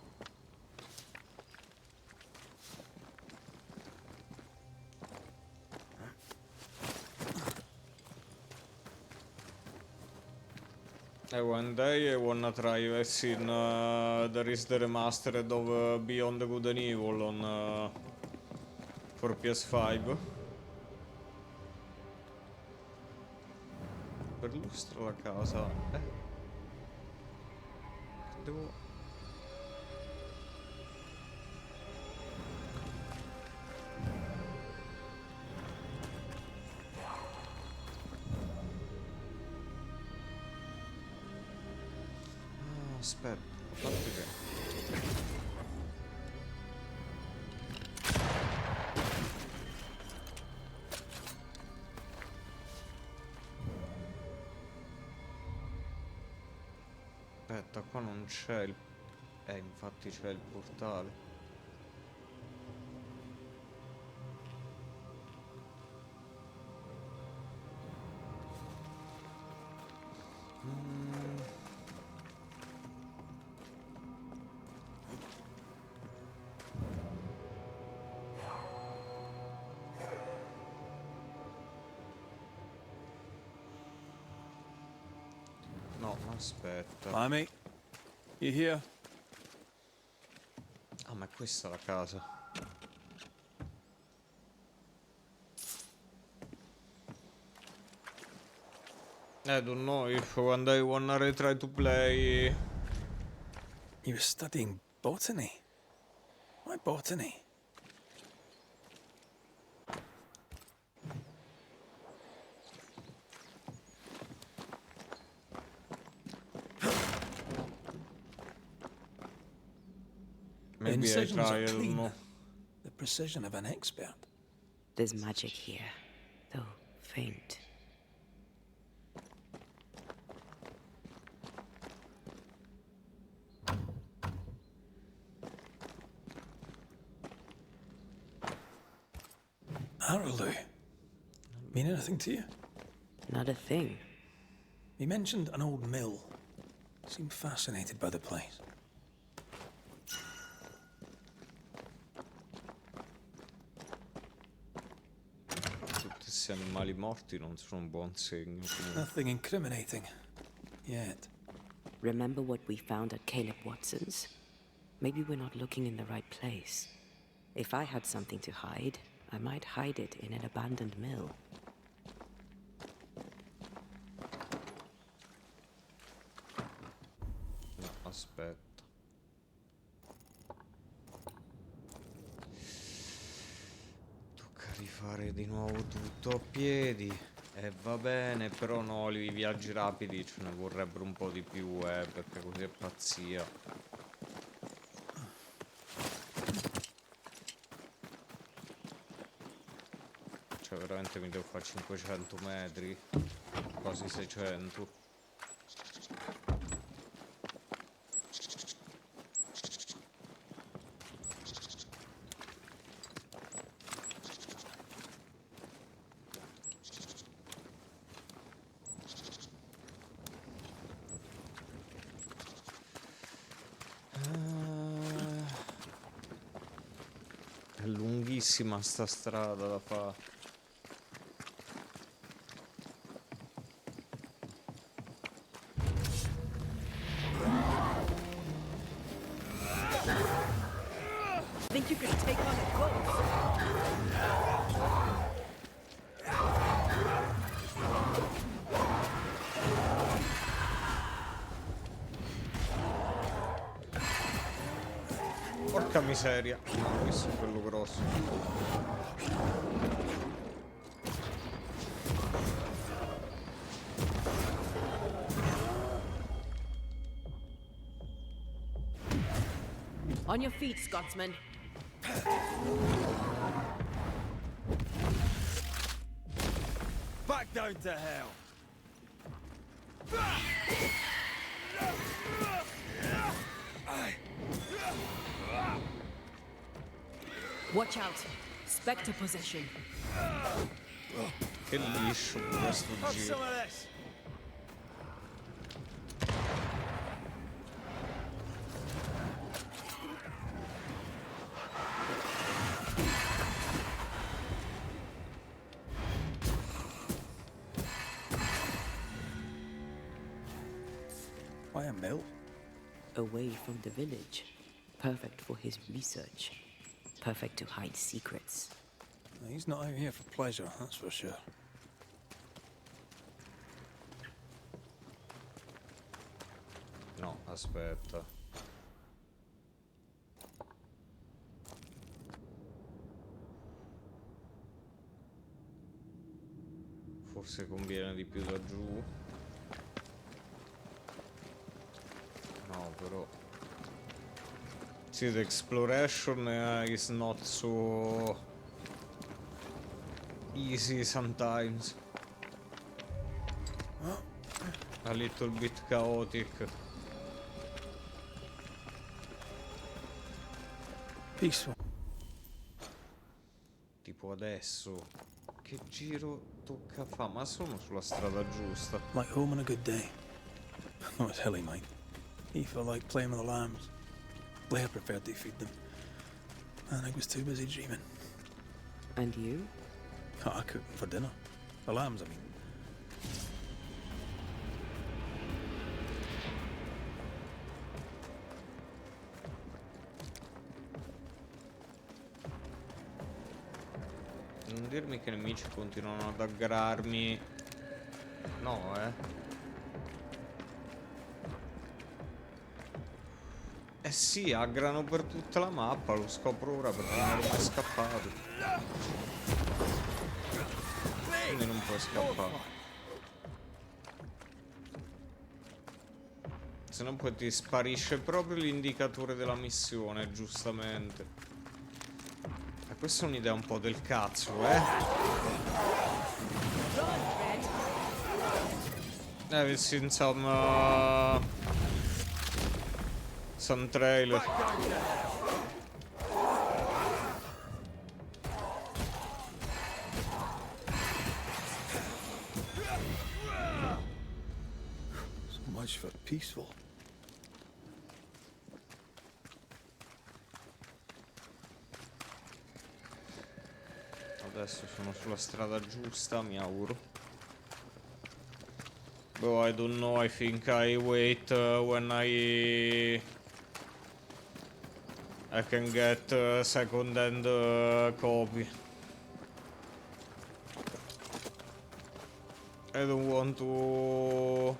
One day I wanna try. I've seen there is the remastered of Beyond the Good and Evil on for PS5. Perlustra la casa. Devo... Aspetta, a parte che... Aspetta, qua non c'è il... infatti c'è il portale. Aspetta. Lammy, you here? Ah, ma è questa la casa. I don't know if one day wanna retry to play. You were studying botany? Why botany? The Maybe I incisions try, are I don't clean. know. The precision of an expert. There's magic here, though faint. Araloo. Mean anything to you? Not a thing. He mentioned an old mill. Seemed fascinated by the place. Tutti questi animali morti non sono un buon segno. Comunque. Nothing incriminating. Yet. Remember what we found at Caleb Watson's? Maybe we're not looking in the right place. If I had something to hide, I might hide it in an abandoned mill. No, aspetta. Tocca rifare di nuovo tutto a piedi. E va bene, però no, i viaggi rapidi ce ne vorrebbero un po' di più, perché così è pazzia. Cioè, veramente mi devo fare 500 metri, quasi 600. È lunghissima sta strada da fare. Think you could take on a ghost? Porca miseria, questo è quello grosso. On your feet, Scotsman. Back down to hell. Watch out. Spectre possession. Che liscio questo Have giro. some of this. Why a mill? Away from the village. Perfect for his research. Perfect to hide secrets. He's not out here for pleasure, that's for sure. No, aspetta. Forse conviene di più da giù. No, però. See, the exploration is not so easy sometimes. A little bit chaotic. Peaceful. Tipo adesso. Che giro tocca fa? Ma sono sulla strada giusta. Like home on a good day. Oh, it's hilly, mate. He felt like playing with the lambs. Blair preferred to feed them. And I was too busy dreaming. And you? Oh, I cooked them for dinner. The lambs, I mean. dirmi che i nemici continuano ad aggrarmi. No, Eh sì, aggrano per tutta la mappa, lo scopro ora perché non ero mai scappato. Quindi non puoi scappare. Se no poi ti sparisce proprio l'indicatore della missione, giustamente. E questa è un'idea un po' del cazzo, visto insomma... Some trailer. So much for peaceful. Adesso sono sulla strada giusta, mi auguro. Bro, I don't know, I think I wait when I can get second-hand copy. I don't want to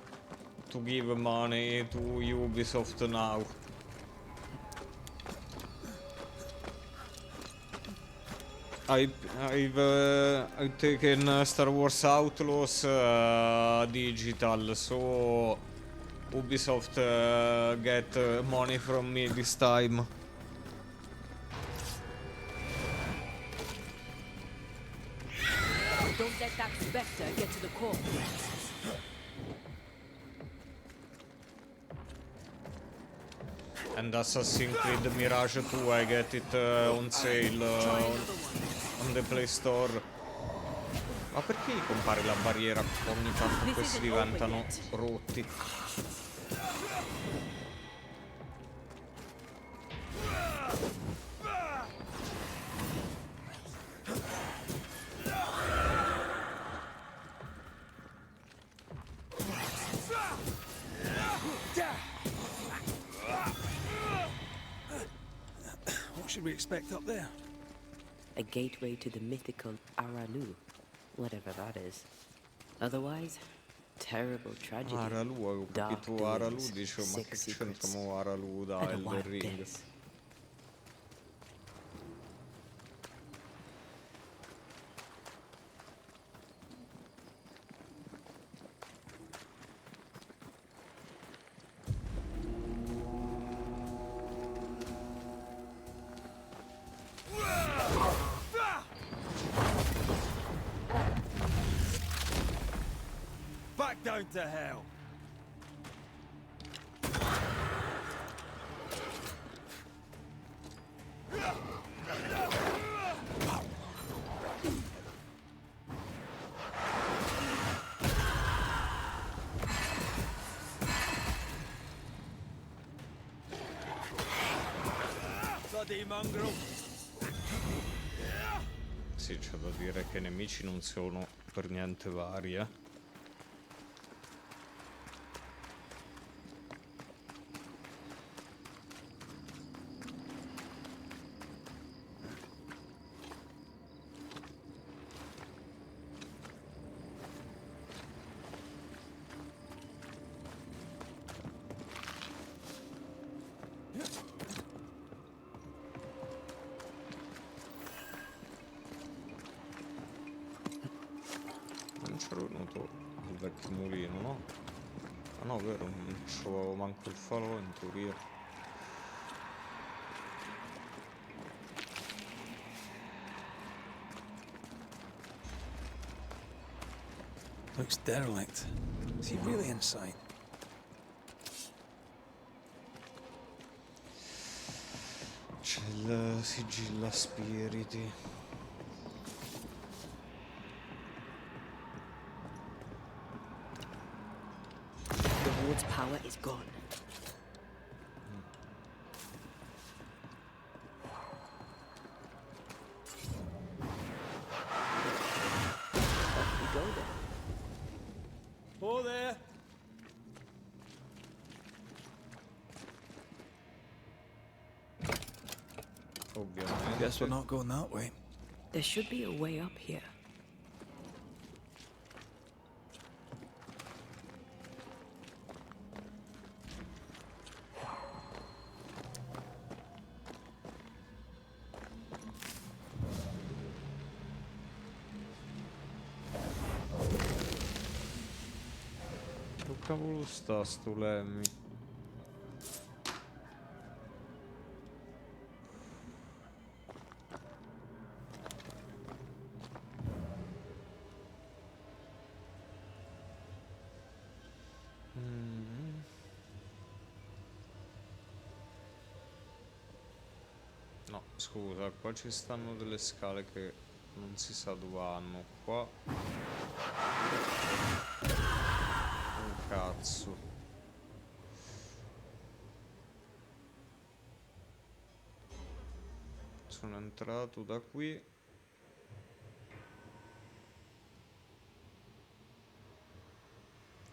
give money to Ubisoft now. I've taken Star Wars Outlaws digital, so Ubisoft get money from me this time. Don't let that spectre get to the core. And Assassin's Creed Mirage 2, I get it on sale on the Play Store. Ma perché gli compare la barriera ogni tanto questi diventano rotti? What should we expect up there? A gateway to the mythical Aralu, whatever that is. Otherwise, terrible tragedy. Aralu, avevo capito Aralu, dicevo ma che c'entriamo Aralu da Elden Ring? Back down to hell. Bloody mongrel. Sì, c'è da dire che i nemici non sono per niente vari, Non c'ero venuto il vecchio mulino, no? Ah no, vero, non c'avevo manco il falò in teoria. Looks derelict. Is he really inside? C'è il sigilla spiriti. The ward's power is gone. Off we go then. Oh there. Ovviamente. Guess we're not going that way. There should be a way up here. Che cavolo sta sto Lemmy? No, scusa, qua ci stanno delle scale che non si sa dove vanno. Qua. Un cazzo. Sono entrato da qui.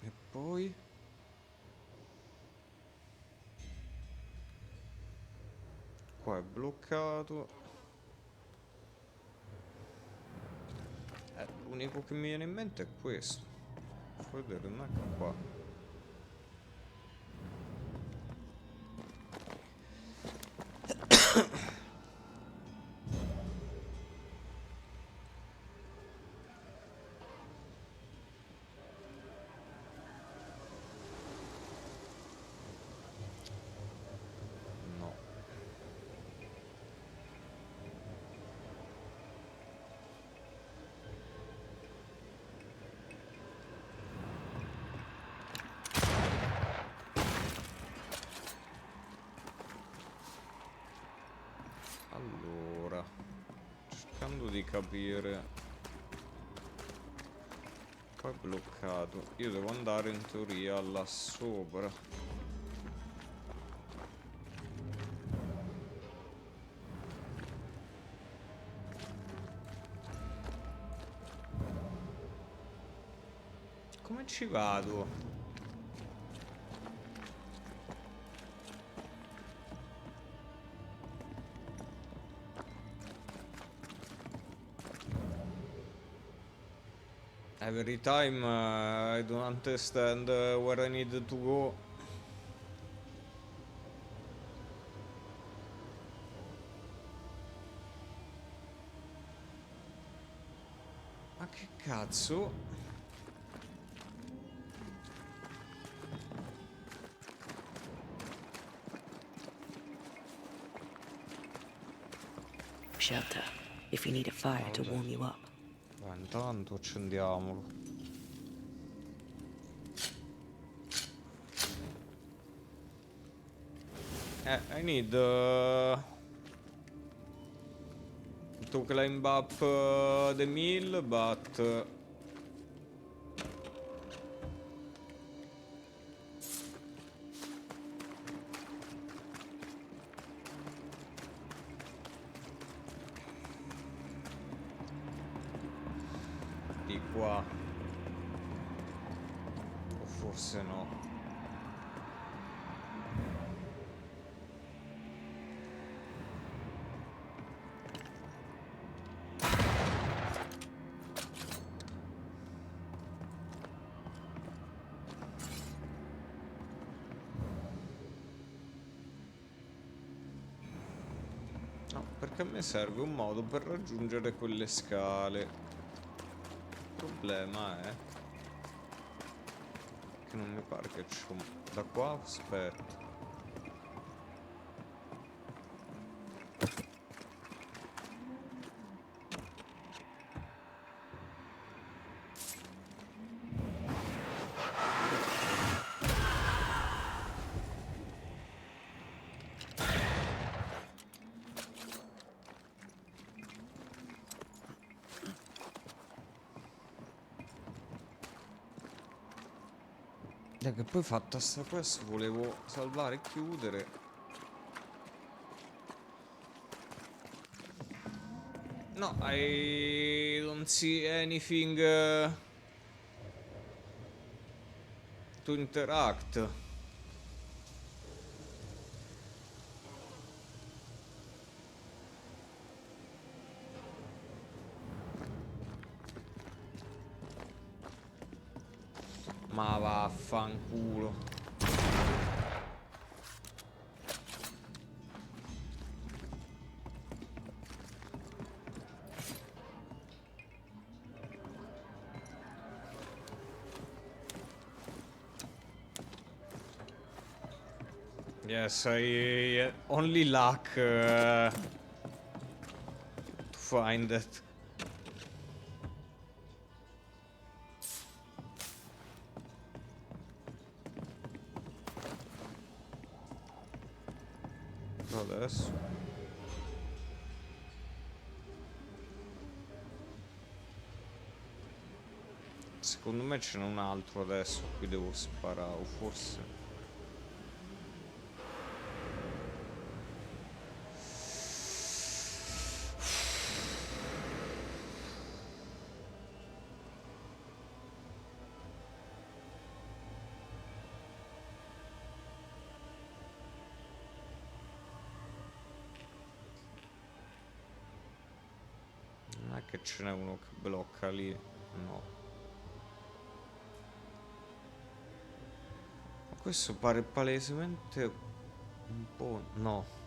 E poi? Qua è bloccato. L'unico che mi viene in mente è questo. Puoi vedere, non è che qua. No. Allora, cercando di capire. Qua è bloccato. Io devo andare in teoria là sopra. Come ci vado? Every time I don't understand where I need to go. Ma che cazzo? Shelter, if you need a fire to warm you up. Ma intanto accendiamolo. I need to climb up the mill, but di qua. O forse no. No, perché a me serve un modo per raggiungere quelle scale. Il problema è che non mi pare che c'ho... Da qua, aspetta. Che poi fatta sta quest volevo salvare e chiudere. No, I don't see anything to interact. Ma vaffanculo. Yes, I only luck to find it. Adesso. Secondo me ce n'è un altro adesso, qui devo sparare, o forse... Non è che ce n'è uno che blocca lì, no. Ma questo pare palesemente un po'... no.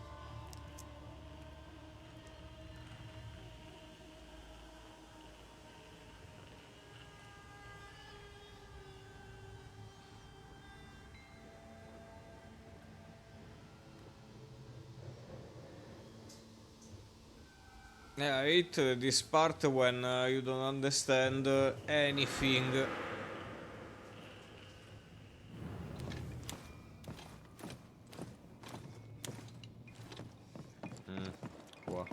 Yeah, I hate this part when you don't understand anything. Qua.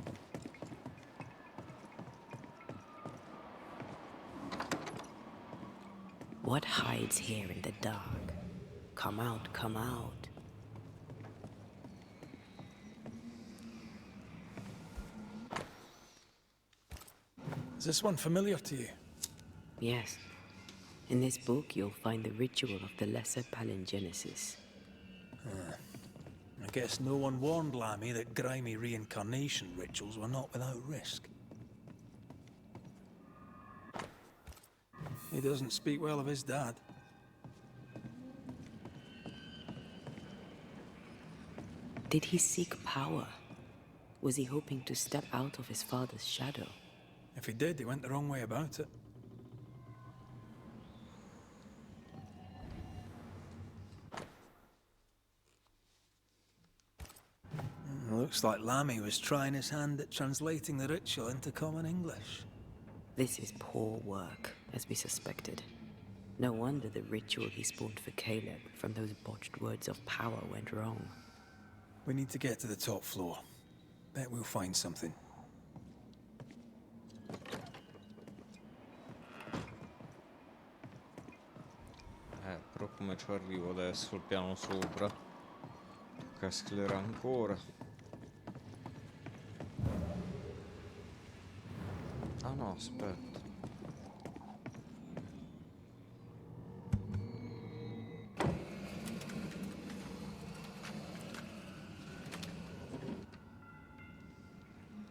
What hides here in the dark? Come out, come out. Is this one familiar to you? Yes. In this book, you'll find the ritual of the Lesser Palingenesis. I guess no one warned Lammy that grimy reincarnation rituals were not without risk. He doesn't speak well of his dad. Did he seek power? Was he hoping to step out of his father's shadow? If he did, he went the wrong way about it. Looks like Lammy was trying his hand at translating the ritual into common English. This is poor work, as we suspected. No wonder the ritual he spawned for Caleb from those botched words of power went wrong. We need to get to the top floor. Bet we'll find something. Però come ci arrivo adesso al piano sopra? Tocca accelerare ancora. Ah no, aspetta.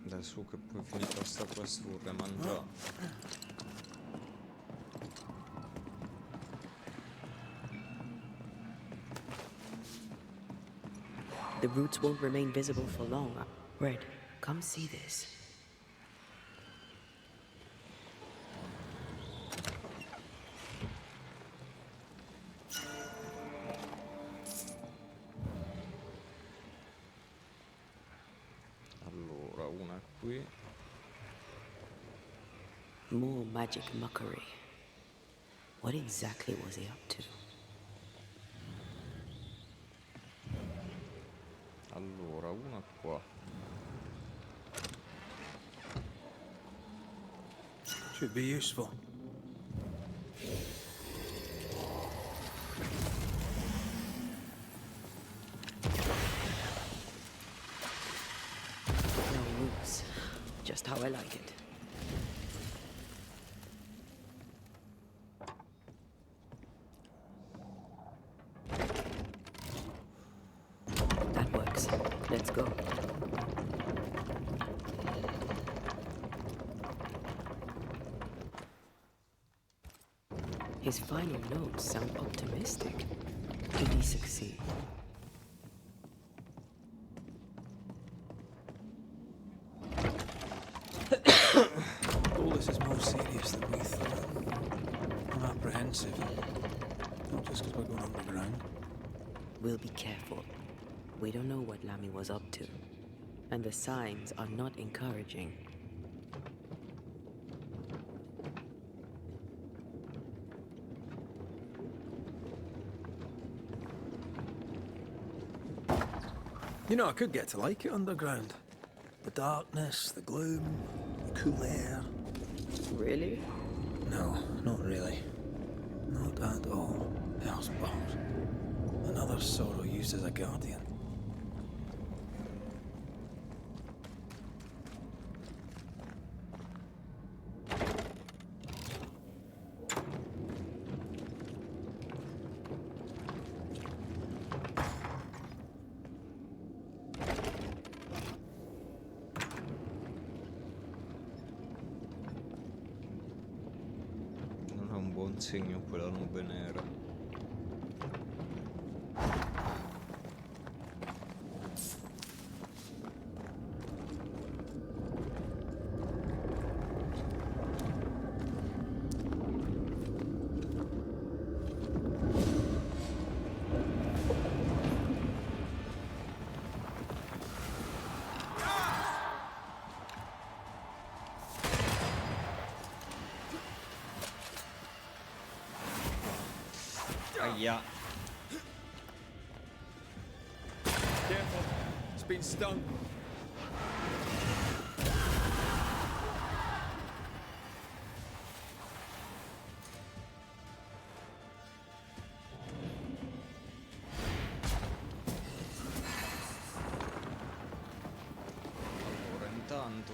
Dai su che poi finita sta quest vorrei mangiare. The roots won't remain visible for long. Red, come see this. Allora, una qui. More magic mockery. What exactly was he up to? Allora, una qua. Should be useful. No roots. Just how I like it. That works. Let's go. His final notes sound optimistic. Did he succeed? All this is more serious than we thought. I'm apprehensive. Not just because we're going underground. We'll be careful. We don't know what Lammy was up to, and the signs are not encouraging. You know, I could get to like it underground. The darkness, the gloom, the cool air. Really? No, not really. Not at all. Hellspawn. Another sorrow used as a guardian. Non è un buon segno quella nube nera. Aia. Careful. It's been stung. Allora, intanto...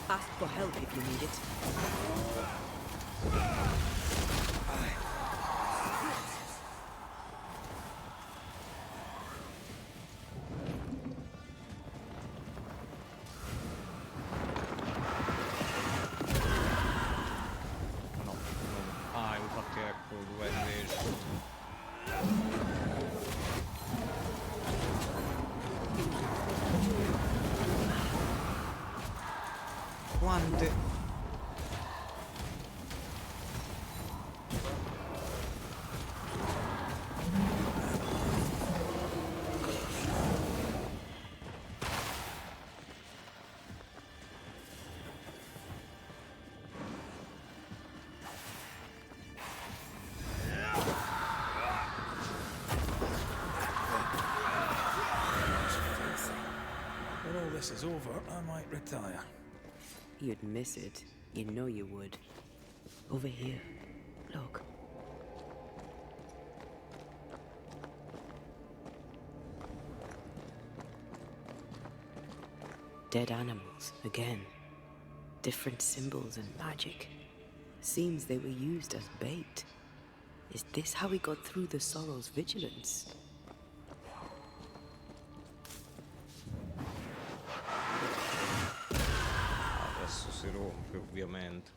Ask for help if you need it. No, no. Ah, infatti ecco dov'è invece. Quante? When all this is over, I might retire. You'd miss it. You know you would. Over here. Look. Dead animals, again. Different symbols and magic. Seems they were used as bait. Is this how we got through the Sorrow's vigilance? Adesso si rompe ovviamente.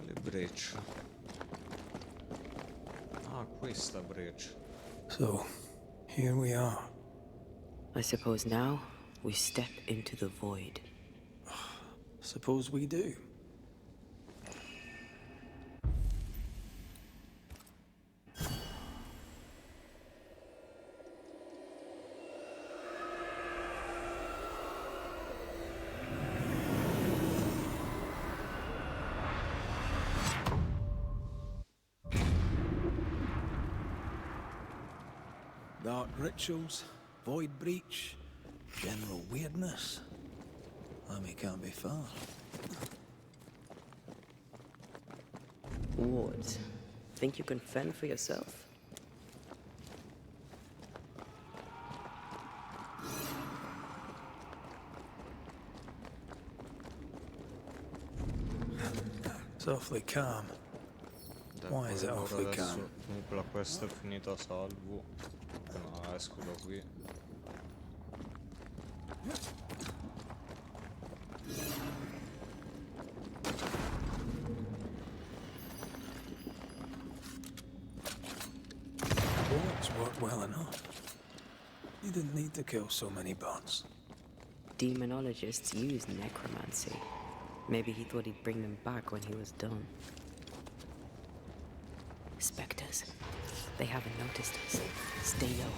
Le breccia. Ah, questa breccia. So, here we are. I suppose now we step into the void. Suppose we do. Dark rituals, void breach, general weirdness. Lammy can't be far. Wards. Think you can fend for yourself? It's awfully calm. Why is it awfully Adesso calm? comunque la quest è finita, salvo. No, esco da qui. Bullets worked well enough. You didn't need to kill so many bots. Demonologists use necromancy. Maybe he thought he'd bring them back when he was done. Spectres. They haven't noticed us. Stay low.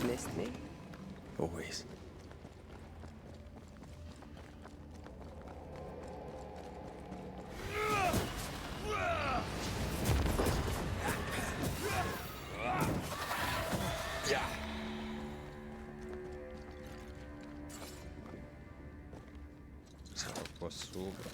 Missed me? Always. Sarà qua sopra.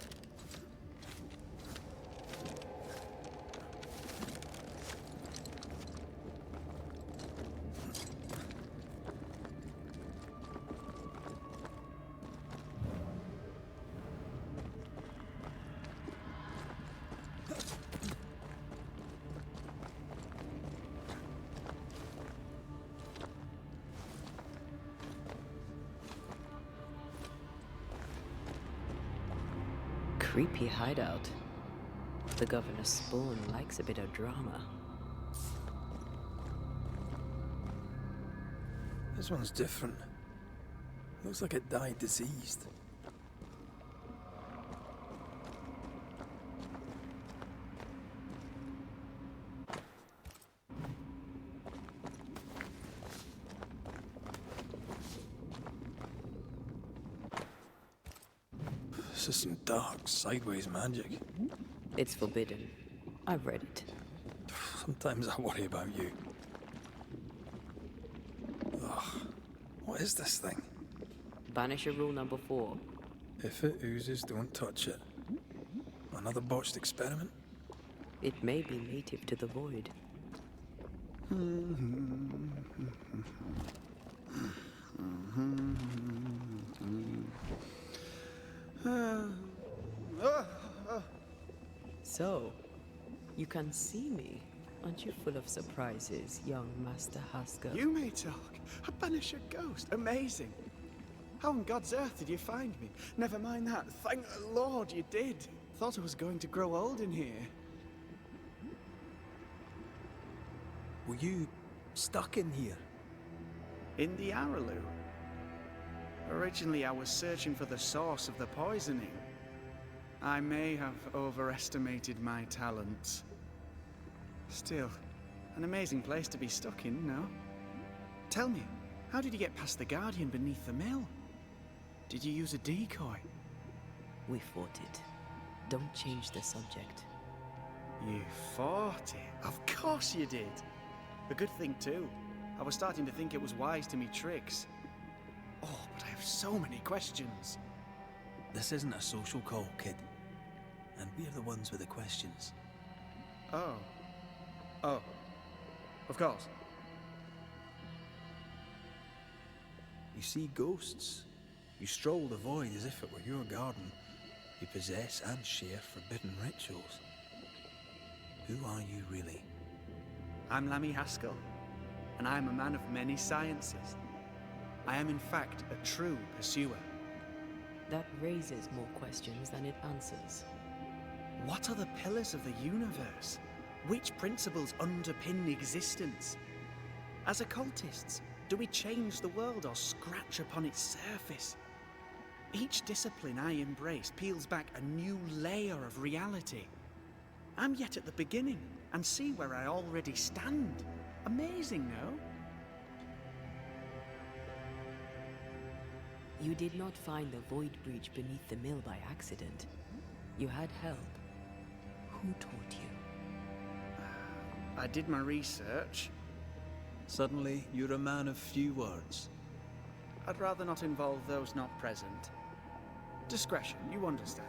Creepy hideout. The governor's spawn likes a bit of drama. This one's different. Looks like it died diseased. This is some dark, sideways magic. It's forbidden. I've read it. Sometimes I worry about you. Ugh. What is this thing? Banisher rule number 4. If it oozes, don't touch it. Another botched experiment? It may be native to the void. So, you can see me. Aren't you full of surprises, young Master Haskell? You may talk. A Banisher ghost. Amazing. How on God's earth did you find me? Never mind that. Thank the Lord you did. Thought I was going to grow old in here. Were you stuck in here? In the Araloo. Originally, I was searching for the source of the poisoning. I may have overestimated my talents. Still, an amazing place to be stuck in, no? Tell me, how did you get past the Guardian beneath the mill? Did you use a decoy? We fought it. Don't change the subject. You fought it? Of course you did. A good thing, too. I was starting to think it was wise to me tricks. Oh, but I have so many questions. This isn't a social call, kid. And we're the ones with the questions. Oh. Oh. Of course. You see ghosts. You stroll the void as if it were your garden. You possess and share forbidden rituals. Who are you really? I'm Lammy Haskell, and I am a man of many sciences. I am in fact a true pursuer. That raises more questions than it answers. What are the pillars of the universe? Which principles underpin existence? As occultists, do we change the world or scratch upon its surface? Each discipline I embrace peels back a new layer of reality. I'm yet at the beginning, and see where I already stand. Amazing, no? You did not find the void breach beneath the mill by accident. You had help. Who taught you? I did my research. Suddenly, you're a man of few words. I'd rather not involve those not present. Discretion, you understand.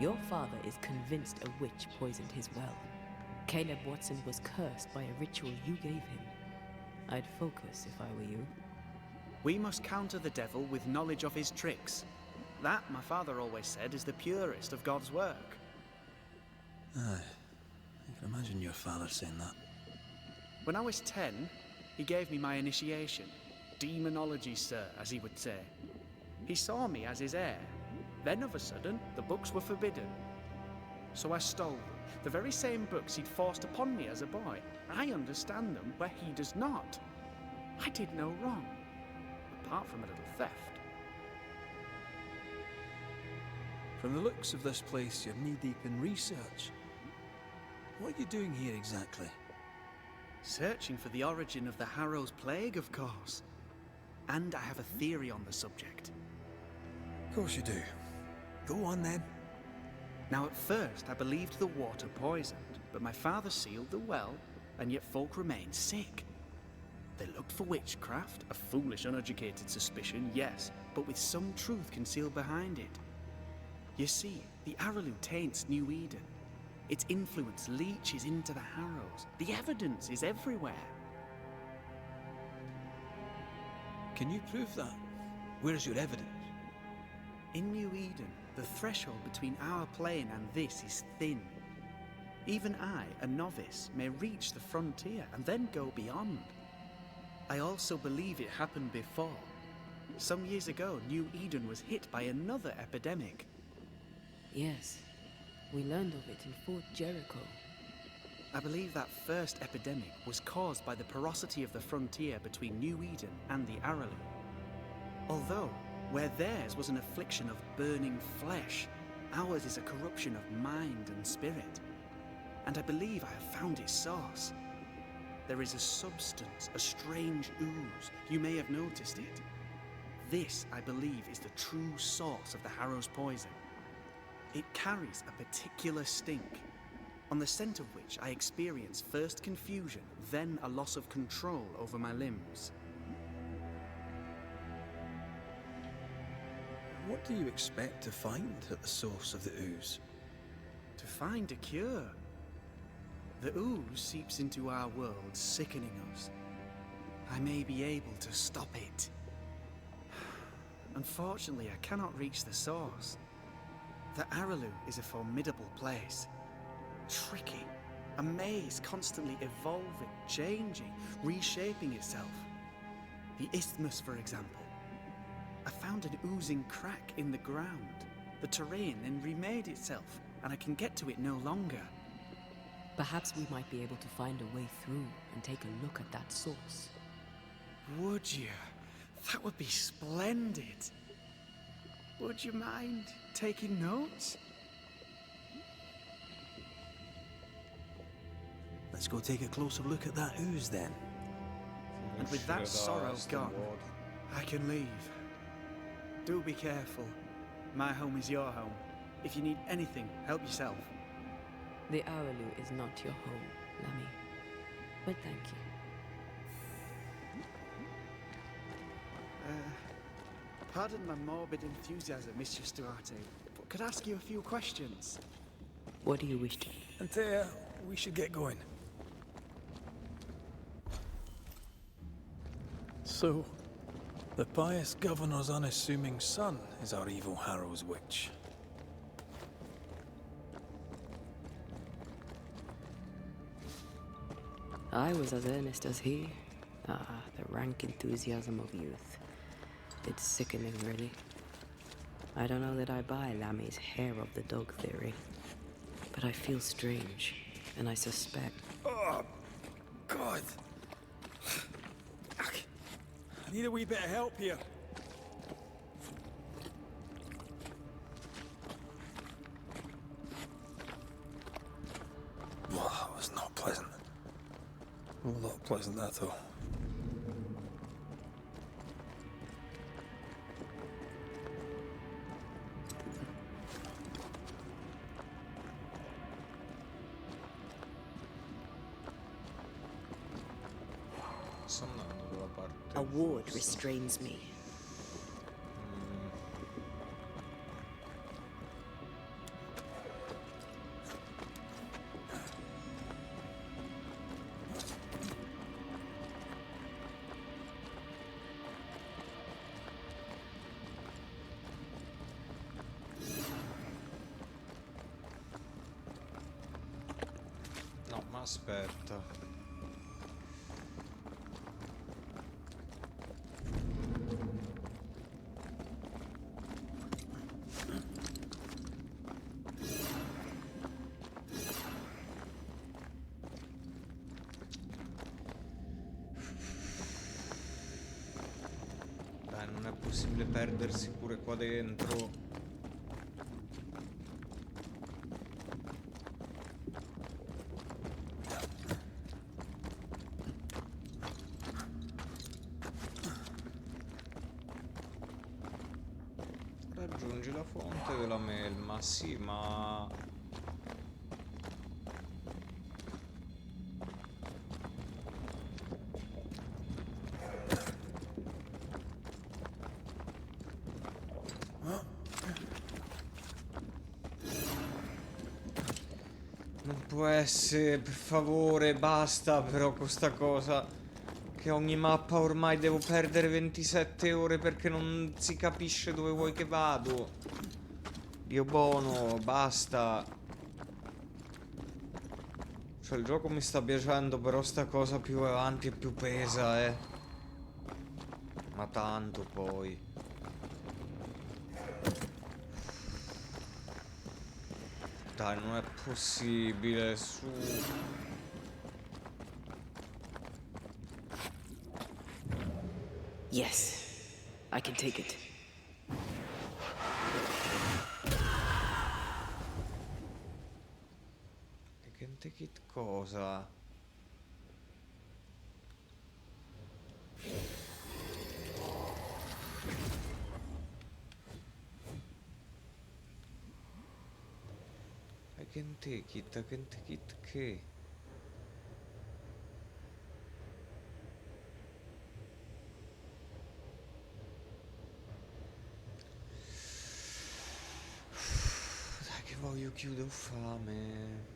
Your father is convinced a witch poisoned his well. Caleb Watson was cursed by a ritual you gave him. I'd focus if I were you. We must counter the devil with knowledge of his tricks. That, my father always said, is the purest of God's work. Aye. I can imagine your father saying that. When I was 10, he gave me my initiation. Demonology, sir, as he would say. He saw me as his heir. Then, of a sudden, the books were forbidden. So I stole them. The very same books he'd forced upon me as a boy. I understand them where he does not. I did no wrong, apart from a little theft. From the looks of this place, you're knee-deep in research. What are you doing here exactly? Searching for the origin of the Harrow's Plague, of course. And I have a theory on the subject. Of course you do. Go on then. Now, at first, I believed the water poisoned, but my father sealed the well, and yet folk remained sick. They looked for witchcraft, a foolish, uneducated suspicion, yes, but with some truth concealed behind it. You see, the Araloo taints New Eden. Its influence leaches into the Harrows. The evidence is everywhere. Can you prove that? Where's your evidence? In New Eden, the threshold between our plane and this is thin. Even I, a novice, may reach the frontier and then go beyond. I also believe it happened before. Some years ago, New Eden was hit by another epidemic. Yes, we learned of it in Fort Jericho. I believe that first epidemic was caused by the porosity of the frontier between New Eden and the Araloo. Although, where theirs was an affliction of burning flesh, ours is a corruption of mind and spirit. And I believe I have found its source. There is a substance, a strange ooze. You may have noticed it. This, I believe, is the true source of the Harrow's poison. It carries a particular stink, on the scent of which I experience first confusion, then a loss of control over my limbs. What do you expect to find at the source of the ooze? To find a cure. The ooze seeps into our world, sickening us. I may be able to stop it. Unfortunately, I cannot reach the source. The Araloo is a formidable place. Tricky. A maze constantly evolving, changing, reshaping itself. The isthmus, for example. I found an oozing crack in the ground. The terrain then remade itself, and I can get to it no longer. Perhaps we might be able to find a way through and take a look at that source. Would you? That would be splendid. Would you mind taking notes? Let's go take a closer look at that ooze then. And with that sorrow gone, I can leave. Do be careful. My home is your home. If you need anything, help yourself. The Araloo is not your home, Lammy. But thank you. Pardon my morbid enthusiasm, Mistress Duarte, but could I ask you a few questions? What do you wish to? Antea, we should get going. So, the pious governor's unassuming son is our evil Harrow's witch. I was as earnest as he. The rank enthusiasm of youth. It's sickening, really. I don't know that I buy Lammy's hair of the dog theory. But I feel strange, and I suspect... Oh, God! Need a wee bit of help here. Well, that was not pleasant. Well, not pleasant at all. Sto andando dalla parte A ward giusta. restrains me. No, ma aspetta. Dai, non è possibile perdersi pure qua dentro. Raggiungi la fonte della melma, sì, ma... Non può essere, per favore, basta però con sta cosa. Che ogni mappa ormai devo perdere 27 ore perché non si capisce dove vuoi che vado. Dio buono, basta. Cioè il gioco mi sta piacendo, però sta cosa più avanti e più pesa, eh. Ma tanto poi. Dai, non è possibile, su. Yes, I can take it. E che kit cosa? I can take it che? Dai che voglio chiudere, ho fame.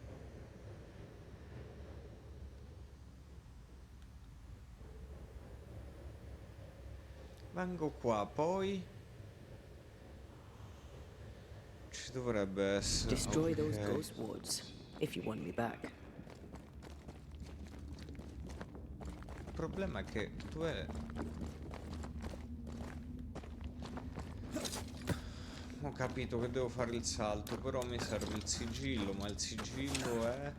Vengo qua, poi ci dovrebbe essere. Destroy those Ok. ghost wards if you want me back. Il problema è che tu è... Ho capito che devo fare il salto, però mi serve il sigillo, ma il sigillo è...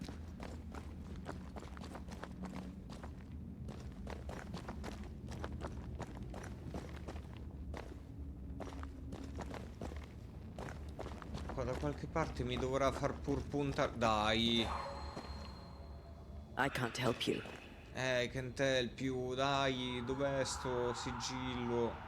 Qua da qualche parte mi dovrà far pur puntare... Dai! I can't help you. Can't help you, dai, dov'è sto sigillo?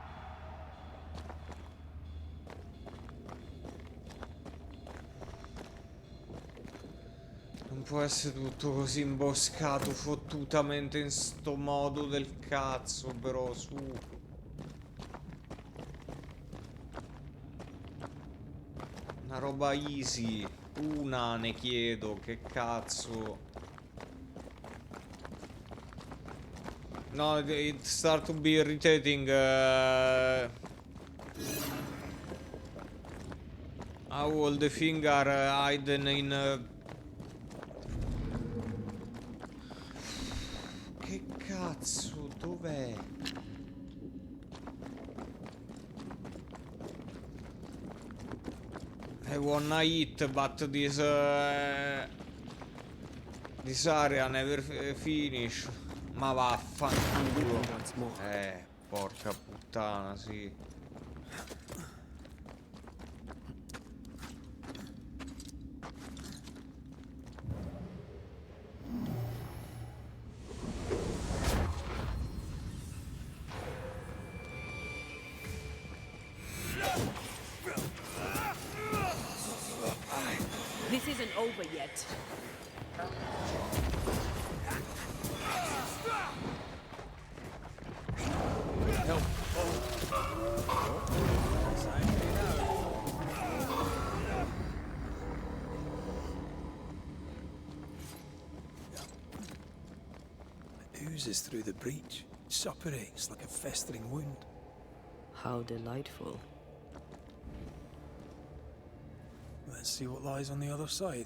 Non può essere tutto così imboscato fottutamente in sto modo del cazzo, però, su. Una roba easy. Una ne chiedo, che cazzo. No, it start to be irritating. How all the things are hidden in... Che cazzo, dov'è? I wanna eat, but this area never finish. Ma vaffanculo. Porca puttana, sì. This isn't over yet. It oozes through the breach. It suppurates like a festering wound. How delightful. Let's see what lies on the other side.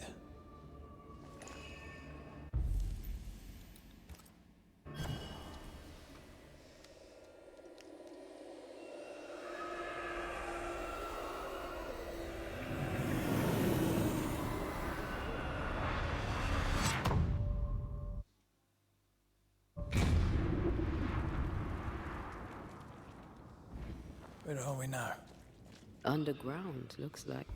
Where are we now? Underground, looks like.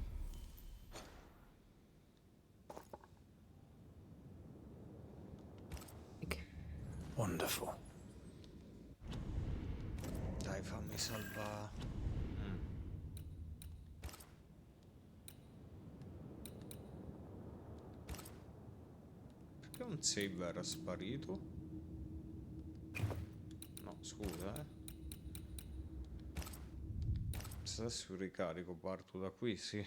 Wonderful. Dai, fammi salvare. Perché un save era sparito? No, scusa, Se adesso ricarico parto da qui, sì.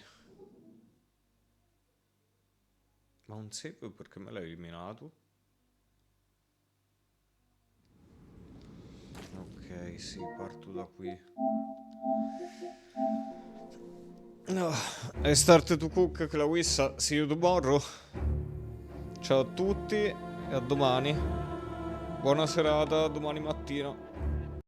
Ma un save perché me l'hai eliminato? Ok, sì, parto da qui. No, e start to cook che la wissa. See you tomorrow. Ciao a tutti e a domani. Buona serata, domani mattina.